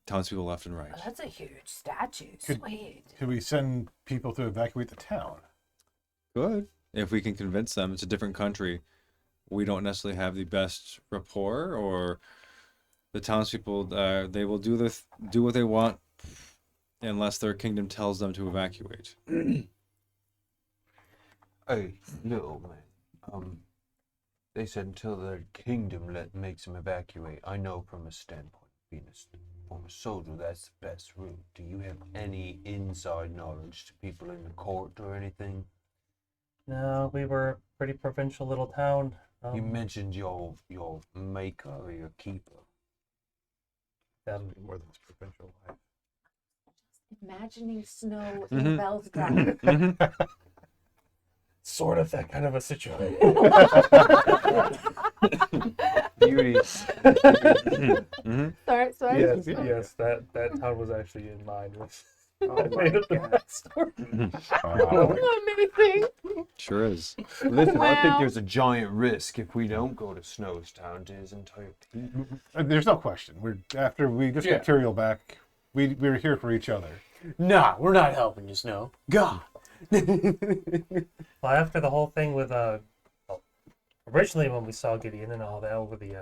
Speaker 1: townspeople left and right.
Speaker 2: Oh, that's a huge statue.
Speaker 3: Could-
Speaker 2: Sweet.
Speaker 3: Could we send people to evacuate the town?
Speaker 1: Good. If we can convince them it's a different country, we don't necessarily have the best rapport, or the townspeople, they will do what they want unless their kingdom tells them to evacuate.
Speaker 6: Hey, little man. They said until their kingdom makes them evacuate. I know from a standpoint of being a former soldier, that's the best route. Do you have any inside knowledge to people in the court or anything?
Speaker 7: No, we were a pretty provincial little town.
Speaker 6: You mentioned your maker or your keeper.
Speaker 3: More than his provincial life.
Speaker 2: Imagining snow in Bell's Drive.
Speaker 7: Sort of that kind of a situation.
Speaker 6: Beauty.
Speaker 2: Sorry.
Speaker 7: Yes, that town was actually in line with. I made up the backstory.
Speaker 2: Amazing.
Speaker 1: Sure is.
Speaker 6: Listen, I think
Speaker 2: Wow.
Speaker 6: there's a giant risk if we don't go to Snow's Town to his entire people.
Speaker 3: There's no question. After we just got Tyrael back, we were here for each other.
Speaker 10: Nah, we're not helping you, Snow. God.
Speaker 7: Well, after the whole thing with originally when we saw Gideon and all that over the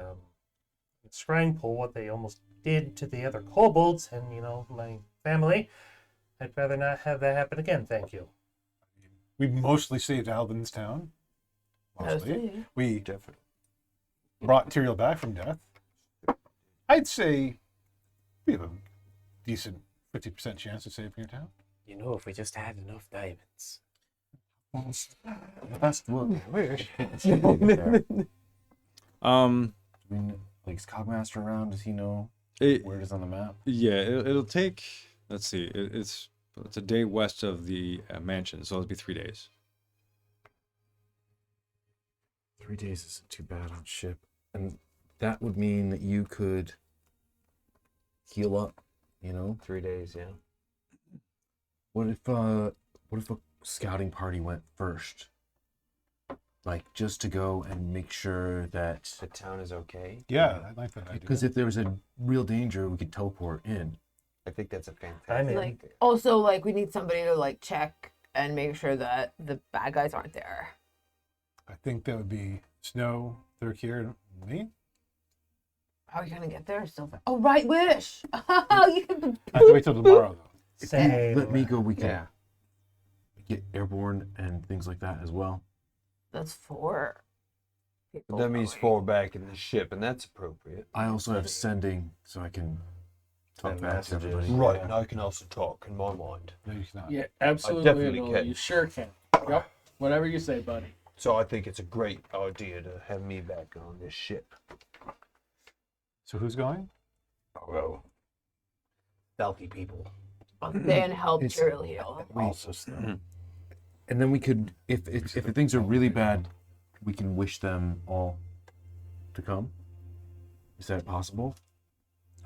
Speaker 7: scrying pool, what they almost did to the other kobolds and my family, I'd rather not have that happen again. Thank you.
Speaker 3: We mostly saved Alvin's town. Mostly.
Speaker 2: Mostly.
Speaker 3: We
Speaker 6: Definitely.
Speaker 3: brought Tyrael back from death. I'd say we have a decent 50% chance of saving your town.
Speaker 10: You know, if we just had enough diamonds.
Speaker 11: Best look. Like, is Cogmaster around? Does he know where it is on the map?
Speaker 1: Yeah, it'll take. Let's see. It's a day west of the mansion, so it'll be 3 days.
Speaker 11: 3 days isn't too bad on ship, and that would mean that you could heal up.
Speaker 6: 3 days, yeah.
Speaker 11: What if a scouting party went first? Like, just to go and make sure that...
Speaker 6: The town is okay.
Speaker 3: Yeah, I like that idea.
Speaker 11: Because if there was a real danger, we could teleport in.
Speaker 6: I think that's a fantastic
Speaker 7: I'm in.
Speaker 2: Like also, like we need somebody to like check and make sure that the bad guys aren't there.
Speaker 3: I think that would be Snow, Thurkier, and me.
Speaker 2: How are you gonna get there so fast? Oh, right, Wish. Oh, you can.
Speaker 3: I have to wait till tomorrow, though.
Speaker 7: Same.
Speaker 11: Let me go. We can
Speaker 10: Yeah.
Speaker 11: get airborne and things like that as well.
Speaker 2: That's 4 people.
Speaker 6: That means
Speaker 2: going.
Speaker 6: 4 back in the ship, and that's appropriate.
Speaker 11: I also have sending, so I can talk
Speaker 4: Send
Speaker 11: back to
Speaker 4: messages.
Speaker 11: everybody.
Speaker 6: Right, and I can also talk in my mind.
Speaker 3: No, you cannot.
Speaker 8: Yeah, absolutely.
Speaker 6: definitely
Speaker 8: Adol,
Speaker 6: can.
Speaker 8: You sure can. Yep. Whatever you say, buddy.
Speaker 6: So I think it's a great idea to have me back on this ship.
Speaker 3: So who's going?
Speaker 4: Well, stealthy people.
Speaker 2: I'll stay and help
Speaker 11: It's-
Speaker 2: Tyrell heal.
Speaker 3: Also Snow.
Speaker 11: And then we could, if the things are really bad, we can wish them all to come. Is that possible?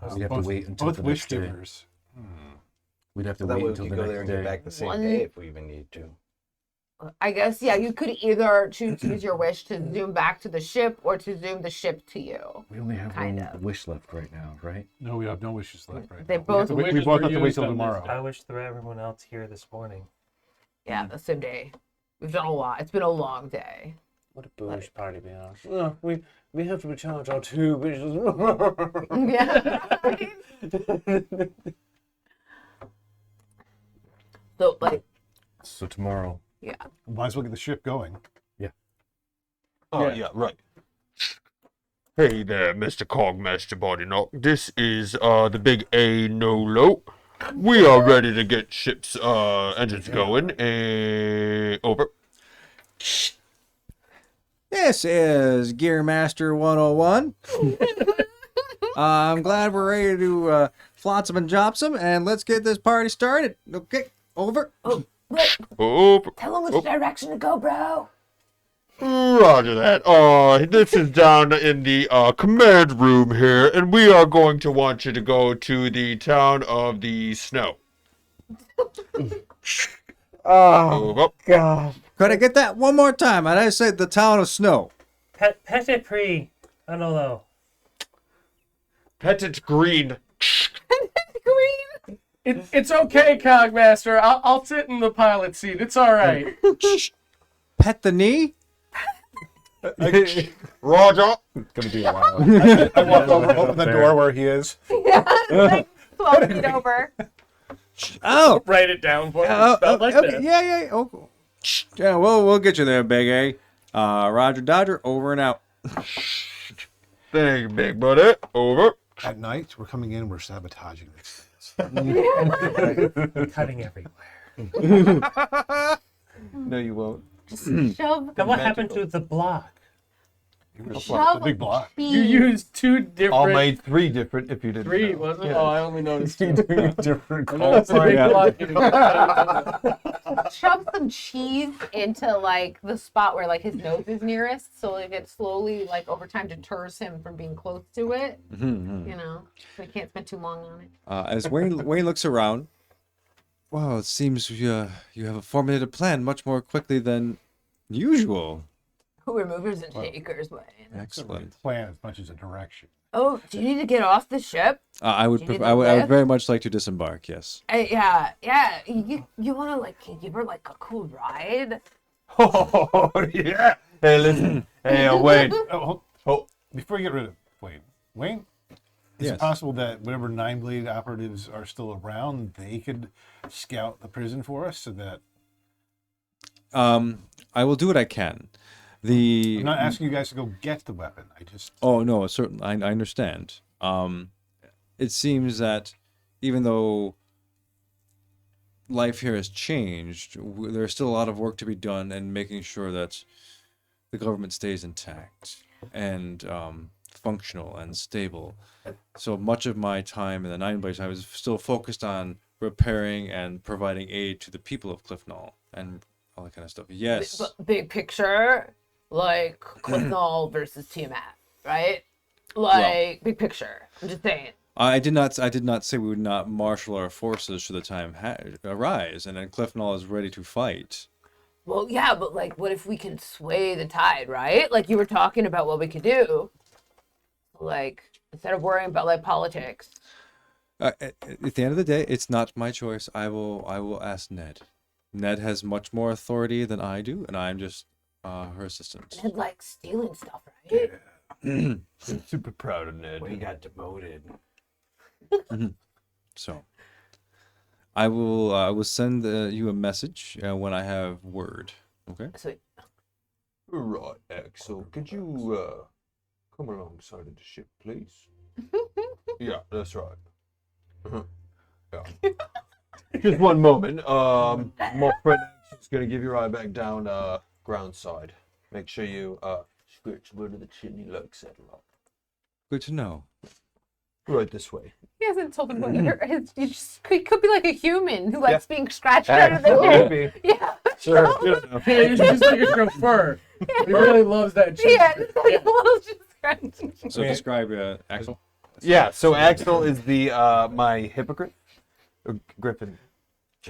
Speaker 11: We'd have to wait until
Speaker 3: both
Speaker 11: the
Speaker 3: wish
Speaker 11: next day.
Speaker 3: givers.
Speaker 11: We'd have to
Speaker 4: That
Speaker 11: wait
Speaker 4: way we
Speaker 11: until
Speaker 4: could
Speaker 11: the
Speaker 4: go there
Speaker 11: next
Speaker 4: and get
Speaker 11: day.
Speaker 4: back the same
Speaker 2: One-
Speaker 4: day if we even need to.
Speaker 2: I guess, yeah, you could either choose to use your wish to zoom back to the ship or to zoom the ship to you.
Speaker 11: We only have
Speaker 2: Kind
Speaker 11: one
Speaker 2: of.
Speaker 11: wish left right now, right?
Speaker 3: No, we have no wishes left right
Speaker 2: They
Speaker 3: now.
Speaker 2: both-
Speaker 3: We
Speaker 8: Wishes
Speaker 3: both
Speaker 8: were
Speaker 3: have to wait
Speaker 8: used
Speaker 3: till
Speaker 8: on this
Speaker 3: tomorrow.
Speaker 7: I wish for everyone else here this morning.
Speaker 2: Yeah, the same day. We've done a lot. It's been a long day.
Speaker 10: What a booze party, be honest. Oh, we have to recharge our 2 wishes.
Speaker 2: Yeah. So, like,
Speaker 11: So tomorrow.
Speaker 2: yeah.
Speaker 3: Might as well get the ship going.
Speaker 6: Oh,
Speaker 8: Yeah.
Speaker 6: yeah, right.
Speaker 9: Hey there, Mr. Cogmaster Bodyknock. This is the big A Nolo. We are ready to get ship's engines going. Over.
Speaker 1: This is Gearmaster 101. I'm glad we're ready to flotsam and jopsam, and let's get this party started. Okay, over.
Speaker 2: Wait,
Speaker 9: Over.
Speaker 2: tell them which direction to go, bro.
Speaker 9: Roger that. This is down in the command room here, and we are going to want you to go to the town of the snow.
Speaker 10: Oh,
Speaker 9: Over.
Speaker 10: God.
Speaker 1: Could I get that one more time? And I said the town of snow.
Speaker 7: Petit Pri. Anolo.
Speaker 9: Petit Green.
Speaker 2: Green.
Speaker 8: It's okay, Cogmaster. I'll sit in the pilot seat. It's all right.
Speaker 1: Pet the knee?
Speaker 9: Roger.
Speaker 3: It's gonna be a while. I walk over, open the door where he is.
Speaker 2: Yeah, like 12 feet over.
Speaker 1: Oh.
Speaker 8: Write it down for me.
Speaker 1: Oh,
Speaker 8: Spelled like
Speaker 1: okay.
Speaker 8: that.
Speaker 1: Yeah. Oh. Yeah, we'll get you there, Big A. Roger Dodger, over and out.
Speaker 9: Thank you, big buddy. Over.
Speaker 3: At night, we're coming in, we're sabotaging this.
Speaker 7: Cutting everywhere.
Speaker 6: No, you won't.
Speaker 2: Shove,
Speaker 7: Then what happened to the block?
Speaker 2: shove
Speaker 3: The big block.
Speaker 8: You
Speaker 2: cheese.
Speaker 8: used 2 different.
Speaker 6: I'll make 3 different if you didn't
Speaker 8: 3,
Speaker 6: know.
Speaker 8: was it?
Speaker 6: Yeah.
Speaker 8: Oh, I only noticed 2.
Speaker 3: Different
Speaker 8: I noticed the big block.
Speaker 2: Shove some cheese into like the spot where like his nose is nearest, so like it slowly, like over time, deters him from being close to it.
Speaker 1: Mhm.
Speaker 2: You know, so he can't spend too long on it.
Speaker 1: As Wayne looks around, wow, it seems you have a formulated plan much more quickly than usual.
Speaker 2: Who are movers and shakers, Wayne?
Speaker 1: Excellent.
Speaker 3: Plan as much as a direction.
Speaker 2: Oh, do you need to get off the ship?
Speaker 1: I would
Speaker 2: Do you need
Speaker 1: prefer, I would
Speaker 2: lift?
Speaker 1: very much like to disembark. Yes.
Speaker 2: Yeah. You want to like give her like a cool ride?
Speaker 6: Oh, yeah. Hey, listen. Hey, Wayne.
Speaker 3: Oh, before you get rid of Wayne, is
Speaker 1: Yes.
Speaker 3: it possible that whatever 9-blade operatives are still around, they could scout the prison for us so that
Speaker 1: I will do what I can. The
Speaker 3: I'm not asking you guys to go get the weapon. I just
Speaker 1: Oh no, certainly I understand. It seems that even though life here has changed, there's still a lot of work to be done in making sure that the government stays intact and functional and stable. So much of my time in the 9 I was still focused on repairing and providing aid to the people of Cliffnall and all that kind of stuff. Yes.
Speaker 2: Big picture, like Cliffnall versus Tiamat, right? Like big picture. I'm just saying.
Speaker 1: I did not say we would not marshal our forces should the time arise, and then Cliffnall is ready to fight.
Speaker 2: Well, yeah, but like, what if we can sway the tide, right? Like you were talking about what we could do. Like instead of worrying about like politics.
Speaker 1: At the end of the day, it's not my choice. I will ask Ned. Ned has much more authority than I do, and I'm just her assistant.
Speaker 2: Ned likes stealing stuff, right?
Speaker 6: I'm super proud of Ned.
Speaker 4: We got demoted.
Speaker 1: So, I will send you a message when I have word. Okay.
Speaker 2: Sweet.
Speaker 6: Right, Axel. Could you come alongside of the ship, please? Yeah, that's right. Yeah. Just one moment. My friend is gonna give you a ride back down ground side. Make sure you scratch a bit of the chimney lug settle up.
Speaker 1: Good to know.
Speaker 6: Right this way.
Speaker 2: He hasn't told him what he could be like a human who likes being scratched out of the way.
Speaker 6: Maybe.
Speaker 2: Yeah.
Speaker 6: Sure.
Speaker 8: Yeah, he's just like a chauffeur. He really loves that shit.
Speaker 2: Yeah. He loves just scratching.
Speaker 1: So describe Axel.
Speaker 6: Yeah. So Axel is the my hippogriff, or Griffin.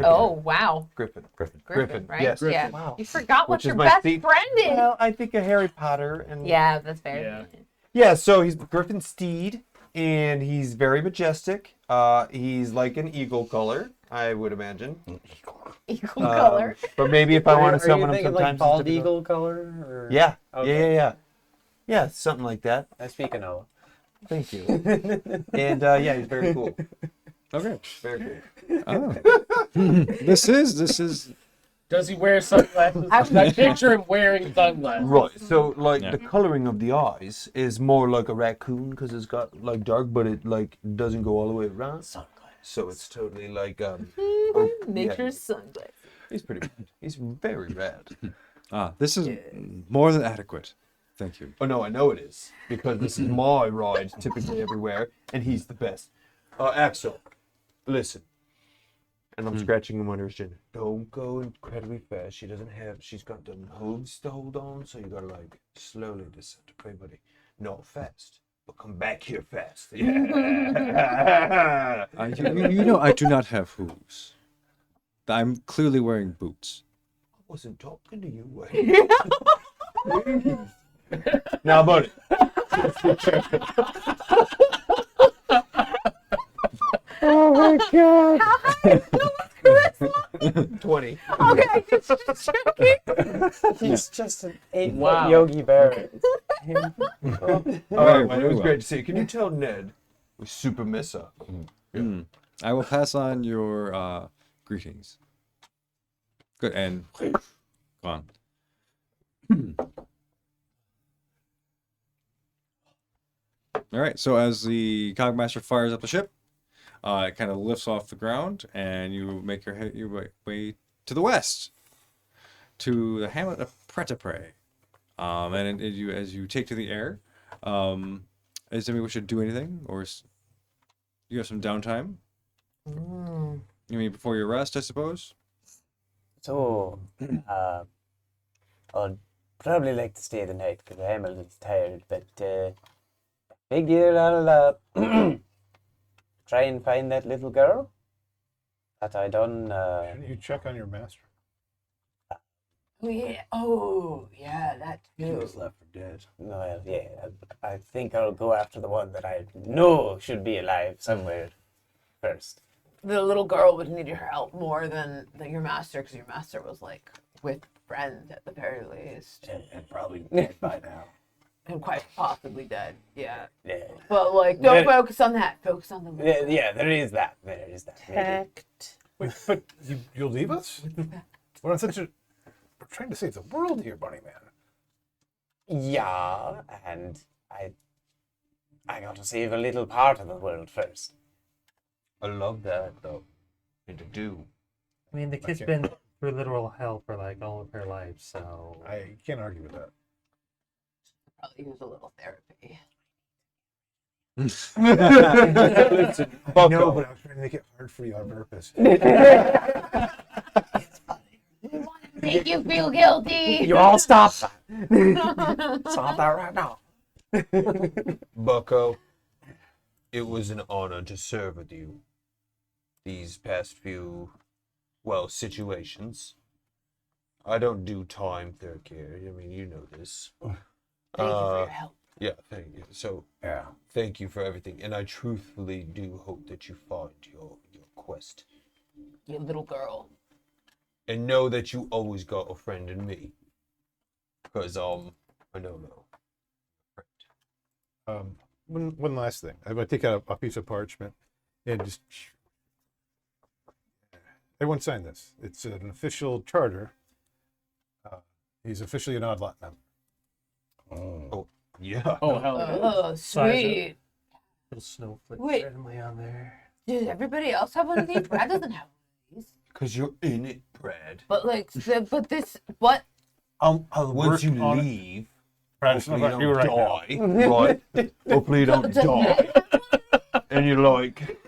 Speaker 2: Oh wow.
Speaker 6: Griffin.
Speaker 2: Griffin, right?
Speaker 6: Yes.
Speaker 2: Yeah.
Speaker 6: Wow.
Speaker 2: You forgot what
Speaker 6: Which is
Speaker 2: your
Speaker 6: my
Speaker 2: best
Speaker 6: steed.
Speaker 2: friend is.
Speaker 6: Well, I think of Harry Potter and
Speaker 2: Yeah, that's fair.
Speaker 8: Yeah.
Speaker 6: yeah. So he's Griffin steed, and he's very majestic. He's like an eagle color, I would imagine.
Speaker 2: Eagle color.
Speaker 6: But maybe if I want to
Speaker 10: Are you
Speaker 6: summon him
Speaker 10: thinking
Speaker 6: sometimes.
Speaker 10: like
Speaker 6: it's
Speaker 10: bald
Speaker 6: difficult.
Speaker 10: eagle color? Or...
Speaker 6: Yeah.
Speaker 10: Okay.
Speaker 6: Yeah, something like that.
Speaker 10: I speak Enola.
Speaker 6: Thank you. And yeah, he's very cool.
Speaker 1: Okay.
Speaker 6: Very
Speaker 1: Oh. This is.
Speaker 8: Does he wear sunglasses? I picture him wearing sunglasses.
Speaker 6: cool. Right. So like
Speaker 1: Yeah.
Speaker 6: the coloring of the eyes is more like a raccoon because it's got like dark, but it like doesn't go all the way around. So it's totally like
Speaker 2: Nature's sunglasses.
Speaker 6: He's pretty rad. He's very rad.
Speaker 1: This is more than adequate. Thank you.
Speaker 6: Oh no, I know it is because this is my ride typically everywhere, and he's the best. Axel, listen. And I'm scratching him under his chin. Don't go incredibly fast. She's got the hooves to hold on, so you gotta like slowly descend. Okay, buddy. Not fast, but come back here fast. Yeah.
Speaker 1: You know I do not have hooves. I'm clearly wearing boots.
Speaker 6: I wasn't talking to you. Now, buddy.
Speaker 5: Oh my god.
Speaker 2: How high is charisma?
Speaker 6: 20.
Speaker 2: Okay, just checking.
Speaker 10: He's just an 8-foot
Speaker 8: Wow.
Speaker 10: Yogi Bear.
Speaker 6: All right, man, it was great to see you. Can you tell Ned we super miss her?
Speaker 1: I will pass on your greetings. Good, and gone. All right, so as the cogmaster fires up the ship, it kind of lifts off the ground, and you make your way to the west, to the hamlet of Pret-a-Prey. And as you take to the air, is anybody wish to do anything, or you have some downtime? You mean before your rest, I suppose?
Speaker 10: So, I'd probably like to stay the night because I am a little tired, but figure I'll try and find that little girl that I done.
Speaker 3: Shouldn't you check on your master?
Speaker 2: Oh yeah, that
Speaker 11: He
Speaker 2: too.
Speaker 11: was left for dead.
Speaker 10: No, yeah, I think I'll go after the one that I know should be alive somewhere first.
Speaker 2: The little girl would need your help more than your master, because your master was like with friends at the very least,
Speaker 11: And probably dead by now.
Speaker 2: and quite possibly dead. Yeah,
Speaker 10: Yeah,
Speaker 2: but like, don't
Speaker 10: But-
Speaker 2: focus on that. Focus on the little girl.
Speaker 10: yeah, there is that. There is that. Maybe.
Speaker 3: Wait, but you'll leave us? We're on such a... We're trying to save the world here, Bunny Man.
Speaker 10: Yeah, and I got to save a little part of the world first.
Speaker 6: I love that, though. And to do.
Speaker 7: I mean, the kid's been through literal hell for like all of her life, so
Speaker 3: I can't argue with that.
Speaker 2: Probably use a little therapy.
Speaker 6: Listen,
Speaker 3: No,
Speaker 6: Bucko.
Speaker 3: but I was trying to make it hard for you on purpose.
Speaker 2: Make you feel guilty.
Speaker 10: You all stop that. Stop that right now.
Speaker 6: Bucko, it was an honor to serve with you these past few, well, situations. I don't do time third care. I mean, you know this.
Speaker 2: Thank you for your help.
Speaker 6: Yeah, thank you. So,
Speaker 10: Yeah.
Speaker 6: thank you for everything. And I truthfully do hope that you find your quest.
Speaker 2: You little girl.
Speaker 9: and know that you always got a friend in me. Because I know.
Speaker 3: One last thing. I'm going to take out a piece of parchment and just. Everyone sign this. It's an official charter. He's officially an Oddlot member.
Speaker 9: Oh, yeah.
Speaker 8: Oh, hell yeah.
Speaker 2: Oh, sweet.
Speaker 7: Little snowflake
Speaker 2: Wait.
Speaker 7: randomly on there.
Speaker 2: Does everybody else have one of these? Brad doesn't have one of these.
Speaker 9: Because you're in it, Brad.
Speaker 2: But like, what?
Speaker 3: I'll
Speaker 9: Once you
Speaker 3: work on it.
Speaker 9: leave,
Speaker 3: Brad, it's not
Speaker 9: hopefully you
Speaker 3: about
Speaker 9: don't
Speaker 3: you right now.
Speaker 9: die, right? Hopefully you don't die. And you're like...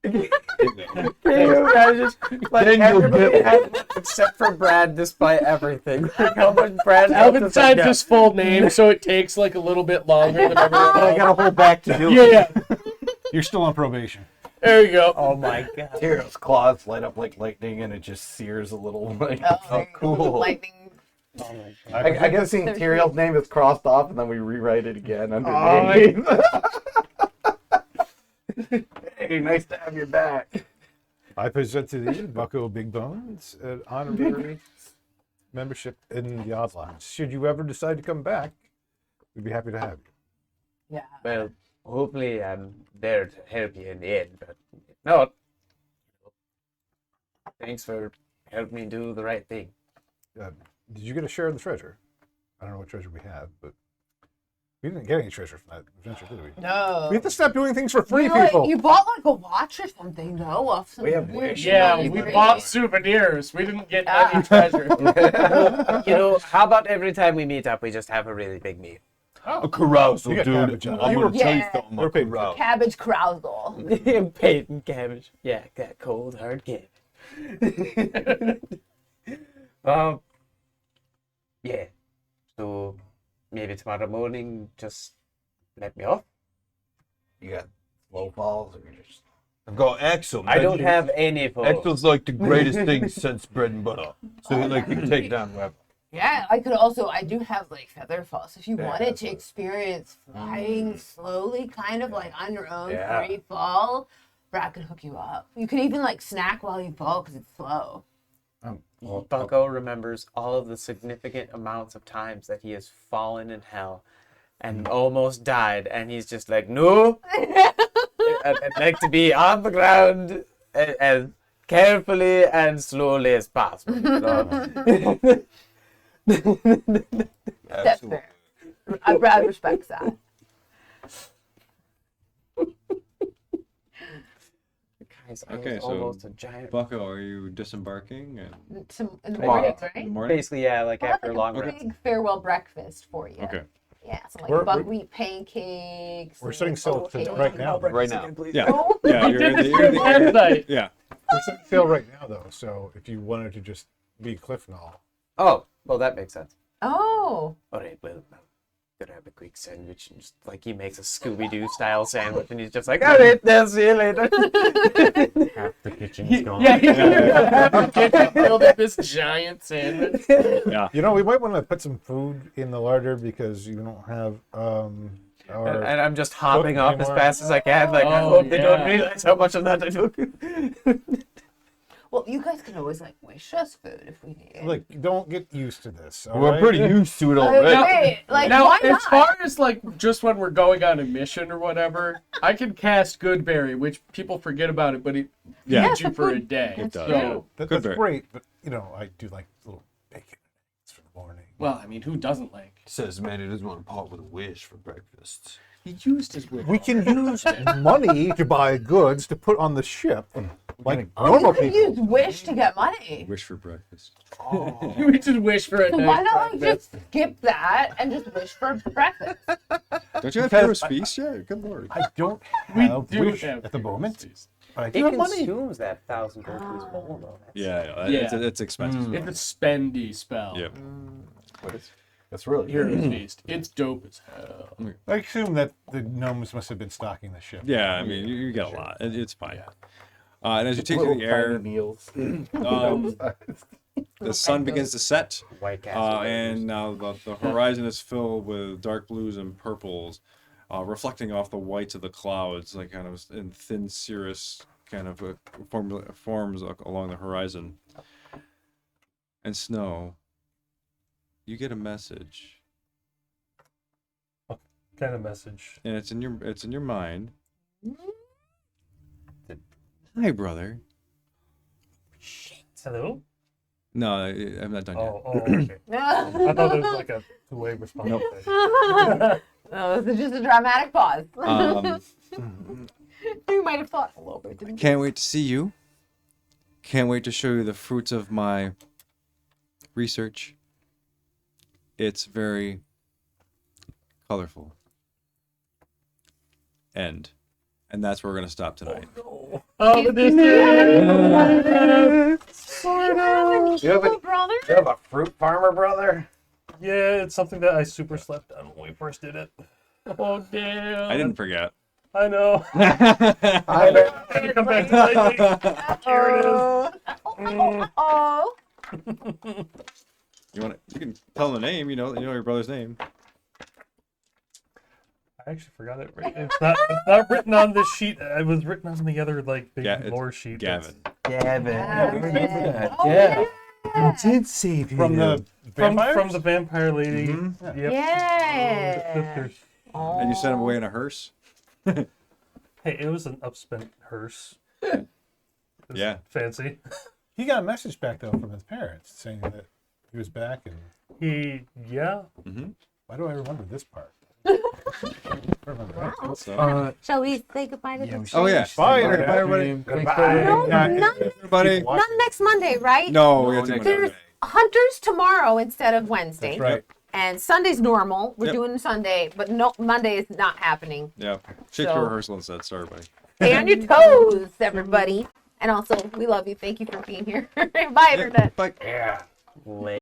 Speaker 10: Can you imagine? Like,
Speaker 9: Then you'll
Speaker 10: everybody
Speaker 9: get-
Speaker 10: has, except for Brad, despite everything. Like, how much Brad
Speaker 8: Alvin
Speaker 10: helped us,
Speaker 8: signed
Speaker 10: like,
Speaker 8: his full name, so it takes like a little bit longer than everyone
Speaker 3: But I
Speaker 8: else.
Speaker 3: got to hold back to do it.
Speaker 8: Yeah.
Speaker 3: You're still on probation.
Speaker 8: There you go.
Speaker 10: Oh my god.
Speaker 4: Tyrion's claws light up like lightning, and it just sears a little. Like,
Speaker 2: Oh,
Speaker 4: cool.
Speaker 2: Lightning.
Speaker 10: Oh my god.
Speaker 4: I guess seeing Tyrion's name is crossed off, and then we rewrite it again
Speaker 10: Oh,
Speaker 4: underneath. Hey, nice to have you back.
Speaker 3: I present to thee, Bucko Big Bones, an honorary membership in the Oddlots. Should you ever decide to come back, we'd be happy to have you.
Speaker 2: Yeah.
Speaker 10: Well, hopefully I'm there to help you in the end, but if not, thanks for helping me do the right thing.
Speaker 3: Did you get a share of the treasure? I don't know what treasure we have, but we didn't get any treasure from that adventure, did we?
Speaker 2: No.
Speaker 3: We have to stop doing things for free,
Speaker 2: Well,
Speaker 3: people.
Speaker 2: you bought like a watch or something, though. Off some
Speaker 4: We have
Speaker 2: weird
Speaker 4: wish.
Speaker 8: Yeah,
Speaker 2: shit.
Speaker 8: we bought souvenirs. We didn't get any
Speaker 2: Ah.
Speaker 8: treasure.
Speaker 10: You know, how about every time we meet up, we just have a really big meal?
Speaker 9: A carousal,
Speaker 3: You got
Speaker 9: dude.
Speaker 3: cabbage on it.
Speaker 9: I'm
Speaker 3: You
Speaker 9: going to tell you
Speaker 2: Yeah.
Speaker 9: something.
Speaker 3: We're
Speaker 9: A
Speaker 3: paid.
Speaker 9: carousal.
Speaker 2: Cabbage carousal.
Speaker 10: Peyton cabbage. Yeah, that cold, hard cabbage. Yeah. So maybe tomorrow morning, just let me off.
Speaker 4: You got low falls, or just
Speaker 9: I've got Axel.
Speaker 10: I don't
Speaker 9: man.
Speaker 10: have any for.
Speaker 9: Axel's like the greatest thing since bread and butter. So like he can take down whoever.
Speaker 2: Yeah, I do have like feather fall. So if you wanted to experience flying slowly, kind of like on your own
Speaker 4: Yeah.
Speaker 2: free fall, Brad could hook you up. You could even like snack while you fall because it's slow.
Speaker 10: Well, Bucko remembers all of the significant amounts of times that he has fallen in hell and almost died, and he's just like, no, I'd like to be on the ground as carefully and slowly as possible. So-
Speaker 2: That's fair. Brad respects that.
Speaker 10: Guys, I
Speaker 1: Okay,
Speaker 10: was
Speaker 1: so
Speaker 10: almost a giant.
Speaker 1: Bucko, are you disembarking? And...
Speaker 2: In the
Speaker 10: Tomorrow.
Speaker 2: morning,
Speaker 1: In the
Speaker 2: right?
Speaker 1: morning?
Speaker 10: Basically, yeah, like
Speaker 2: We'll have,
Speaker 10: after a
Speaker 2: like,
Speaker 10: long
Speaker 2: a
Speaker 10: rest.
Speaker 2: big farewell breakfast for you.
Speaker 1: Okay.
Speaker 2: Yeah, so like
Speaker 3: We're-
Speaker 2: buckwheat pancakes.
Speaker 3: We're
Speaker 2: and,
Speaker 3: setting
Speaker 2: like,
Speaker 3: sail
Speaker 2: oat
Speaker 3: to
Speaker 2: cake.
Speaker 3: right now.
Speaker 9: Right now.
Speaker 1: Yeah.
Speaker 2: Oh,
Speaker 1: Yeah,
Speaker 8: We
Speaker 1: you're
Speaker 8: did
Speaker 1: in the,
Speaker 8: this
Speaker 1: you're in the
Speaker 8: last night.
Speaker 1: Yeah.
Speaker 3: We're setting sail right now, though. So if you wanted to just be Cliff and all,
Speaker 10: Oh, well, that makes sense.
Speaker 2: oh.
Speaker 10: All right, well, I'm gonna have a quick sandwich, and just like he makes a Scooby Doo style sandwich, and he's just like, all right, I'll see you later.
Speaker 11: Half the kitchen's gone.
Speaker 8: Yeah, he half the kitchen filled with this giant sandwich.
Speaker 1: Yeah.
Speaker 3: you know, we might want to put some food in the larder because you don't have our.
Speaker 10: And I'm just hopping off as
Speaker 3: anymore.
Speaker 10: fast as I can. Like, I
Speaker 8: Oh,
Speaker 10: hope they don't
Speaker 8: yeah.
Speaker 10: realize how much of that I took.
Speaker 2: Well, you guys can always like wish us food if we need it.
Speaker 3: Like, don't get used to this. all
Speaker 9: We're
Speaker 3: right?
Speaker 9: pretty used to it
Speaker 2: Like,
Speaker 9: already.
Speaker 2: wait, like,
Speaker 8: Now,
Speaker 2: why
Speaker 8: as
Speaker 2: not?
Speaker 8: far as like just when we're going on a mission or whatever, I can cast Goodberry, which people forget about it, but it
Speaker 1: Yeah.
Speaker 8: feeds you for a day.
Speaker 1: It does.
Speaker 8: So,
Speaker 3: That's
Speaker 1: Good
Speaker 3: great, but you know, I do like little bacon for the morning.
Speaker 8: well, I mean, who doesn't like?
Speaker 9: Says man he doesn't want to part with a wish for breakfast.
Speaker 8: He used his wit.
Speaker 3: We can use money to buy goods to put on the ship, like
Speaker 2: Oh, you
Speaker 3: normal
Speaker 2: could
Speaker 3: people.
Speaker 2: use wish to get money.
Speaker 1: Wish for breakfast.
Speaker 8: We just wish for a
Speaker 2: So
Speaker 8: nice
Speaker 2: why not like
Speaker 8: breakfast.
Speaker 2: just skip that and just wish for breakfast?
Speaker 1: Don't you have
Speaker 3: Because
Speaker 1: Hero's Feast yet? Good lord.
Speaker 3: I don't
Speaker 8: We
Speaker 3: have
Speaker 8: do
Speaker 3: wish
Speaker 8: have
Speaker 3: at the moment.
Speaker 8: feast.
Speaker 3: But I
Speaker 10: He
Speaker 3: do have money.
Speaker 10: consumes that 1,000 gold to his bowl, though.
Speaker 1: Yeah,
Speaker 8: Yeah.
Speaker 1: It's expensive.
Speaker 8: It's a spendy spell.
Speaker 1: Yep.
Speaker 4: that's really
Speaker 8: Hero's Feast. It's dope as hell.
Speaker 3: I assume that the gnomes must have been stocking the ship.
Speaker 1: Yeah, I mean, you get a lot. It's fine. And as you take to
Speaker 4: little
Speaker 1: the air,
Speaker 4: tiny meals.
Speaker 1: the sun begins to set,
Speaker 10: White Castle.
Speaker 1: and now the horizon is filled with dark blues and purples, reflecting off the whites of the clouds, like kind of in thin cirrus kind of forms along the horizon. and Snow, you get a message,
Speaker 7: Kind of message.
Speaker 1: and it's in your mind. Hi, brother.
Speaker 7: Hello?
Speaker 1: No, I'm not done yet.
Speaker 7: Oh, okay. I thought it was like a two-way response.
Speaker 1: Nope.
Speaker 2: Oh, this is just a dramatic pause.
Speaker 1: Um,
Speaker 2: You might have thought a little bit, didn't you?
Speaker 1: Can't wait to see you. Can't wait to show you the fruits of my research. It's very colorful. End. And that's where we're going to stop tonight.
Speaker 8: Oh, the
Speaker 4: You have a
Speaker 2: brother?
Speaker 4: you have a fruit farmer brother?
Speaker 7: Yeah, it's something that I super slept on when we first did it.
Speaker 8: Oh, damn.
Speaker 1: I didn't forget.
Speaker 7: I know.
Speaker 4: I know.
Speaker 7: Had to come back to lately. Here it is.
Speaker 2: Oh.
Speaker 1: You can tell the name, you know your brother's name.
Speaker 7: I actually forgot it. It's not written on this sheet. It was written on the other big
Speaker 1: It's
Speaker 7: lore sheet.
Speaker 1: Gavin.
Speaker 10: Gavin.
Speaker 2: Yeah. Oh,
Speaker 10: Yeah.
Speaker 5: You did save him.
Speaker 3: From the vampires?
Speaker 7: From the vampire lady.
Speaker 1: Mhm.
Speaker 7: Yep.
Speaker 2: Yeah.
Speaker 7: Sisters.
Speaker 2: Oh.
Speaker 1: And you sent him away in a hearse?
Speaker 7: Hey, it was an upspent hearse. It was
Speaker 1: Yeah.
Speaker 7: fancy.
Speaker 3: He got a message back though from his parents saying that he was back, and
Speaker 7: Yeah.
Speaker 1: Mm-hmm.
Speaker 3: why do I remember this part?
Speaker 1: So,
Speaker 2: Shall we say goodbye to this?
Speaker 1: oh, yeah.
Speaker 3: Bye,
Speaker 1: Bye,
Speaker 3: Internet.
Speaker 1: everybody.
Speaker 2: No, not,
Speaker 1: Everybody.
Speaker 2: not next Monday, right?
Speaker 1: No, we got to
Speaker 2: There's Hunters tomorrow instead of Wednesday.
Speaker 3: That's right.
Speaker 2: And Sunday's normal. We're
Speaker 1: Yep.
Speaker 2: doing Sunday, but no, Monday is not happening.
Speaker 1: Yeah. Shake
Speaker 2: So-
Speaker 1: your rehearsal instead. Sorry, everybody.
Speaker 2: Stay on your toes, everybody. And also, we love you. Thank you for being here. Bye, Internet.
Speaker 1: Bye.
Speaker 4: Yeah.
Speaker 10: Late.